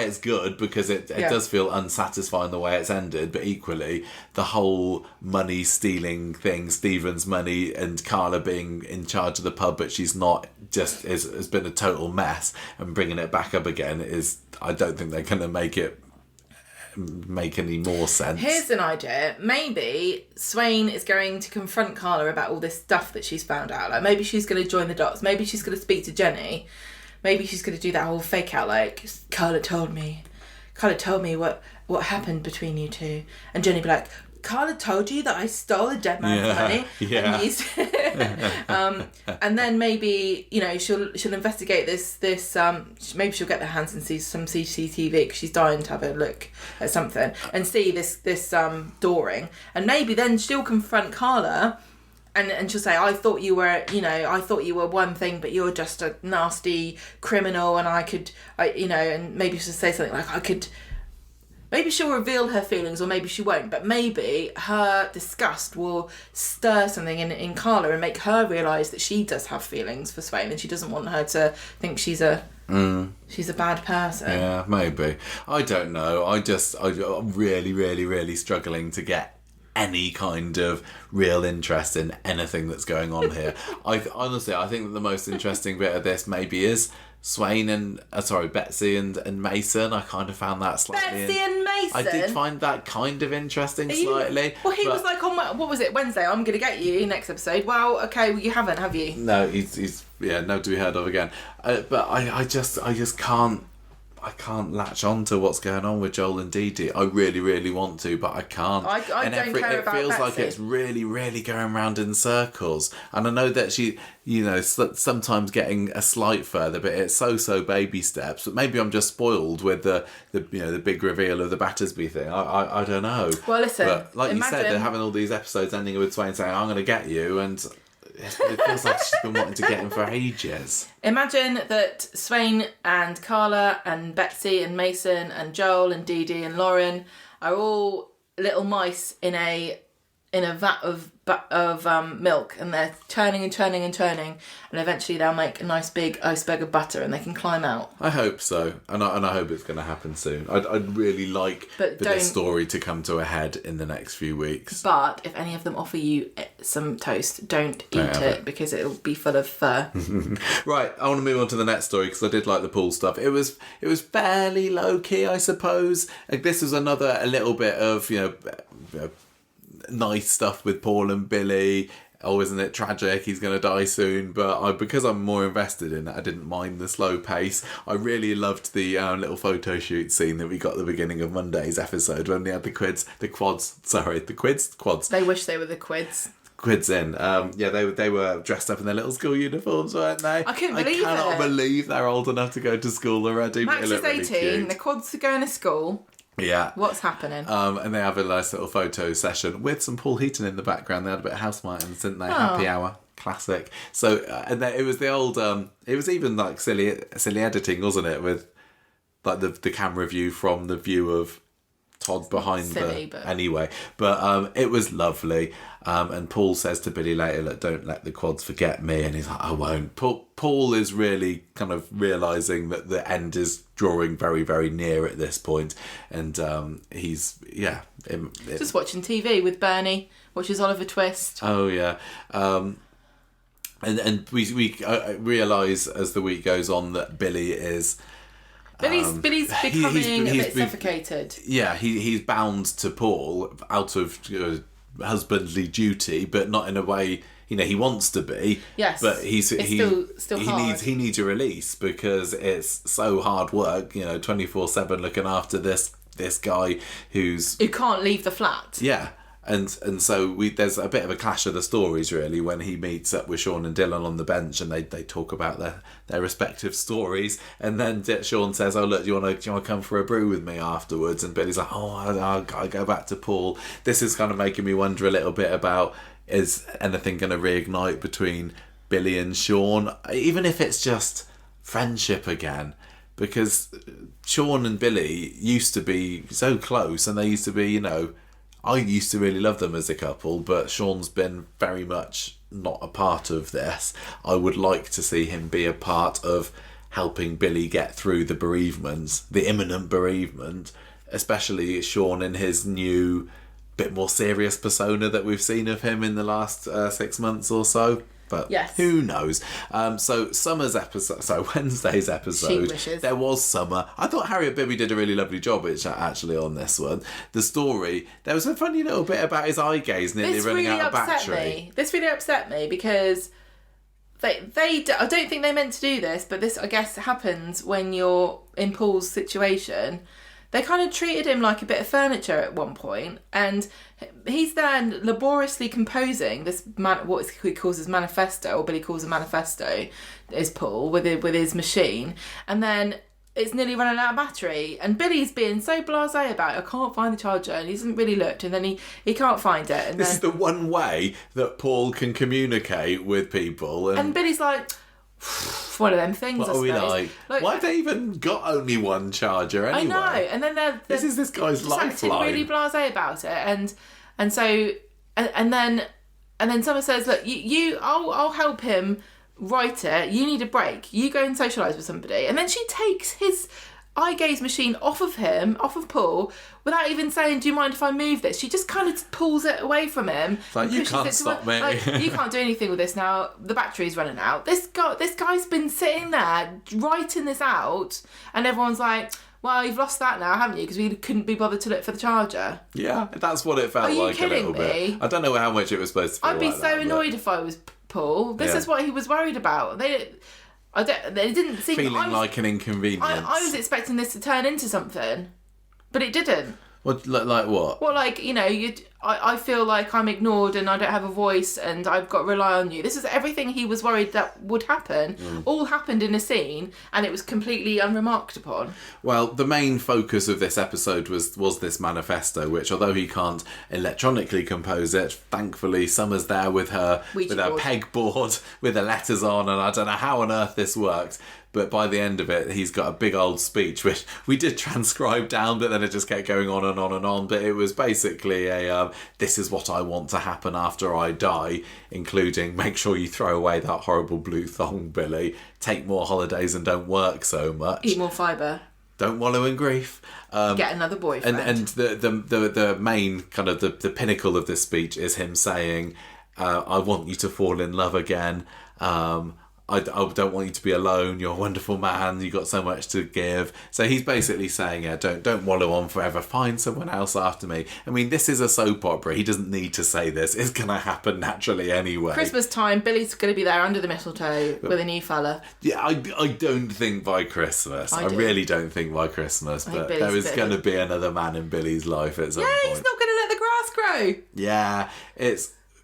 it's good because it does feel unsatisfying the way it's ended, but equally the whole money stealing thing, Stephen's money and Carla being in charge of the pub but she's not, just has been a total mess, and bringing it back up again is, I don't think they're going to make any more sense. Here's an idea. Maybe Swain is going to confront Carla about all this stuff that she's found out. Like, maybe she's going to join the dots. Maybe she's going to speak to Jenny. Maybe she's going to do that whole fake out, like, Carla told me what happened between you two. And Jenny be like, Carla told you that I stole a dead man's money and used it. And then maybe, you know, she'll investigate this maybe she'll get her hands and see some CCTV because she's dying to have a look at something and see this dooring, and maybe then she'll confront Carla and she'll say, I thought you were one thing but you're just a nasty criminal, and and maybe she'll say something like, maybe she'll reveal her feelings, or maybe she won't, but maybe her disgust will stir something in Carla and make her realise that she does have feelings for Swain, and she doesn't want her to think she's a bad person. Yeah, maybe. I don't know. I'm really, really, really struggling to get any kind of real interest in anything that's going on here. I honestly think that the most interesting bit of this maybe is Swain and Betsy and Mason. I kind of found that slightly. Betsy and Mason. I did find that kind of interesting slightly. Well, he was like on what was it, Wednesday? I'm gonna get you next episode. Well, okay, well, you haven't, have you? No, he's never to be heard of again. But I just can't. I can't latch on to what's going on with Joel and Dee-Dee. I really, really want to, but I can't. I don't care about It feels Betsy. like it's really, really going round in circles. And I know that she, sometimes getting a slight further, but it's so baby steps. But maybe I'm just spoiled with the big reveal of the Battersby thing. I don't know. Well, listen. But like you said, they're having all these episodes ending with Swain saying, I'm going to get you, and it feels like she's been wanting to get him for ages. Imagine that Swain and Carla and Betsy and Mason and Joel and Dee-Dee and Lauren are all little mice in a vat of milk, and they're turning and turning and turning, and eventually they'll make a nice big iceberg of butter and they can climb out. I hope so, and I hope it's going to happen soon. I'd really like for this story to come to a head in the next few weeks. But if any of them offer you some toast, don't eat it because it'll be full of fur. Right, I want to move on to the next story because I did like the pool stuff. It was fairly low key, I suppose. Like, this was a little bit of nice stuff with Paul and Billy. Oh, isn't it tragic? He's going to die soon. But because I'm more invested in it, I didn't mind the slow pace. I really loved the little photo shoot scene that we got at the beginning of Monday's episode when they had the quads. They wish they were the quids. Quids in. They were dressed up in their little school uniforms, weren't they? I cannot believe they're old enough to go to school already. Max is 18. Really, the quads are going to school. Yeah. What's happening? And they have a nice little photo session with some Paul Heaton in the background. They had a bit of House Martins, didn't they? Happy Hour. Classic. So, and then it was the old, it was even like silly editing, wasn't it? With like the camera view from the view of Todd behind anyway. But it was lovely. And Paul says to Billy later, look, don't let the quads forget me. And he's like, I won't. Paul is really kind of realising that the end is drawing very, very near at this point. And he's, just watching TV with Bernie, watches Oliver Twist. Oh, yeah. And we realise as the week goes on that Billy is... Billy's becoming a bit suffocated. Yeah, he's bound to Paul out of husbandly duty, but not in a way he wants to be. Yes, but still hard. He needs a release because it's so hard work. 24/7 looking after this guy who can't leave the flat. Yeah. And so there's a bit of a clash of the stories really when he meets up with Sean and Dylan on the bench and they talk about their respective stories, and then Sean says, oh look, do you want to come for a brew with me afterwards? And Billy's like, oh, I go back to Paul. This is kind of making me wonder a little bit about, is anything going to reignite between Billy and Sean, even if it's just friendship again? Because Sean and Billy used to be so close, and they used to be, I used to really love them as a couple, but Sean's been very much not a part of this. I would like to see him be a part of helping Billy get through the bereavement, the imminent bereavement, especially Sean in his new, bit more serious persona that we've seen of him in the last 6 months or so. But yes. Who knows? So Wednesday's episode, there was Summer. I thought Harriet Bibby did a really lovely job actually on this one. The story, there was a funny little bit about his eye gaze nearly running out of battery. This really upset me because I don't think they meant to do this, but this, I guess, happens when you're in Paul's situation. They kind of treated him like a bit of furniture at one point, and he's then laboriously composing this what he calls his manifesto, or Billy calls a manifesto, is Paul with his machine, and then it's nearly running out of battery, and Billy's being so blasé about it. I can't find the charger, and he hasn't really looked, and then he can't find it. And this is the one way that Paul can communicate with people, and Billy's like, one of them things. What are we like? Why have they even got only one charger anyway? I know, and then this is this guy's lifeline. Really blasé about it, and then someone says, "Look, I'll help him write it. You need a break. You go and socialise with somebody." And then she takes his eye gaze machine off of Paul, without even saying, "Do you mind if I move this?" She just kind of pulls it away from him. It's like, you can't stop me. Like, you can't do anything with this now. The battery's running out. This guy's been sitting there writing this out, and everyone's like, "Well, you've lost that now, haven't you? Because we couldn't be bothered to look for the charger." Yeah, that's what it felt like. Are you kidding me? I don't know how much it was supposed to feel. I'd be so annoyed if I was Paul. This is what he was worried about. They didn't seem... Feeling like an inconvenience. I was expecting this to turn into something, but it didn't. What, like what? Well, like, I feel like I'm ignored and I don't have a voice and I've got to rely on you. This is everything he was worried that would happen. All happened in a scene, and it was completely unremarked upon. Well, the main focus of this episode was this manifesto, which, although he can't electronically compose it, thankfully Summer's there with her pegboard with the letters on, and I don't know how on earth this worked. But by the end of it, he's got a big old speech, which we did transcribe down, but then it just kept going on and on and on. But it was basically this is what I want to happen after I die, including make sure you throw away that horrible blue thong, Billy. Take more holidays and don't work so much. Eat more fibre. Don't wallow in grief. Get another boyfriend. And the main kind of the pinnacle of this speech is him saying, I want you to fall in love again. I don't want you to be alone. You're a wonderful man. You've got so much to give. So he's basically saying, don't wallow on forever. Find someone else after me. I mean, this is a soap opera. He doesn't need to say this. It's going to happen naturally anyway. Christmas time, Billy's going to be there under the mistletoe with a new fella. Yeah, I don't think by Christmas. I really don't think by Christmas. But there is going to be another man in Billy's life at some point. Yeah, he's not going to let the grass grow. Yeah,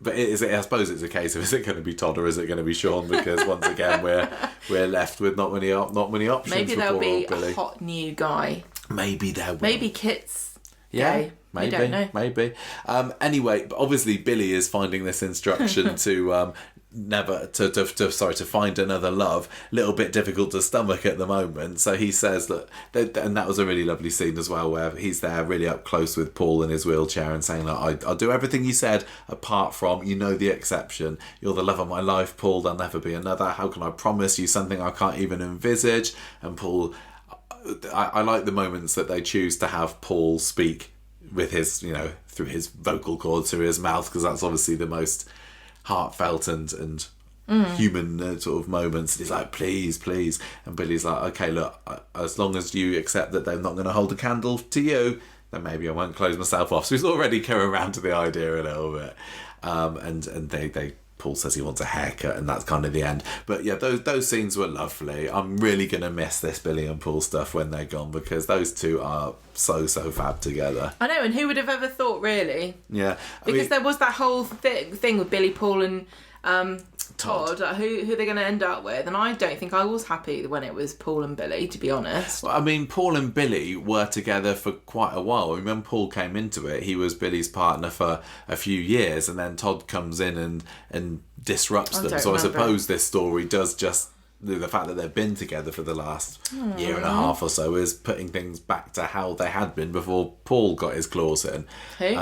But I suppose it's a case of, is it going to be Todd or is it going to be Sean? Because once again, we're left with not many options. Maybe there'll be a hot new guy. Maybe there will. Maybe Kit's yeah, gay. Maybe. We don't know. Maybe. Anyway, obviously Billy is finding this instruction to to find another love a little bit difficult to stomach at the moment. So he says that, and that was a really lovely scene as well, where he's there really up close with Paul in his wheelchair and saying, like, I'll do everything you said apart from, the exception. You're the love of my life, Paul. There'll never be another. How can I promise you something I can't even envisage? And Paul, I like the moments that they choose to have Paul speak with his, through his vocal cords, through his mouth, because that's obviously the most heartfelt and human sort of moments. He's like, please, and Billy's like, okay, look, as long as you accept that they're not going to hold a candle to you, then maybe I won't close myself off. So he's already coming around to the idea a little bit, and they Paul says he wants a haircut, and that's kind of the end. But yeah, those scenes were lovely. I'm really going to miss this Billy and Paul stuff when they're gone, because those two are so fab together. I know, and who would have ever thought, really? Yeah. Because there was that whole thing with Billy, Paul and Todd, who they're going to end up with, and I don't think I was happy when it was Paul and Billy, to be honest. Well, I mean, Paul and Billy were together for quite a while. I mean, when Paul came into it, he was Billy's partner for a few years, and then Todd comes in and disrupts them. So I suppose this story does just, the fact that they've been together for the last year and a half or so is putting things back to how they had been before Paul got his claws in. Who?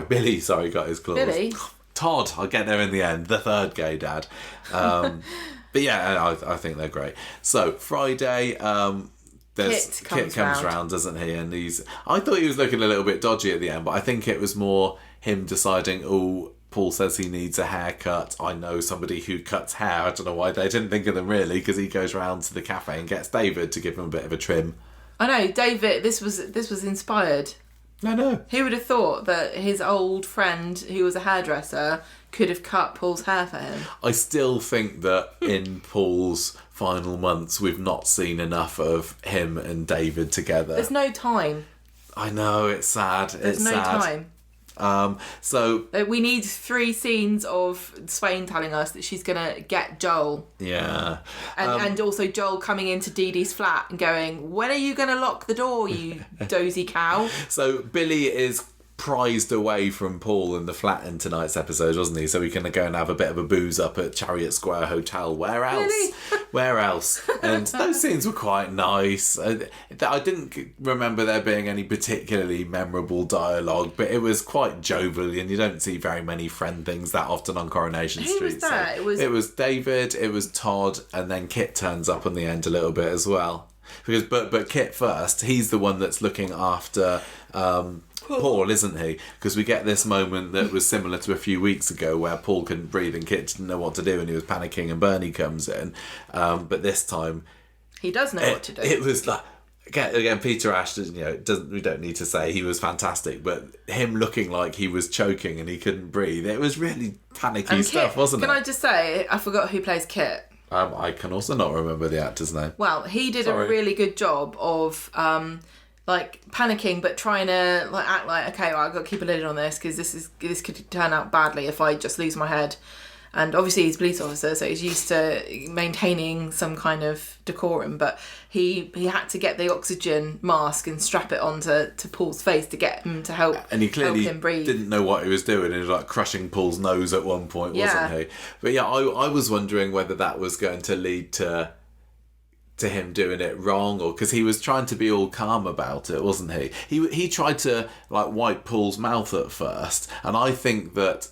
Billy got his claws. Billy? Todd, I'll get there in the end, the third gay dad. But yeah, I think they're great. So Friday, Kit comes round, doesn't he? And I thought he was looking a little bit dodgy at the end, but I think it was more him deciding, Paul says he needs a haircut. I know somebody who cuts hair. I don't know why they didn't think of them really, because he goes round to the cafe and gets David to give him a bit of a trim. I know, David, this was inspired. I know. Who would have thought that his old friend, who was a hairdresser, could have cut Paul's hair for him? I still think that in Paul's final months, we've not seen enough of him and David together. There's no time. I know, it's sad. There's no time. So we need 3 scenes of Swain telling us that she's gonna get Joel. Yeah. And also Joel coming into Dee-Dee's flat and going, when are you gonna lock the door, you dozy cow? So Billy is prized away from Paul in the flat in tonight's episode, wasn't he? So we can go and have a bit of a booze up at Chariot Square Hotel. Where else? Really? Where else? And those scenes were quite nice. I didn't remember there being any particularly memorable dialogue, but it was quite jovial, and you don't see very many friend things that often on Coronation Street. Who was that? So it was David, it was Todd, and then Kit turns up on the end a little bit as well. Because but Kit first, he's the one that's looking after Paul, isn't he? Because we get this moment that was similar to a few weeks ago where Paul couldn't breathe and Kit didn't know what to do and he was panicking, and Bernie comes in. But this time he does know what to do. It was like, again, Peter Ashton, we don't need to say he was fantastic, but him looking like he was choking and he couldn't breathe, it was really panicky stuff, wasn't it? Can I just say, I forgot who plays Kit. I can also not remember the actor's name. Well, he did a really good job of panicking, but trying to act like, okay, well, I've got to keep a lid on this because this could turn out badly if I just lose my head. And obviously he's a police officer, so he's used to maintaining some kind of decorum. But he had to get the oxygen mask and strap it onto Paul's face to get him to help. And he clearly help him breathe. Didn't know what he was doing. He was like crushing Paul's nose at one point, wasn't he? But yeah, I was wondering whether that was going to lead to him doing it wrong, or because he was trying to be all calm about it, wasn't he? He tried to wipe Paul's mouth at first, and I think that.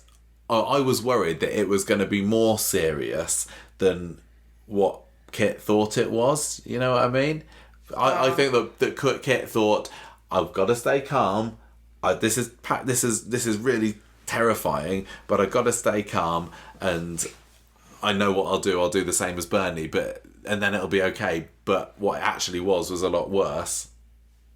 I was worried that it was going to be more serious than what Kit thought it was. You know what I mean? I think that Kit thought, I've got to stay calm. This is really terrifying, but I've got to stay calm, and I know what I'll do. I'll do the same as Bernie, and then it'll be okay. But what it actually was a lot worse.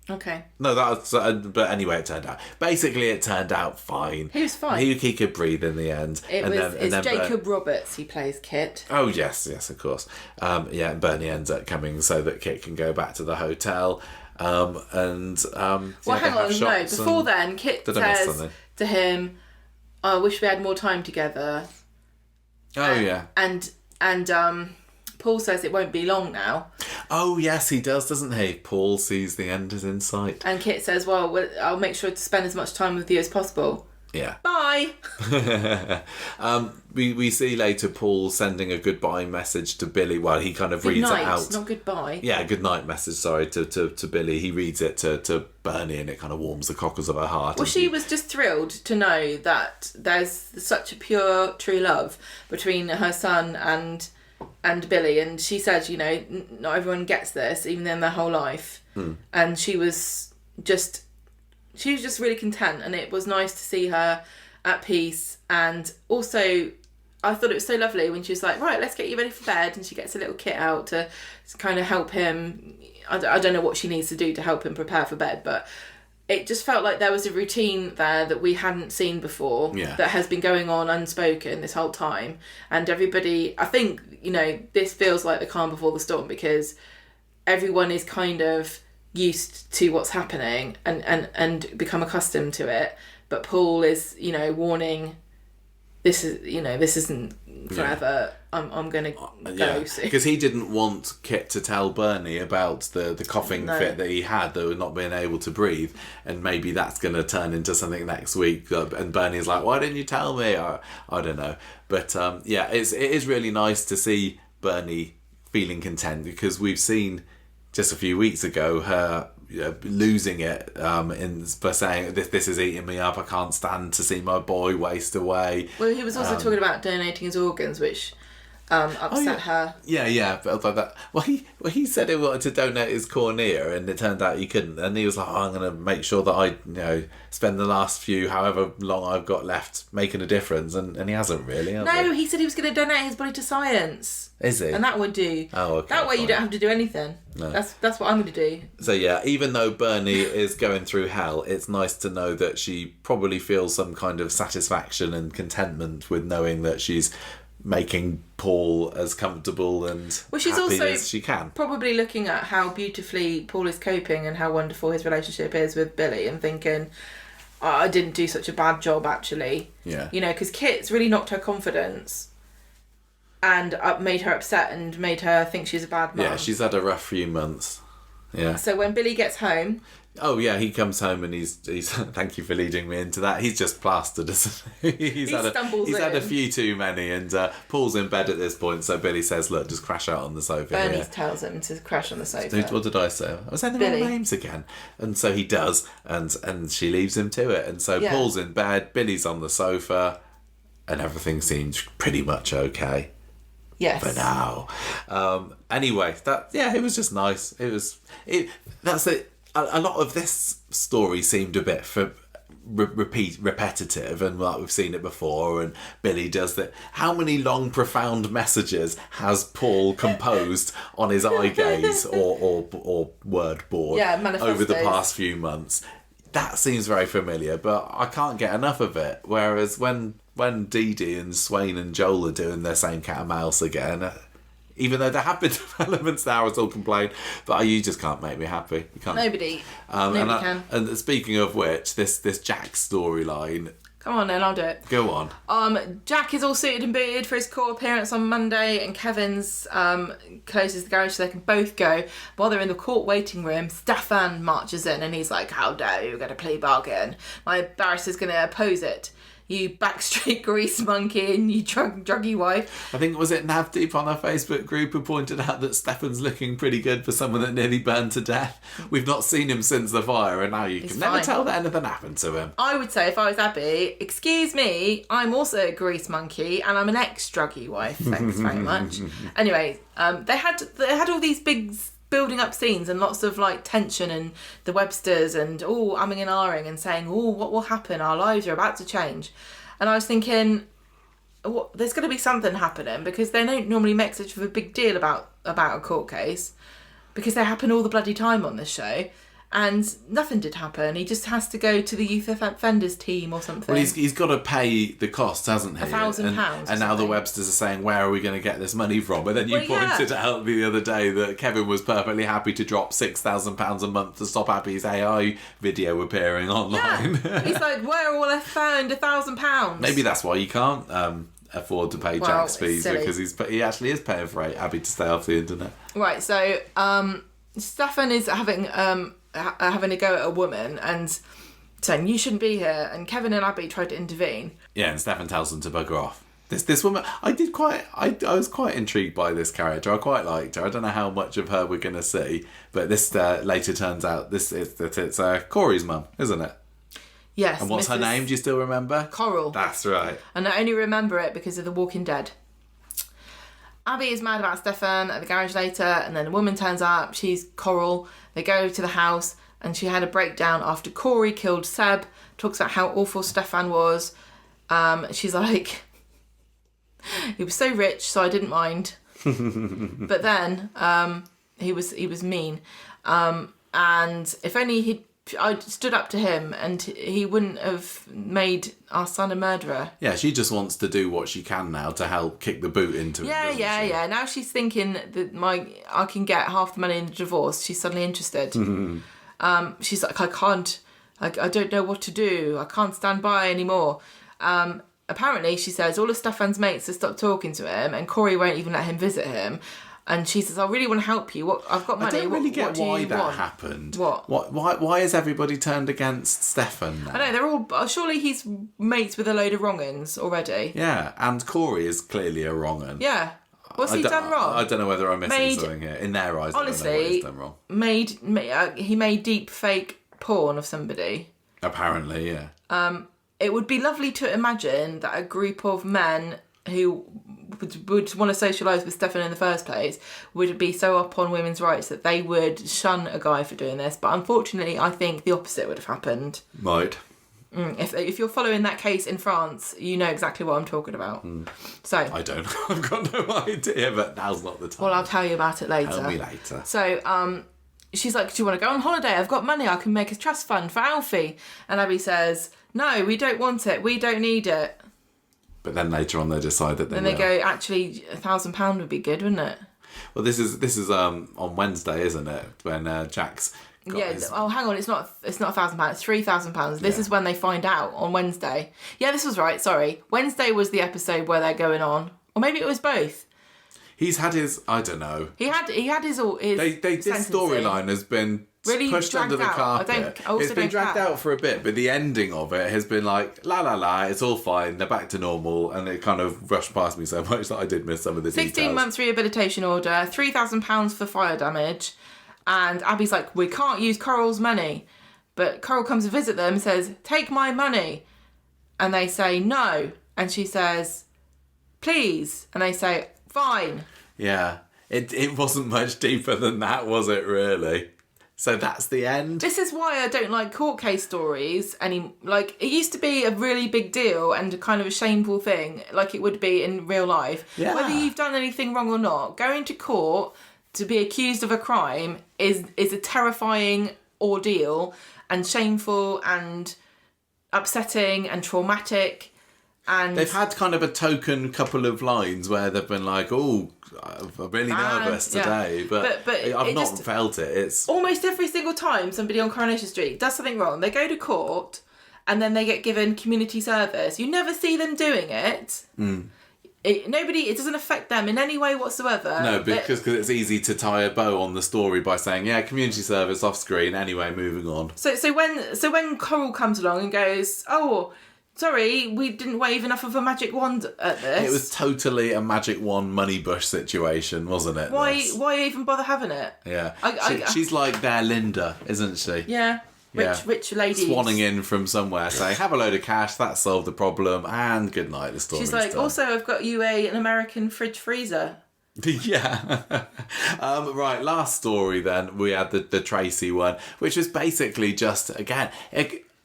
Okay. No, that was, but anyway, it turned out fine. He was fine. He could breathe in the end. It's Jacob Roberts. He plays Kit. Oh yes, of course. And Bernie ends up coming so that Kit can go back to the hotel. Hang on, no. Before then, Kit says to him, "I wish we had more time together." Oh yeah. And Paul says it won't be long now. Oh, yes, he does, doesn't he? Paul sees the end is in sight. And Kit says, well, I'll make sure to spend as much time with you as possible. Yeah. Bye! We see later Paul sending a goodbye message to Billy. Well, he kind of reads it out. Not goodbye. Yeah, good night message, sorry, to Billy. He reads it to Bernie, and it kind of warms the cockles of her heart. Well, she was just thrilled to know that there's such a pure, true love between her son and Billy, and she said, not everyone gets this, even in their whole life. And she was just really content, and it was nice to see her at peace. And also, I thought it was so lovely when she was like, right, let's get you ready for bed, and she gets a little kit out to kind of help him. I don't know what she needs to do to help him prepare for bed, but it just felt like there was a routine there that we hadn't seen before, that has been going on unspoken this whole time. And everybody, I think, this feels like the calm before the storm, because everyone is kind of used to what's happening and become accustomed to it. But Paul is, warning, this isn't forever. I'm going to go soon. Because he didn't want Kit to tell Bernie about the coughing fit that he had, that was not being able to breathe, and maybe that's going to turn into something next week. And Bernie's like, why didn't you tell me? I don't know. But it is really nice to see Bernie feeling content, because we've seen just a few weeks ago her losing it by saying this is eating me up. I can't stand to see my boy waste away. Well, he was also talking about donating his organs, which upset her. Yeah, but like that. Well, he said he wanted to donate his cornea, and it turned out he couldn't. And he was like, I'm going to make sure that I, spend the last however long I've got left making a difference, and he hasn't really. No, he said he was going to donate his body to science. Is he? And that would do. Oh, okay. That way you don't have to do anything. No. That's what I'm going to do. So yeah, even though Bernie is going through hell, it's nice to know that she probably feels some kind of satisfaction and contentment with knowing that she's making Paul as comfortable and she's happy also as she can. Probably looking at how beautifully Paul is coping and how wonderful his relationship is with Billy and thinking, I didn't do such a bad job actually. Yeah. Because Kit's really knocked her confidence and made her upset and made her think she's a bad mum. Yeah, she's had a rough few months. Yeah. So when Billy gets home... Oh yeah, he comes home and he's thank you for leading me into that. He's just plastered, isn't he? He's had a few too many, and Paul's in bed at this point. So Billy says, "Look, just crash out on the sofa." Bernie tells him to crash on the sofa. What did I say? I was saying the wrong names again, and so he does, and she leaves him to it. And so Paul's in bed, Billy's on the sofa, and everything seems pretty much okay. Yes. For now. Anyway, it was just nice. That's it. A lot of this story seemed a bit repetitive, and like we've seen it before, and Billy does that. How many long, profound messages has Paul composed on his eye gaze or word board over the past few months? That seems very familiar, but I can't get enough of it. Whereas when Dee-Dee and Swain and Joel are doing their same cat and mouse again, even though there have been developments there, I still complain, but you just can't make me happy. You can't. Nobody can. And speaking of which, this Jack storyline. Come on then, I'll do it. Go on. Jack is all suited and booted for his court appearance on Monday, and Kevin's closes the garage so they can both go. While they're in the court waiting room, Stefan marches in and he's like, "How dare you get a plea bargain? My barrister's going to oppose it. You backstreet grease monkey and you druggy wife." I think, was it Navdeep on our Facebook group who pointed out that Stefan's looking pretty good for someone that nearly burned to death? We've not seen him since the fire, and now you can never tell that anything happened to him. I would say, if I was Abby, excuse me, I'm also a grease monkey and I'm an ex-druggy wife. Thanks very much. Anyway, they had all these big building up scenes and lots of like tension and the Websters and all umming and ahhing and saying, what will happen? Our lives are about to change. And I was thinking, there's going to be something happening, because they don't normally make such a big deal about a court case, because they happen all the bloody time on this show. And nothing did happen. He just has to go to the youth offenders team or something. Well, he's got to pay the costs, hasn't he? £1,000. And now the Websters are saying, where are we going to get this money from? And then you pointed out the other day that Kevin was perfectly happy to drop £6,000 a month to stop Abby's AI video appearing online. Yeah. He's like, where will I find £1,000? Maybe that's why you can't afford to pay Jack's fees, because he actually is paying for Abby to stay off the internet. Right, so Stefan is having a go at a woman and saying, "You shouldn't be here," and Kevin and Abby tried to intervene. Yeah, and Stefan tells them to bugger off. This woman, I was quite intrigued by this character. I quite liked her. I don't know how much of her we're going to see, but this later turns out it's Corey's mum, isn't it? Yes. And what's her name? Do you still remember? Coral. That's right. And I only remember it because of The Walking Dead. Abby is mad about Stefan at the garage later, and then a woman turns up. She's Coral. They go to the house, and she had a breakdown after Corey killed Seb. Talks about how awful Stefan was. She's like, he was so rich, so I didn't mind. But then he was mean. And if only I stood up to him, and he wouldn't have made our son a murderer. Yeah, she just wants to do what she can now to help kick the boot into him. Yeah. Now she's thinking that I can get half the money in the divorce. She's suddenly interested. She's like, I don't know what to do. I can't stand by anymore. Apparently, she says, all of Stefan's mates have stopped talking to him, and Corey won't even let him visit him. And she says, I really want to help you. I've got money. I don't really get why that want? happened. What? Why has everybody turned against Stefan now? I know, they're all... Surely he's mates with a load of wrong-uns already. Yeah, and Corey is clearly a wrong-un. Yeah. What's he done wrong? I don't know whether I'm missing something here. In their eyes, honestly, I don't know what he's done wrong. He made deep fake porn of somebody. Apparently, yeah. It would be lovely to imagine that a group of men who would want to socialise with Stefan in the first place would be so up on women's rights that they would shun a guy for doing this. But unfortunately, I think the opposite would have happened. Right. If you're following that case in France, you know exactly what I'm talking about. So I don't. I've got no idea, but now's not the time. Well, I'll tell you about it later. Tell me later. So, she's like, do you want to go on holiday? I've got money. I can make a trust fund for Alfie. And Abby says, no, we don't want it. We don't need it. But then later on they decide that they will. Then they go, actually, £1,000 would be good, wouldn't it? Well, this is on Wednesday, isn't it? When Jack's got his... Oh, hang on, it's not £1,000, it's £3,000. This is when they find out on Wednesday. Yeah, this was right, sorry. Wednesday was the episode where they're going on. Or maybe it was both. He's had his, I don't know. He had his this storyline has been really pushed under the carpet. It's been dragged out for a bit, but the ending of it has been like, la la la, it's all fine, they're back to normal, and it kind of rushed past me so much that I did miss some of the 16 months rehabilitation order, £3,000 for fire damage, and Abby's like, we can't use Coral's money. But Coral comes to visit them and says, take my money. And they say, no. And she says, please. And they say, fine. Yeah. It wasn't much deeper than that, was it, really? So that's the end. This is why I don't like court case stories. It used to be a really big deal and a kind of a shameful thing, like it would be in real life. Yeah. Whether you've done anything wrong or not, going to court to be accused of a crime is a terrifying ordeal and shameful and upsetting and traumatic. And they've had kind of a token couple of lines where they've been like, oh, I'm really nervous today, but I've not felt it. It's almost every single time somebody on Coronation Street does something wrong, they go to court and then they get given community service. You never see them doing it. It doesn't affect them in any way whatsoever. No, because it's easy to tie a bow on the story by saying, yeah, community service off screen. Anyway, moving on. So when Coral comes along and goes, oh, sorry, we didn't wave enough of a magic wand at this. It was totally a magic wand money bush situation, wasn't it? Why even bother having it? Yeah. She's like their Linda, isn't she? Yeah. Rich lady. Swanning in from somewhere saying, have a load of cash, that solved the problem, and good night, the story's She's like, done. also, I've got you an American fridge freezer. Yeah. Right, last story then, we had the Tracy one, which was basically just, again...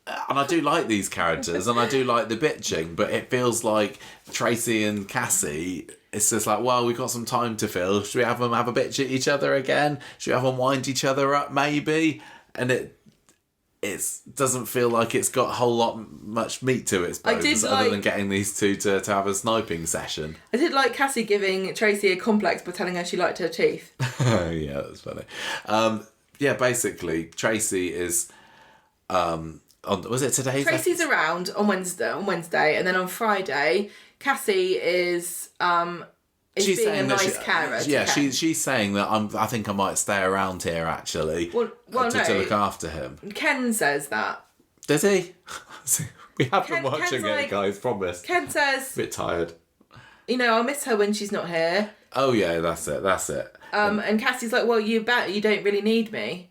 And I do like these characters, and I do like the bitching, but it feels like Tracy and Cassie, it's just like, well, we've got some time to fill. Should we have them have a bitch at each other again? Should we have them wind each other up, maybe? And it doesn't feel like it's got a whole lot much meat to its bones, other than getting these two to have a sniping session. I did like Cassie giving Tracy a complex by telling her she liked her teeth. Yeah, that's funny. Basically, Tracy is... was it today? Tracy's around on Wednesday, and then on Friday, Cassie is being a nice carer. Yeah, she's saying that I think I might stay around here actually. To look after him. Ken says that. Does he? We have been watching it, guys. Promise. Ken says, a bit tired. I miss her when she's not here. Oh yeah, that's it. And Cassie's like, well, you don't really need me.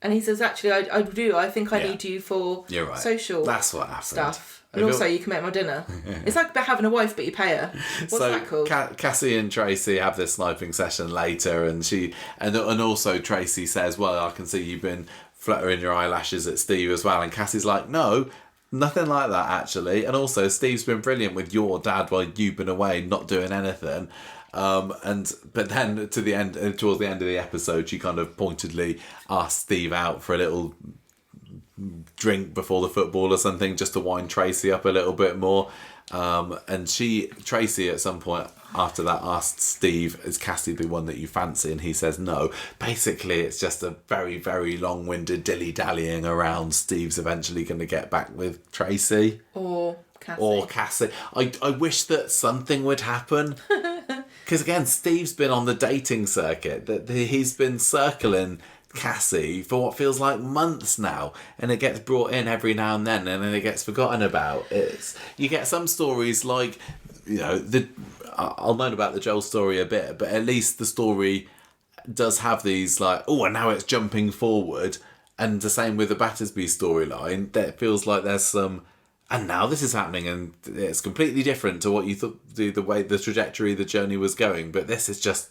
And he says, actually, I do. I think I need you for social That's what happened. Stuff. And also, you can make my dinner. It's like having a wife, but you pay her. What's that called? Cassie and Tracy have this sniping session later, and also Tracy says, well, I can see you've been fluttering your eyelashes at Steve as well. And Cassie's like, no, nothing like that, actually. And also, Steve's been brilliant with your dad while you've been away, not doing anything. But then towards the end of the episode, she kind of pointedly asked Steve out for a little drink before the football or something, just to wind Tracy up a little bit more. And Tracy at some point after that asked Steve, is Cassie the one that you fancy? And he says no. Basically, it's just a very, very long-winded dilly-dallying around Steve's eventually going to get back with Tracy. Or Cassie. I wish that something would happen. Because again, Steve's been on the dating circuit. That he's been circling Cassie for what feels like months now, and it gets brought in every now and then it gets forgotten about. You get some stories like I'll moan about the Joel story a bit, but at least the story does have these like, oh, and now it's jumping forward. And the same with the Battersby storyline. That feels like there's some, and now this is happening, and it's completely different to what you thought the way the trajectory the journey was going. But this is just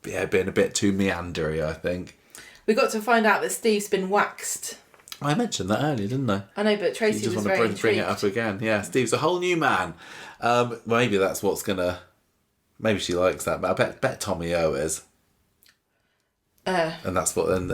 being a bit too meandery, I think. We got to find out that Steve's been waxed. I mentioned that earlier, didn't I? I know, but Tracy was very intrigued. You just want to bring it up again. Yeah, Steve's a whole new man. Maybe that's what's gonna. Maybe she likes that, but I bet Tommy O is. And that's what, and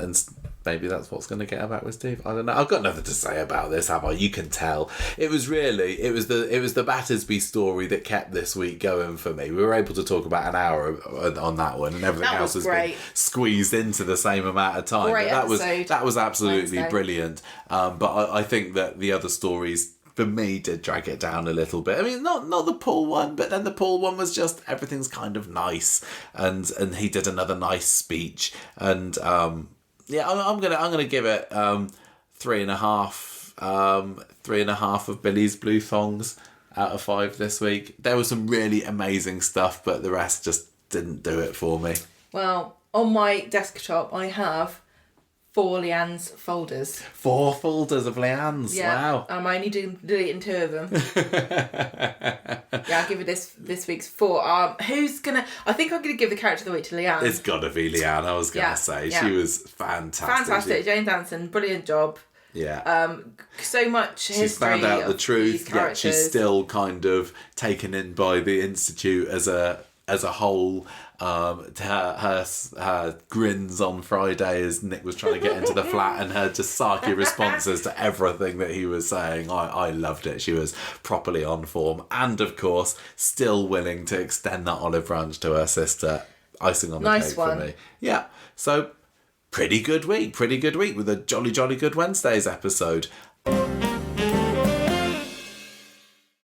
maybe that's what's going to get her back with Steve. I don't know. I've got nothing to say about this, have I? You can tell. It was the Battersby story that kept this week going for me. We were able to talk about an hour on that one, and everything else has been squeezed into the same amount of time. Great but that was absolutely Wednesday. Brilliant. But I think that the other stories, for me, did drag it down a little bit. I mean, not the Paul one, but then the Paul one was just everything's kind of nice, and he did another nice speech, and I'm gonna give it 3.5, 3.5 of Billy's blue thongs out of 5 this week. There was some really amazing stuff, but the rest just didn't do it for me. Well, on my desktop, I have 4 Leanne's folders. 4 folders of Leanne's. Yeah, wow. I'm only deleting 2 of them. Yeah, I'll give you this week's 4. Who's gonna? I think I'm gonna give the character of the week to Leanne. It's gotta be Leanne. I was gonna say she was fantastic. Fantastic, Jane Danson, brilliant job. Yeah. So much history. She's found out the truth. Yeah, she's still kind of taken in by the Institute as a whole. Her grins on Friday as Nick was trying to get into the flat, and her just sarky responses to everything that he was saying. I loved it. She was properly on form, and of course still willing to extend that olive branch to her sister. Icing on the cake for me. Yeah. So pretty good week with a jolly good Wednesdays episode.